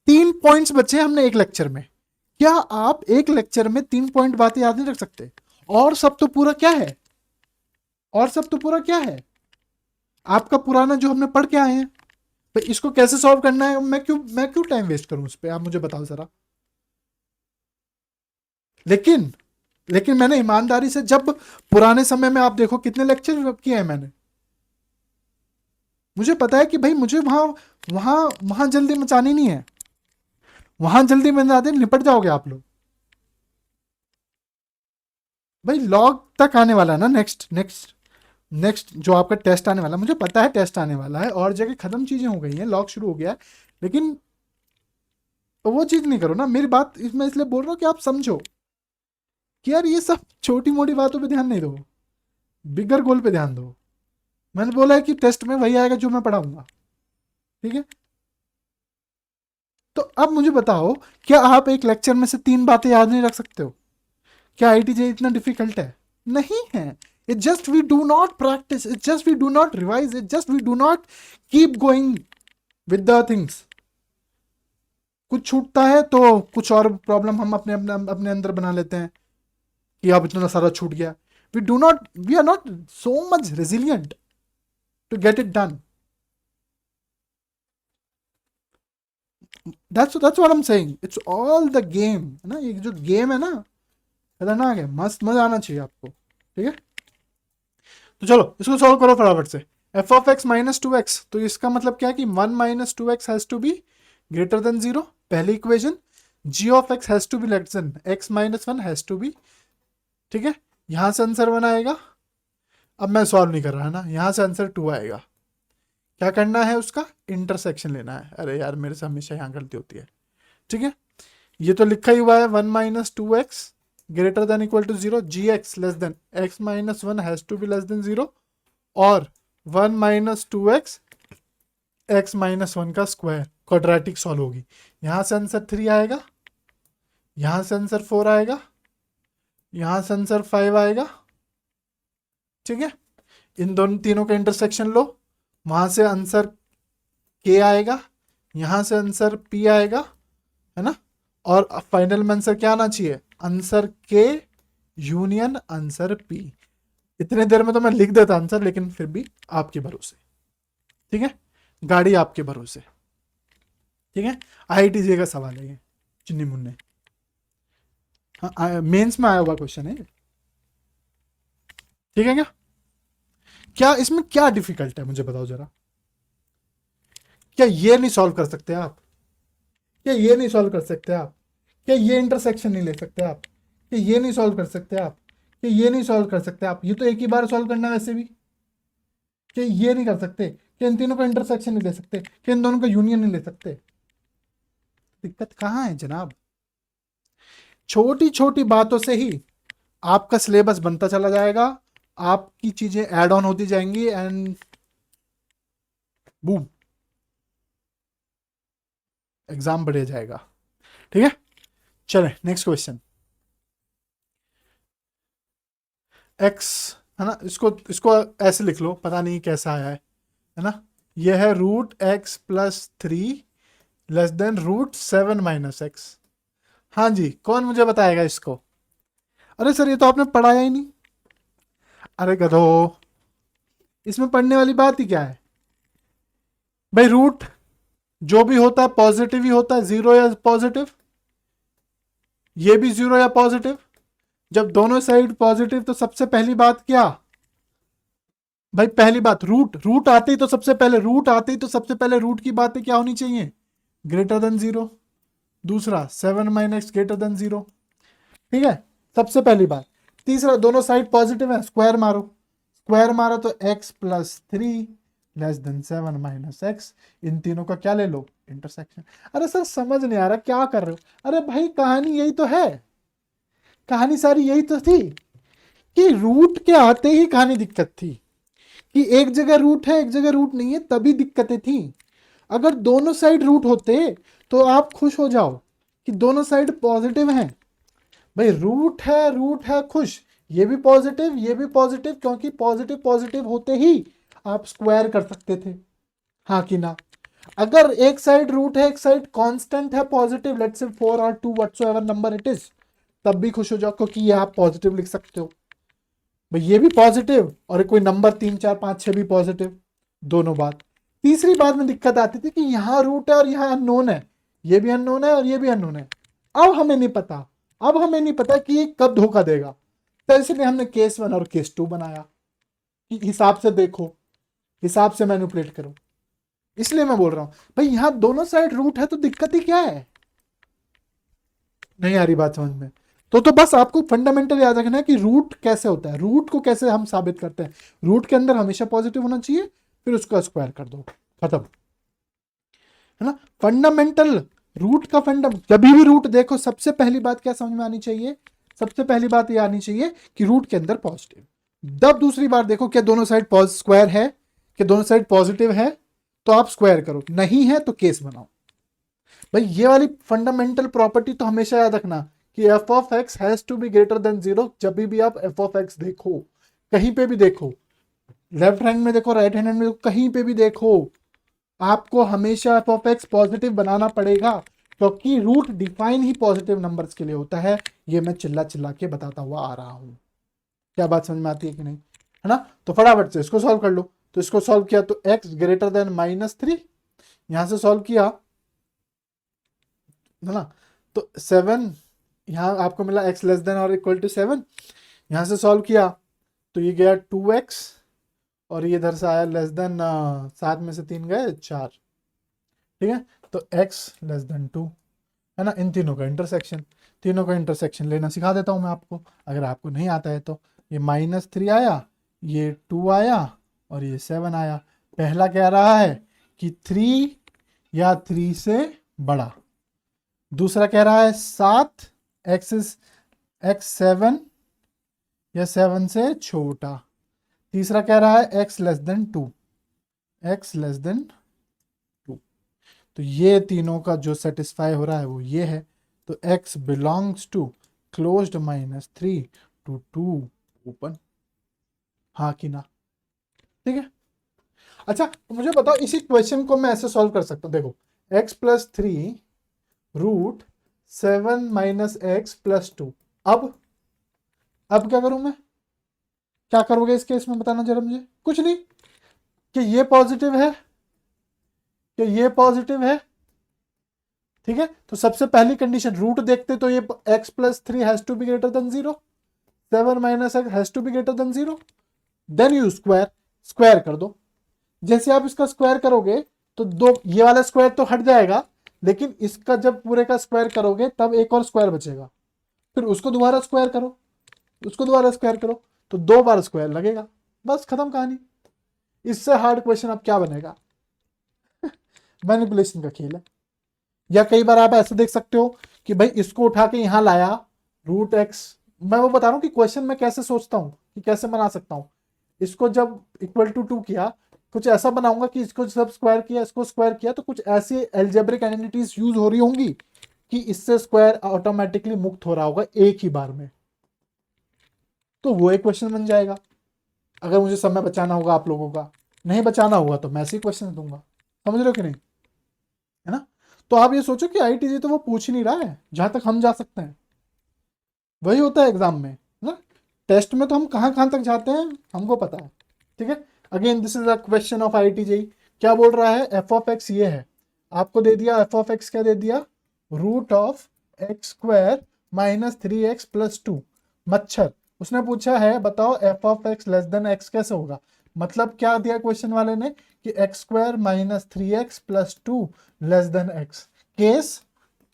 3 पॉइंट्स बचे हमने एक लेक्चर में। क्या आप एक लेक्चर में 3 पॉइंट बातें याद नहीं रख सकते? और सब तो पूरा क्या है, और सब तो पूरा क्या है, आपका पुराना जो हमने पढ़ के आए हैं। तो इसको कैसे सॉल्व करना है, मैं क्यों टाइम वेस्ट करूं उस पर, आप मुझे बताओ जरा। लेकिन लेकिन मैंने ईमानदारी से, जब पुराने समय में आप देखो कितने लेक्चर किए हैं मैंने, मुझे पता है कि भाई मुझे वहां वहां वहां जल्दी मचानी नहीं है, वहां जल्दी मचा दे निपट जाओगे आप लोग। भाई लॉग तक आने वाला है ना, नेक्स्ट नेक्स्ट नेक्स्ट जो आपका टेस्ट आने वाला है, मुझे पता है टेस्ट आने वाला है, और जगह खत्म चीजें हो गई हैं, लॉग शुरू हो गया है। लेकिन वो चीज नहीं करो ना, मेरी बात इसमें इसलिए बोल रहा हूँ कि आप समझो कि यार ये सब छोटी मोटी बातों पे ध्यान नहीं दो, बिगर गोल पे ध्यान दो। मैंने बोला है कि टेस्ट में वही आएगा जो मैं पढ़ाऊंगा। ठीक है, तो अब मुझे बताओ, क्या आप एक लेक्चर में से 3 बातें याद नहीं रख सकते हो? क्या आईटीजे इतना डिफिकल्ट है? नहीं है। It just we do not practice, it just we do not revise, it just we do not keep going with the things. कुछ छूटता है तो कुछ और प्रॉब्लम हम अपने अपने अपने अंदर बना लेते हैं कि अब इतना सारा छूट गया। We are not so much resilient to get it done. That's what I am saying, it's all the game, है ना। ये जो गेम है ना, खतरनाक है, मस्त, मजा आना चाहिए आपको। ठीक है, तो चलो इसको सॉल्व करो फटाफट से। एफ ऑफ एक्स -2x, तो इसका मतलब क्या है कि 1 - 2x has to be greater than 0, पहली equation. G of x has to be less than x - 1 has to be. ठीक है, यहां से आंसर 1 आएगा। अब मैं सॉल्व नहीं कर रहा है ना, यहां से आंसर 2 आएगा। क्या करना है, उसका इंटरसेक्शन लेना है। अरे यार मेरे से हमेशा यहाँ गलती होती है। ठीक है, ये तो लिखा ही हुआ है 1 - 2x greater than equal to 0, g x less than x - 1 has to be less than 0, और 1 - 2x x - 1 का स्क्वायर, क्वाड्रेटिक सॉल्व होगी। यहां से आंसर 3 आएगा, यहां से आंसर 4 आएगा, यहां से आंसर 5 आएगा। ठीक है, इन दोनों तीनों का इंटरसेक्शन लो, वहां से आंसर k आएगा, यहां से आंसर p आएगा, है ना। और फाइनल में आंसर क्या आना चाहिए, answer k union answer p। इतने देर में तो मैं लिख देता आंसर, लेकिन फिर भी आपके भरोसे। ठीक है, गाड़ी आपके भरोसे। ठीक है, आईआईटी का सवाल है ये, चुन्नी मुन्ने। हाँ, मेंस में आया हुआ क्वेश्चन है। ठीक है, क्या क्या इसमें क्या डिफिकल्ट है, मुझे बताओ जरा। क्या ये नहीं सॉल्व कर सकते आप? क्या ये नहीं सॉल्व कर सकते आप? क्या ये इंटरसेक्शन नहीं ले सकते आप? क्या ये नहीं सॉल्व कर सकते आप? क्या ये नहीं सॉल्व कर सकते आप? ये तो एक ही बार सॉल्व करना है वैसे भी। क्या ये नहीं कर सकते? क्या इन तीनों का इंटरसेक्शन नहीं ले सकते? क्या इन दोनों का यूनियन नहीं ले सकते? दिक्कत कहाँ है जनाब? छोटी छोटी बातों से ही आपका सिलेबस बनता चला जाएगा, आपकी चीजें ऐड ऑन होती जाएंगी, एंड बूम, एग्जाम बढ़े जाएगा। ठीक है, चले नेक्स्ट क्वेश्चन। एक्स है ना, इसको इसको ऐसे लिख लो, पता नहीं कैसा आया है ना। ये है root x plus three less than root seven minus x. हाँ जी, कौन मुझे बताएगा इसको? अरे सर ये तो आपने पढ़ाया ही नहीं। अरे गधो, इसमें पढ़ने वाली बात ही क्या है भाई? रूट जो भी होता है पॉजिटिव ही होता है, जीरो या पॉजिटिव। ये भी जीरो या पॉजिटिव। जब दोनों साइड पॉजिटिव तो सबसे पहली बात क्या भाई? पहली बात रूट, रूट आते ही तो सबसे पहले रूट आते ही तो सबसे पहले रूट की बातें क्या होनी चाहिए? Greater than zero. दूसरा seven minus greater than zero. ठीक है, सबसे पहली बात। तीसरा, दोनों साइड पॉजिटिव है, स्क्वायर मारो। स्क्वायर मारो तो x plus three less than seven minus x. इन तीनों का क्या ले लो? इंटरसेक्शन। अरे सर समझ नहीं आ रहा क्या कर रहे हो? अरे भाई कहानी यही तो है, कहानी सारी यही तो थी कि रूट के आते ही कहानी दिक्कत थी कि एक जगह रूट है एक जगह रूट नहीं है, तभी दिक्कतें थी। अगर दोनों साइड रूट होते तो आप खुश हो जाओ कि दोनों साइड पॉजिटिव हैं। भाई रूट है खुश, ये भी पॉजिटिव ये भी पॉजिटिव, क्योंकि पॉजिटिव पॉजिटिव होते ही आप स्क्वायर कर सकते थे, हाँ कि ना? अगर एक साइड रूट है एक साइड कांस्टेंट है पॉजिटिव, लेट्स से 4 और 2 व्हाटसोएवर नंबर इट इज, तब भी खुश हो जाओ क्योंकि ये आप पॉजिटिव लिख सकते हो। भाई ये भी पॉजिटिव और कोई नंबर 3 4 5 6 भी पॉजिटिव, दोनों बात। तीसरी बात में दिक्कत आती थी कि यहाँ रूट है और यहाँ अननोन है, ये भी अननोन है और ये भी अननोन है। अब हमें नहीं पता, अब हमें नहीं पता कि ये कब धोखा देगा, तो इसलिए हमने केस 1 और केस 2 बनाया कि हिसाब से देखो, हिसाब से मैनिपुलेट करो। इसलिए मैं बोल रहा हूं भाई यहां दोनों साइड रूट है तो दिक्कत ही क्या है? नहीं आ रही बात समझ में? तो बस आपको फंडामेंटल याद रखना है कि रूट कैसे होता है, रूट को कैसे हम साबित करते हैं। रूट के अंदर हमेशा पॉजिटिव होना चाहिए, फिर उसका स्क्वायर कर दो, खत्म, है ना? फंडामेंटल रूट का जब भी रूट देखो सबसे पहली बात क्या समझ में आनी चाहिए? सबसे पहली बात ये आनी चाहिए कि रूट के अंदर पॉजिटिव। जब दूसरी बार देखो क्या दोनों साइड स्क्वायर है, कि दोनों साइड पॉजिटिव है, तो आप स्क्वायर करो, नहीं है तो केस बनाओ। भाई ये वाली फंडामेंटल प्रॉपर्टी तो हमेशा याद रखना कि F of x has to be greater than zero. जब भी आप एफ ऑफ एक्स देखो, कहीं पे भी देखो, लेफ्ट हैंड में देखो राइट हैंड में देखो, कहीं पे भी देखो, आपको हमेशा एफ ऑफ एक्स पॉजिटिव बनाना पड़ेगा, क्योंकि रूट डिफाइन ही पॉजिटिव नंबर्स के लिए होता है। ये मैं चिल्ला चिल्ला के बताता हुआ आ रहा हूं। क्या बात समझ में आती है कि नहीं? है ना? तो फटाफट से इसको सॉल्व कर लो। तो इसको सॉल्व किया तो x greater then minus three, यहां से सॉल्व किया, है ना? तो 7 यहां आपको मिला x लेस देन और इक्वल टू 7, यहां से सॉल्व किया तो ये गया 2x, और ये इधर से आया लेस देन, 7 में से 3 गए 4। ठीक है, तो x लेस देन 2, है ना? इन तीनों का इंटरसेक्शन, तीनों का इंटरसेक्शन लेना सिखा देता हूं मैं आपको, अगर आपको नहीं आता है तो। ये -3 आया, ये 2 आया और ये 7 आया। पहला कह रहा है कि 3 या 3 से बड़ा, दूसरा कह रहा है 7 x 7 या 7 से छोटा, तीसरा कह रहा है x less then 2, x less then 2। तो ये तीनों का जो सेटिस्फाई हो रहा है वो ये है। तो x belongs to closed -3 to 2 open, हाँ कि ना? ठीक है। अच्छा तो मुझे बताओ, इसी क्वेश्चन को मैं ऐसे सॉल्व कर सकता हूं, देखो x plus 3 root 7 minus x plus 2। अब क्या करूं मैं? क्या करोगे इस केस में, बताना जरा मुझे। कुछ नहीं, कि ये पॉजिटिव है, कि ये पॉजिटिव है। ठीक है, तो सबसे पहली कंडीशन रूट देखते तो ये x plus 3 has to be greater than 0, 7 minus x has to be greater than 0, then you square, square कर दो। जैसे आप इसका स्क्वायर करोगे तो दो, ये वाला स्क्वायर तो हट जाएगा, लेकिन इसका जब पूरे का स्क्वायर करोगे तब एक और स्क्वायर बचेगा, फिर उसको दोबारा स्क्वायर करो, उसको दोबारा स्क्वायर करो, तो 2 बार स्क्वायर लगेगा, बस खत्म कहानी। इससे हार्ड क्वेश्चन अब क्या बनेगा? मैनिपुलेशन का खेल है। या कई बार आप ऐसे देख सकते हो कि भाई इसको उठा के यहां लाया रूट एक्स, मैं वो बता रहा हूं कि क्वेश्चन में कैसे सोचता हूं कि कैसे बना सकता हूं। इसको जब इक्वल टू 2 किया, कुछ ऐसा बनाऊंगा कि इसको सब स्क्वायर किया, इसको स्क्वायर किया, तो कुछ ऐसी एल्जेब्रिक आइडेंटिटीज यूज हो रही होंगी कि इससे स्क्वायर ऑटोमेटिकली मुक्त हो रहा होगा एक ही बार में, तो वो एक क्वेश्चन बन जाएगा। अगर मुझे समय बचाना होगा आप लोगों का, नहीं बचाना होगा तो मैं ऐसे ही क्वेश्चन दूंगा। समझ रहे हो कि नहीं, है ना। तो आप ये सोचो कि आईटीजी तो वो पूछ ही नहीं रहा है, जहां तक हम जा सकते हैं वही होता है एग्जाम में, है ना। टेस्ट में तो हम कहाँ कहाँ तक जाते हैं हमको पता है, ठीक है। Again this is a question of ITG. क्या बोल रहा है, एफ ऑफ एक्स ये है, आपको दे दिया एफ ऑफ एक्स, क्या दे दिया, root of x square minus 3x plus 2। मच्छर, उसने पूछा है बताओ f of x less than x कैसे होगा। मतलब क्या दिया क्वेश्चन वाले ने कि x square minus 3x plus 2 less than x. Case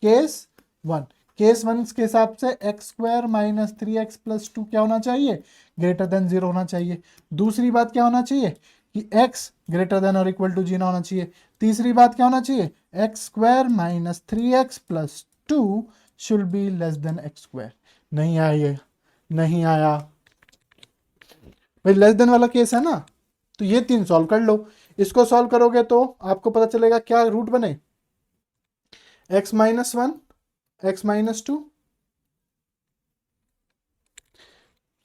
case one, case one के हिसाब से x square minus 3x plus 2 क्या होना चाहिए, ग्रेटर देन 0 होना चाहिए। दूसरी बात क्या होना चाहिए कि x ग्रेटर देन और इक्वल टू 0 होना चाहिए। तीसरी बात क्या होना चाहिए, x square minus 3x plus 2 should be less than x square. नहीं आया ये, नहीं आया भाई, लेस देन वाला केस है ना। तो ये तीन सॉल्व कर लो। इसको सॉल्व करोगे तो आपको पता चलेगा क्या रूट बने, x माइनस 1, x माइनस 2,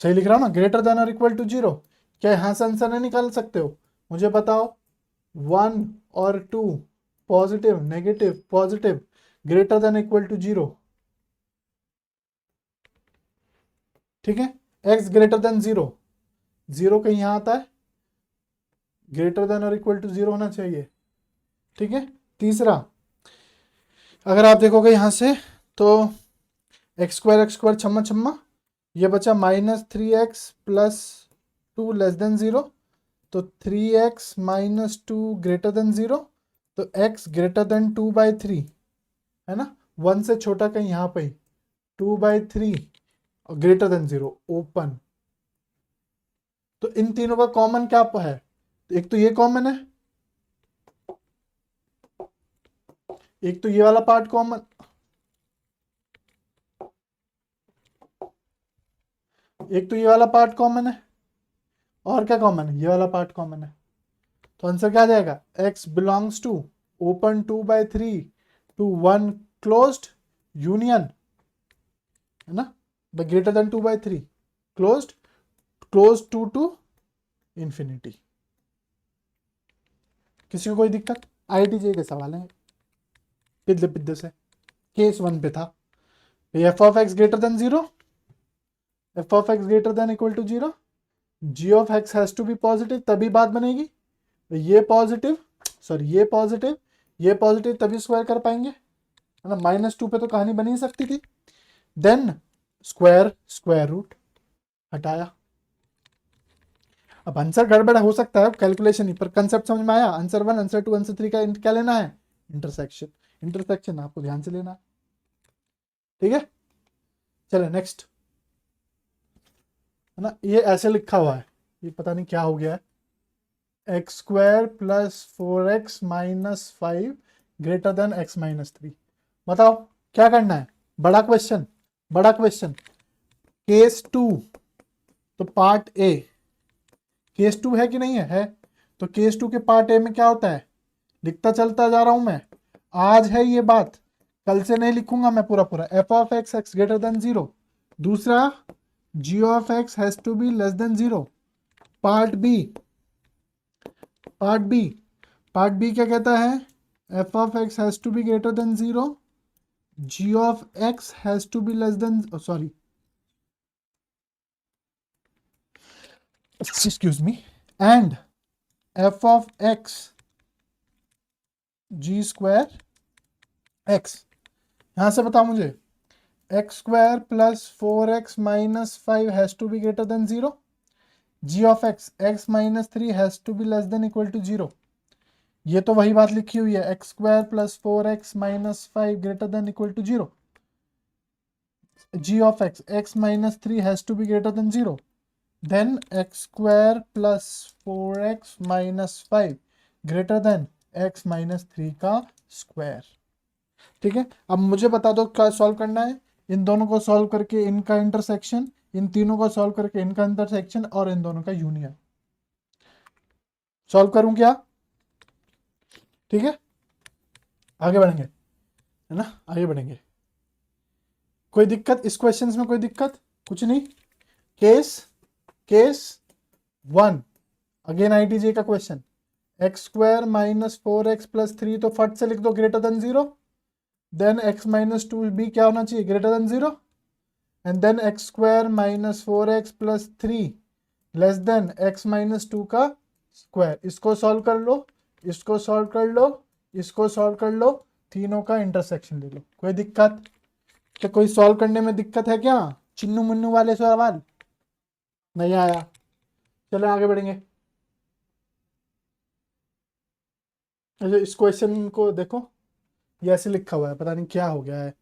सही लिख रहा हूं ना, ग्रेटर देन और इक्वल टू 0। क्या यहां से आंसर नहीं निकाल सकते हो, मुझे बताओ। 1 और 2, positive negative positive, greater than equal to 0, ठीक है। x ग्रेटर देन 0, 0 कहीं यहां आता है, ग्रेटर देन और इक्वल टू 0 होना चाहिए, ठीक है। तीसरा, अगर आप देखोगे यहां से तो एक्स स्क्वायर छम्मा छम्मा, ये बचा -3x प्लस 2 लेस देन 0, तो 3x माइनस 2 ग्रेटर देन 0, तो x ग्रेटर देन 2/3, है ना। 1 से छोटा कहीं यहाँ पे 2/3 और ग्रेटर देन 0 ओपन। तो इन तीनों का कॉमन क्या है, एक तो ये कॉमन है, एक तो ये वाला पार्ट कॉमन, एक तो ये वाला पार्ट कॉमन है, और क्या कॉमन है, ये वाला पार्ट कॉमन है। तो आंसर क्या आ जाएगा, x belongs to open 2/3 to 1 closed union, है ना, greater than 2/3 closed, close to infinity. किसी को कोई दिक्कत, आईटीजे के सवाल है पिद्दे पिद्दे से। केस वन पे था f of x greater than 0, F of x greater than equal to 0, g of x has to be positive तभी बात बनेगी, ये पॉजिटिव सॉरी ये पॉजिटिव तभी स्क्वायर कर पाएंगे, है ना। -2 पे तो कहानी बनी ही सकती थी। देन स्क्वायर रूट हटाया। अब आंसर गड़बड़ हो सकता है कैलकुलेशन ही, पर कंसेप्ट समझ में आया। आंसर 1 आंसर 2 आंसर 3 का क्या लेना है, इंटरसेक्शन। इंटरसेक्शन आपको ध्यान से लेना, ठीक है। चले नेक्स्ट, है ना, ये ऐसे लिखा हुआ है, ये पता नहीं क्या हो गया है, x square plus 4x minus 5 greater than x minus 3। बताओ क्या करना है, बड़ा क्वेश्चन, बड़ा क्वेश्चन। केस 2, तो पार्ट ए, केस 2 है कि नहीं है, तो केस 2 के पार्ट ए में क्या होता है, लिखता चलता जा रहा हूं मैं, आज है ये बात, कल से नहीं लिखूंगा मैं पूरा पूरा। F of x x greater than 0, दूसरा g of x has to be less than 0। Part b, part b, part b क्या कहता है, F of x has to be greater than 0, g of x has to be less than, sorry excuse me, and f of x g square x. यहां से बताओ मुझे, x square plus 4x minus 5 has to be greater than 0, g of x x minus 3 has to be less than equal to 0। ये तो वही बात लिखी हुई है, x square plus 4x minus 5 greater than equal to 0, g of x x minus 3 has to be greater than 0, then x square plus 4x minus 5 greater than x minus 3 का स्क्वायर, ठीक है। अब मुझे बता दो क्या सॉल्व करना है, इन दोनों को सॉल्व करके इनका इंटरसेक्शन, इन तीनों को सॉल्व करके इनका इंटरसेक्शन, और इन दोनों का यूनियन। सॉल्व करूं क्या, ठीक है, आगे बढ़ेंगे, है ना, आगे बढ़ेंगे। कोई दिक्कत इस क्वेश्चन में? कोई दिक्कत? कुछ नहीं। केस 1 अगेन ITJ का question, x square minus 4x+3, तो फट से लिख दो ग्रेटर देन 0, देन x-2 भी क्या होना चाहिए? Greater than 0, and then x square minus 4x+3 less than x-2 का स्क्वायर। इसको सॉल्व कर लो, इसको सॉल्व कर लो, इसको सॉल्व कर लो, तीनों का इंटरसेक्शन ले लो। कोई दिक्कत? क्या कोई सॉल्व करने में दिक्कत है क्या? चिन्नू मुन्नू वाले सवाल नहीं आया? चलो आगे बढ़ेंगे। अच्छा, इस क्वेश्चन को देखो, ये ऐसे लिखा हुआ है, पता नहीं क्या हो गया है।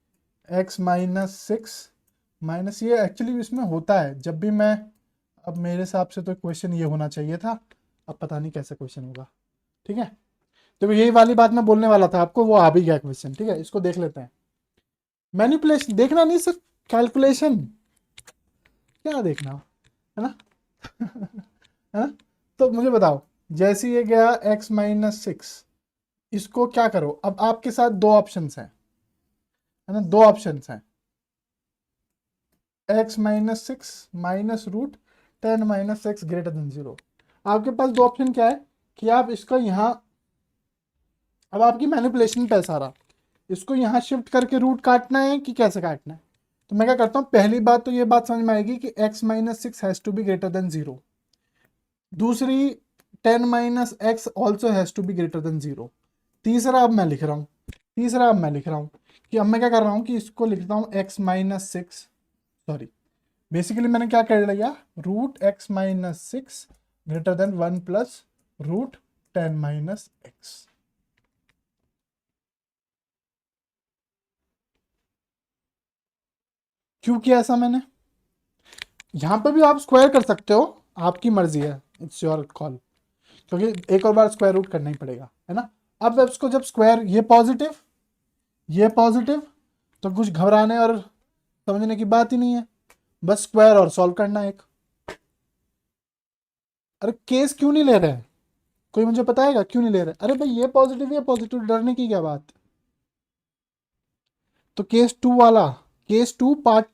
x-6 माइनस, ये एक्चुअली इसमें होता है जब भी मैं, अब मेरे हिसाब से तो क्वेश्चन ये होना चाहिए था, अब पता नहीं कैसे क्वेश्चन होगा। ठीक है, तो यही वाली बात मैं बोलने वाला था आपको, वो आ भी गया क्वेश्चन। ठीक है, इसको देख लेते हैं। मैनिपुलेशन देखना नहीं सर, कैलकुलेशन क्या देखना है ना। है ना, तो मुझे बताओ, जैसे ये गया x-6, इसको क्या करो? अब आपके साथ दो ऑप्शंस हैं, है ना, दो ऑप्शंस हैं, x-6 minus root 10 - x greater than 0। आपके पास दो ऑप्शन क्या है कि आप इसका यहाँ, अब आपकी मैनिपुलेशन पे है सारा, इसको यहाँ शिफ्ट करके रूट काटना है कि कैसे काटना है। तो मैं क्या करता हूँ, पहली बात तो ये बात समझ में आएगी कि x-6 has to be greater than 0। दूसरी, 10 - x also has to be greater than 0। तीसरा अब मैं लिख रहा हूँ, कि अब मैं क्या कर रहा हूँ कि इसको लिखता हूँ x-6, सॉरी, बेसिकली मैंने क्या कर लिया, root x-6 greater than 1 plus root 10 - x। क्यों किया ऐसा मैंने? यहाँ पे भी आप स्क्वायर कर सकते हो, आपकी मर्जी है, इट्स योर कॉल, क्योंकि एक और बार स्क्वायर रूट करना ही पड़ेगा, है ना। अब इसको जब स्क्वायर, ये पॉजिटिव, तो कुछ घबराने और समझने की बात ही नहीं है, बस स्क्वायर और सॉल्व करना है एक। अरे केस क्यों नहीं ले रहे हैं? कोई मुझे बताएगा क्यों नहीं ले रहे? अरे भाई ये पॉजिटिव, डरने की क्या बात। तो केस 2 वाला, केस टू पार्ट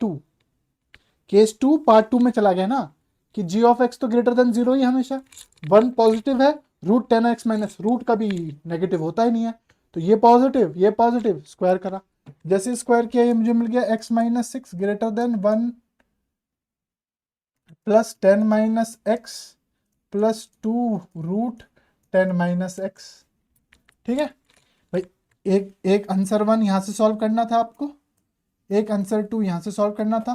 2 में चला गया ना, कि जी ऑफ एक्स तो ग्रेटर देन 0 ही हमेशा, 1 पॉजिटिव है, रूट 10x माइनस, रूट कभी नेगेटिव होता ही नहीं है, तो ये पॉजिटिव स्क्वायर करा, जैसे स्क्वायर किया ये मुझे मिल गया x-6 greater than 1 plus 10 - x plus 2 root 10 - x। ठीक है भाई, एक आंसर 1 यहाँ से सॉल्व करना था आपको, एक आंसर 2 यहाँ से सॉल्व करना था,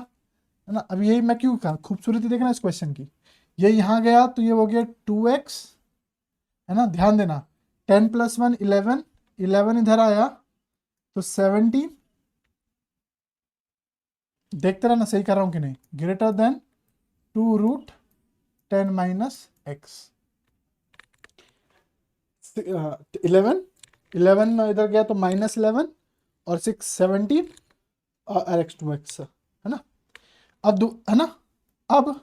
है ना। अब यही मैं क्यों कहा, खूबसूरती देखना इस क्वेश्चन की, ये यहाँ गया तो ये हो गया 2x, है ना, ध्यान देना, 10 + 1 11, 11 इधर आया तो 17, देखते रहना सही कर रहा हूँ कि नहीं, ग्रेटर देन 2 रूट 10 - x। 11 इधर गया तो -11 और 6 17 और x 2x, है ना। अब है ना, अब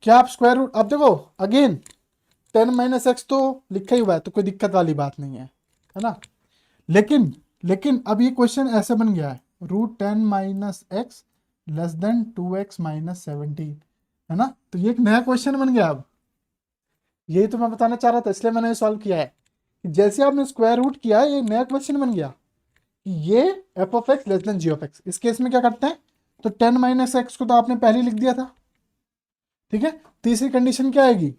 क्या आप स्क्वायर रूट, अब देखो अगेन 10 - x तो लिखा ही हुआ है, तो कोई दिक्कत वाली बात नहीं है ना। लेकिन अब ये क्वेश्चन ऐसे बन गया है, root 10 - x less then 2x - 17, है ना, तो ये एक नया क्वेश्चन बन गया। अब यही तो मैं बताना चाह रहा था, इसलिए मैंने सॉल्व किया है कि जैसे आपने स्क्वायर रूट किया, ये नया क्वेश्चन बन गया कि ये f of x less than ji of x. इस केस में क्या करते हैं, तो 10 - x को तो आपने पहले लिख दिया था, ठीक है। तीसरी कंडीशन क्या आएगी,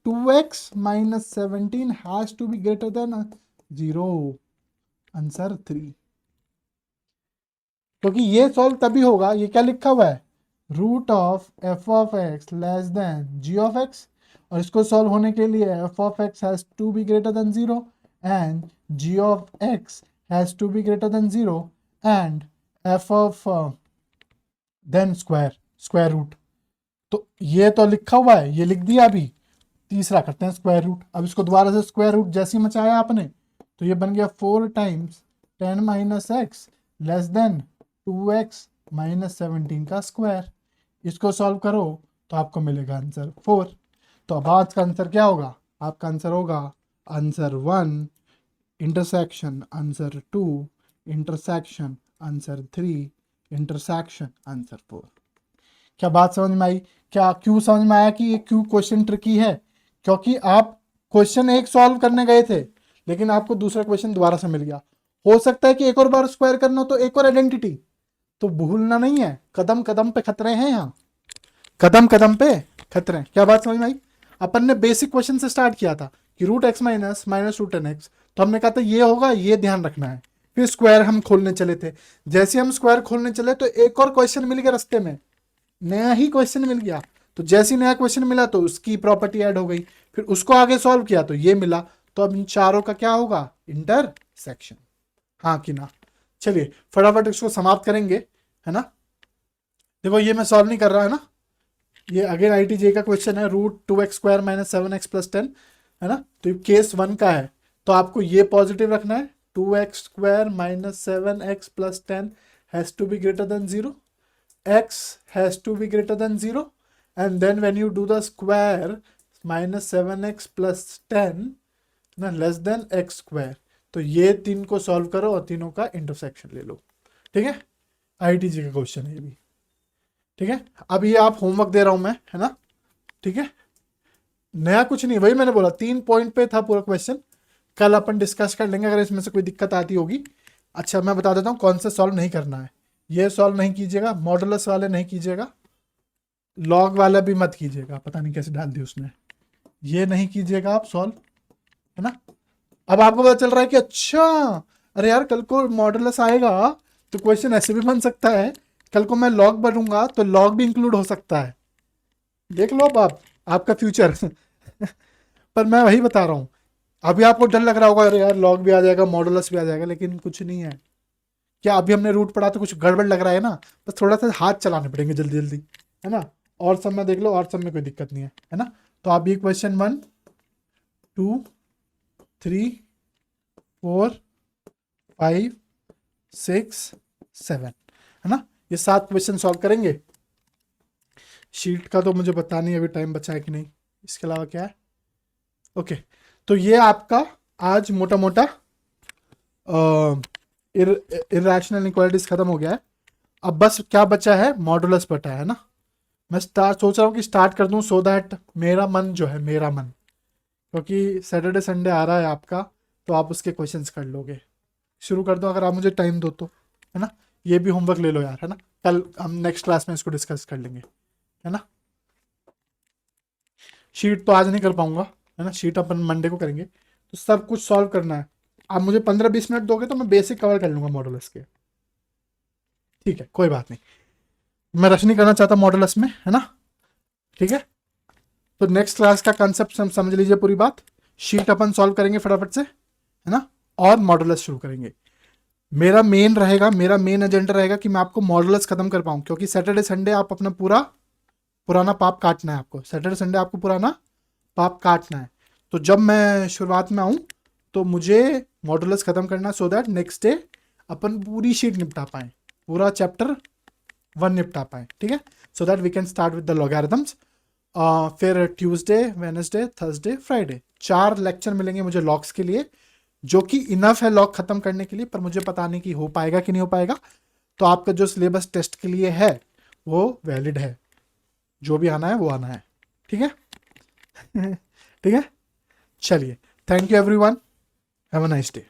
2x - 17 has to be greater than 0, answer 3। क्योंकि ये सॉल्व तभी होगा, ये क्या लिखा हुआ है, root of F of x less than ji of x, और इसको सॉल्व होने के लिए f of x has to be greater than 0 and g of x has to be greater than 0 and f of then square root. तो ये तो लिखा हुआ है, ये लिख दिया। अभी तीसरा करते हैं स्क्वायर रूट। अब इसको दोबारा से स्क्वायर रूट जैसे ही मचाया आपने, तो ये बन गया 4 times 10 - x less then 2x - 17 का स्क्वायर। इसको सॉल्व करो तो आपको मिलेगा आंसर 4। तो अब आज का आंसर क्या होगा, आपका आंसर होगा answer 1 intersection answer 2 intersection answer 3, intersection answer 4। क्या बात समझ में आई? क्या क्यों समझ में आया कि ये क्यों क्वेश्चन ट्रिकी है? क्योंकि आप क्वेश्चन एक सॉल्व करने गए थे लेकिन आपको दूसरा क्वेश्चन दोबारा से मिल गया। हो सकता है कि एक और बार स्क्वायर करना हो तो एक और आइडेंटिटी, तो भूलना नहीं है, कदम कदम पे खतरे हैं यहाँ, कदम कदम पे खतरे हैं। क्या बात समझ में आई? अपन ने बेसिक क्वेश्चन से स्टार्ट किया था कि root x minus minus root n x, तो हमने कहा था ये होगा, ये ध्यान रखना है। फिर स्क्वायर हम खोलने चले थे, जैसे हम स्क्वायर खोलने चले तो एक और क्वेश्चन मिल गया रास्ते में, नया ही क्वेश्चन मिल गया। तो जैसे ही नया क्वेश्चन मिला तो उसकी प्रॉपर्टी ऐड हो गई, फिर उसको आगे सॉल्व किया तो ये मिला। तो अब इन चारों का क्या होगा? इंटरसेक्शन। हाँ कि ना? चलिए फटाफट इसको समाप्त करेंगे, है ना। देखो ये मैं सॉल्व नहीं कर रहा है ना, ये अगेन IITJ का क्वेश्चन है, root 2x² minus 7x plus 10, है ना। तो ये केस 1 का है, तो आपको ये पॉजिटिव रखना है, 2x² minus 7x plus 10 has to be greater than 0, x has to be greater than 0, and then when you do the square minus 7x plus 10 ना लेस देन x स्क्वायर, तो ये तीन को सॉल्व करो और तीनों का इंटरसेक्शन ले लो। ठीक है, IITJ का क्वेश्चन है ये भी। ठीक है, अब ये आप होमवर्क दे रहा हूं मैं, है ना। ठीक है, नया कुछ नहीं, वही मैंने बोला 3 पॉइंट पे था पूरा क्वेश्चन, कल अपन डिस्कस कर लेंगे अगर इसमें से कोई दिक्कत आती होगी। अच्छा मैं बता देता हूँ कौन सा सॉल्व नहीं करना है। ये सॉल्व नहीं कीजिएगा, मॉडुलस वाले नहीं कीजिएगा, लॉग वाला भी मत कीजिएगा, पता नहीं कैसे डाल दी उसने, ये नहीं कीजिएगा आप सॉल्व, है ना। अब आपको पता चल रहा है कि अच्छा अरे यार कल को मॉडुलस आएगा तो क्वेश्चन ऐसे भी बन सकता है, कल को मैं लॉग बनूंगा तो लॉग भी इंक्लूड हो सकता है। देख लो अब आप, आपका फ्यूचर पर मैं वही बता रहा हूँ, अभी आपको डर लग रहा होगा अरे यार लॉग भी आ जाएगा मॉडुलस भी आ जाएगा, लेकिन कुछ नहीं है। क्या अभी हमने रूट पढ़ा तो कुछ गड़बड़ लग रहा है ना, बस थोड़ा सा हाथ चलाने पड़ेंगे जल्दी जल्दी, है ना। और सब में देख लो, और सब में कोई दिक्कत नहीं है ना। तो आप ये क्वेश्चन 1 2 3 4 5 6 7, है ना, ये 7 क्वेश्चन सॉल्व करेंगे। शीट का तो मुझे पता नहीं अभी टाइम बचा है कि नहीं, इसके अलावा क्या है। ओके, तो ये आपका आज मोटा मोटा इर्रेशनल इनइक्वालिटीज खत्म हो गया है। अब बस क्या बचा है, मॉडुलस बचा है ना। मैं सोच रहा हूँ कि स्टार्ट कर दूँ सो दैट मेरा मन जो है, मेरा मन, क्योंकि सैटरडे संडे आ रहा है आपका, तो आप उसके क्वेश्चंस कर लोगे। शुरू कर दो अगर आप मुझे टाइम दो तो, है ना। ये भी होमवर्क ले लो यार, है ना, कल हम नेक्स्ट क्लास में इसको डिस्कस कर लेंगे, है ना। शीट तो आज नहीं कर पाऊंगा, है ना, शीट अपन मंडे को करेंगे। तो सब कुछ सॉल्व करना है, आप मुझे 15-20 मिनट दोगे तो मैं बेसिक कवर कर लूंगा मॉडुलस के। ठीक है, कोई बात नहीं, मैं रश नहीं करना चाहता मॉडुलस में, है ना। ठीक है, तो नेक्स्ट क्लास का कंसेप्ट समझ लीजिए पूरी बात। शीट अपन सॉल्व करेंगे फटाफट से, है ना, और मॉडुलस शुरू करेंगे। मेरा मेन एजेंडा रहेगा कि मैं आपको मॉडुलस खत्म कर पाऊँ, क्योंकि सैटरडे संडे आप अपना पूरा पुराना पाप काटना है आपको, सैटरडे संडे आपको पुराना पाप काटना है। तो जब मैं शुरुआत में आऊँ तो मुझे मॉडुलस खत्म करना, सो दैट नेक्स्ट डे अपन पूरी शीट निपटा पाएँ, पूरा चैप्टर 1 निपटा पाएँ। ठीक है, so that we can start with the logarithms. फिर Tuesday, Wednesday, Thursday, Friday 4 lecture मिलेंगे मुझे लॉग्स के लिए, जो कि इनफ है लॉग खत्म करने के लिए, पर मुझे पता नहीं कि हो पाएगा कि नहीं हो पाएगा। तो आपका जो सिलेबस टेस्ट के लिए है वो वैलिड है, जो भी आना है वो आना है। ठीक है ठीक है, चलिए, thank you everyone, have a nice day.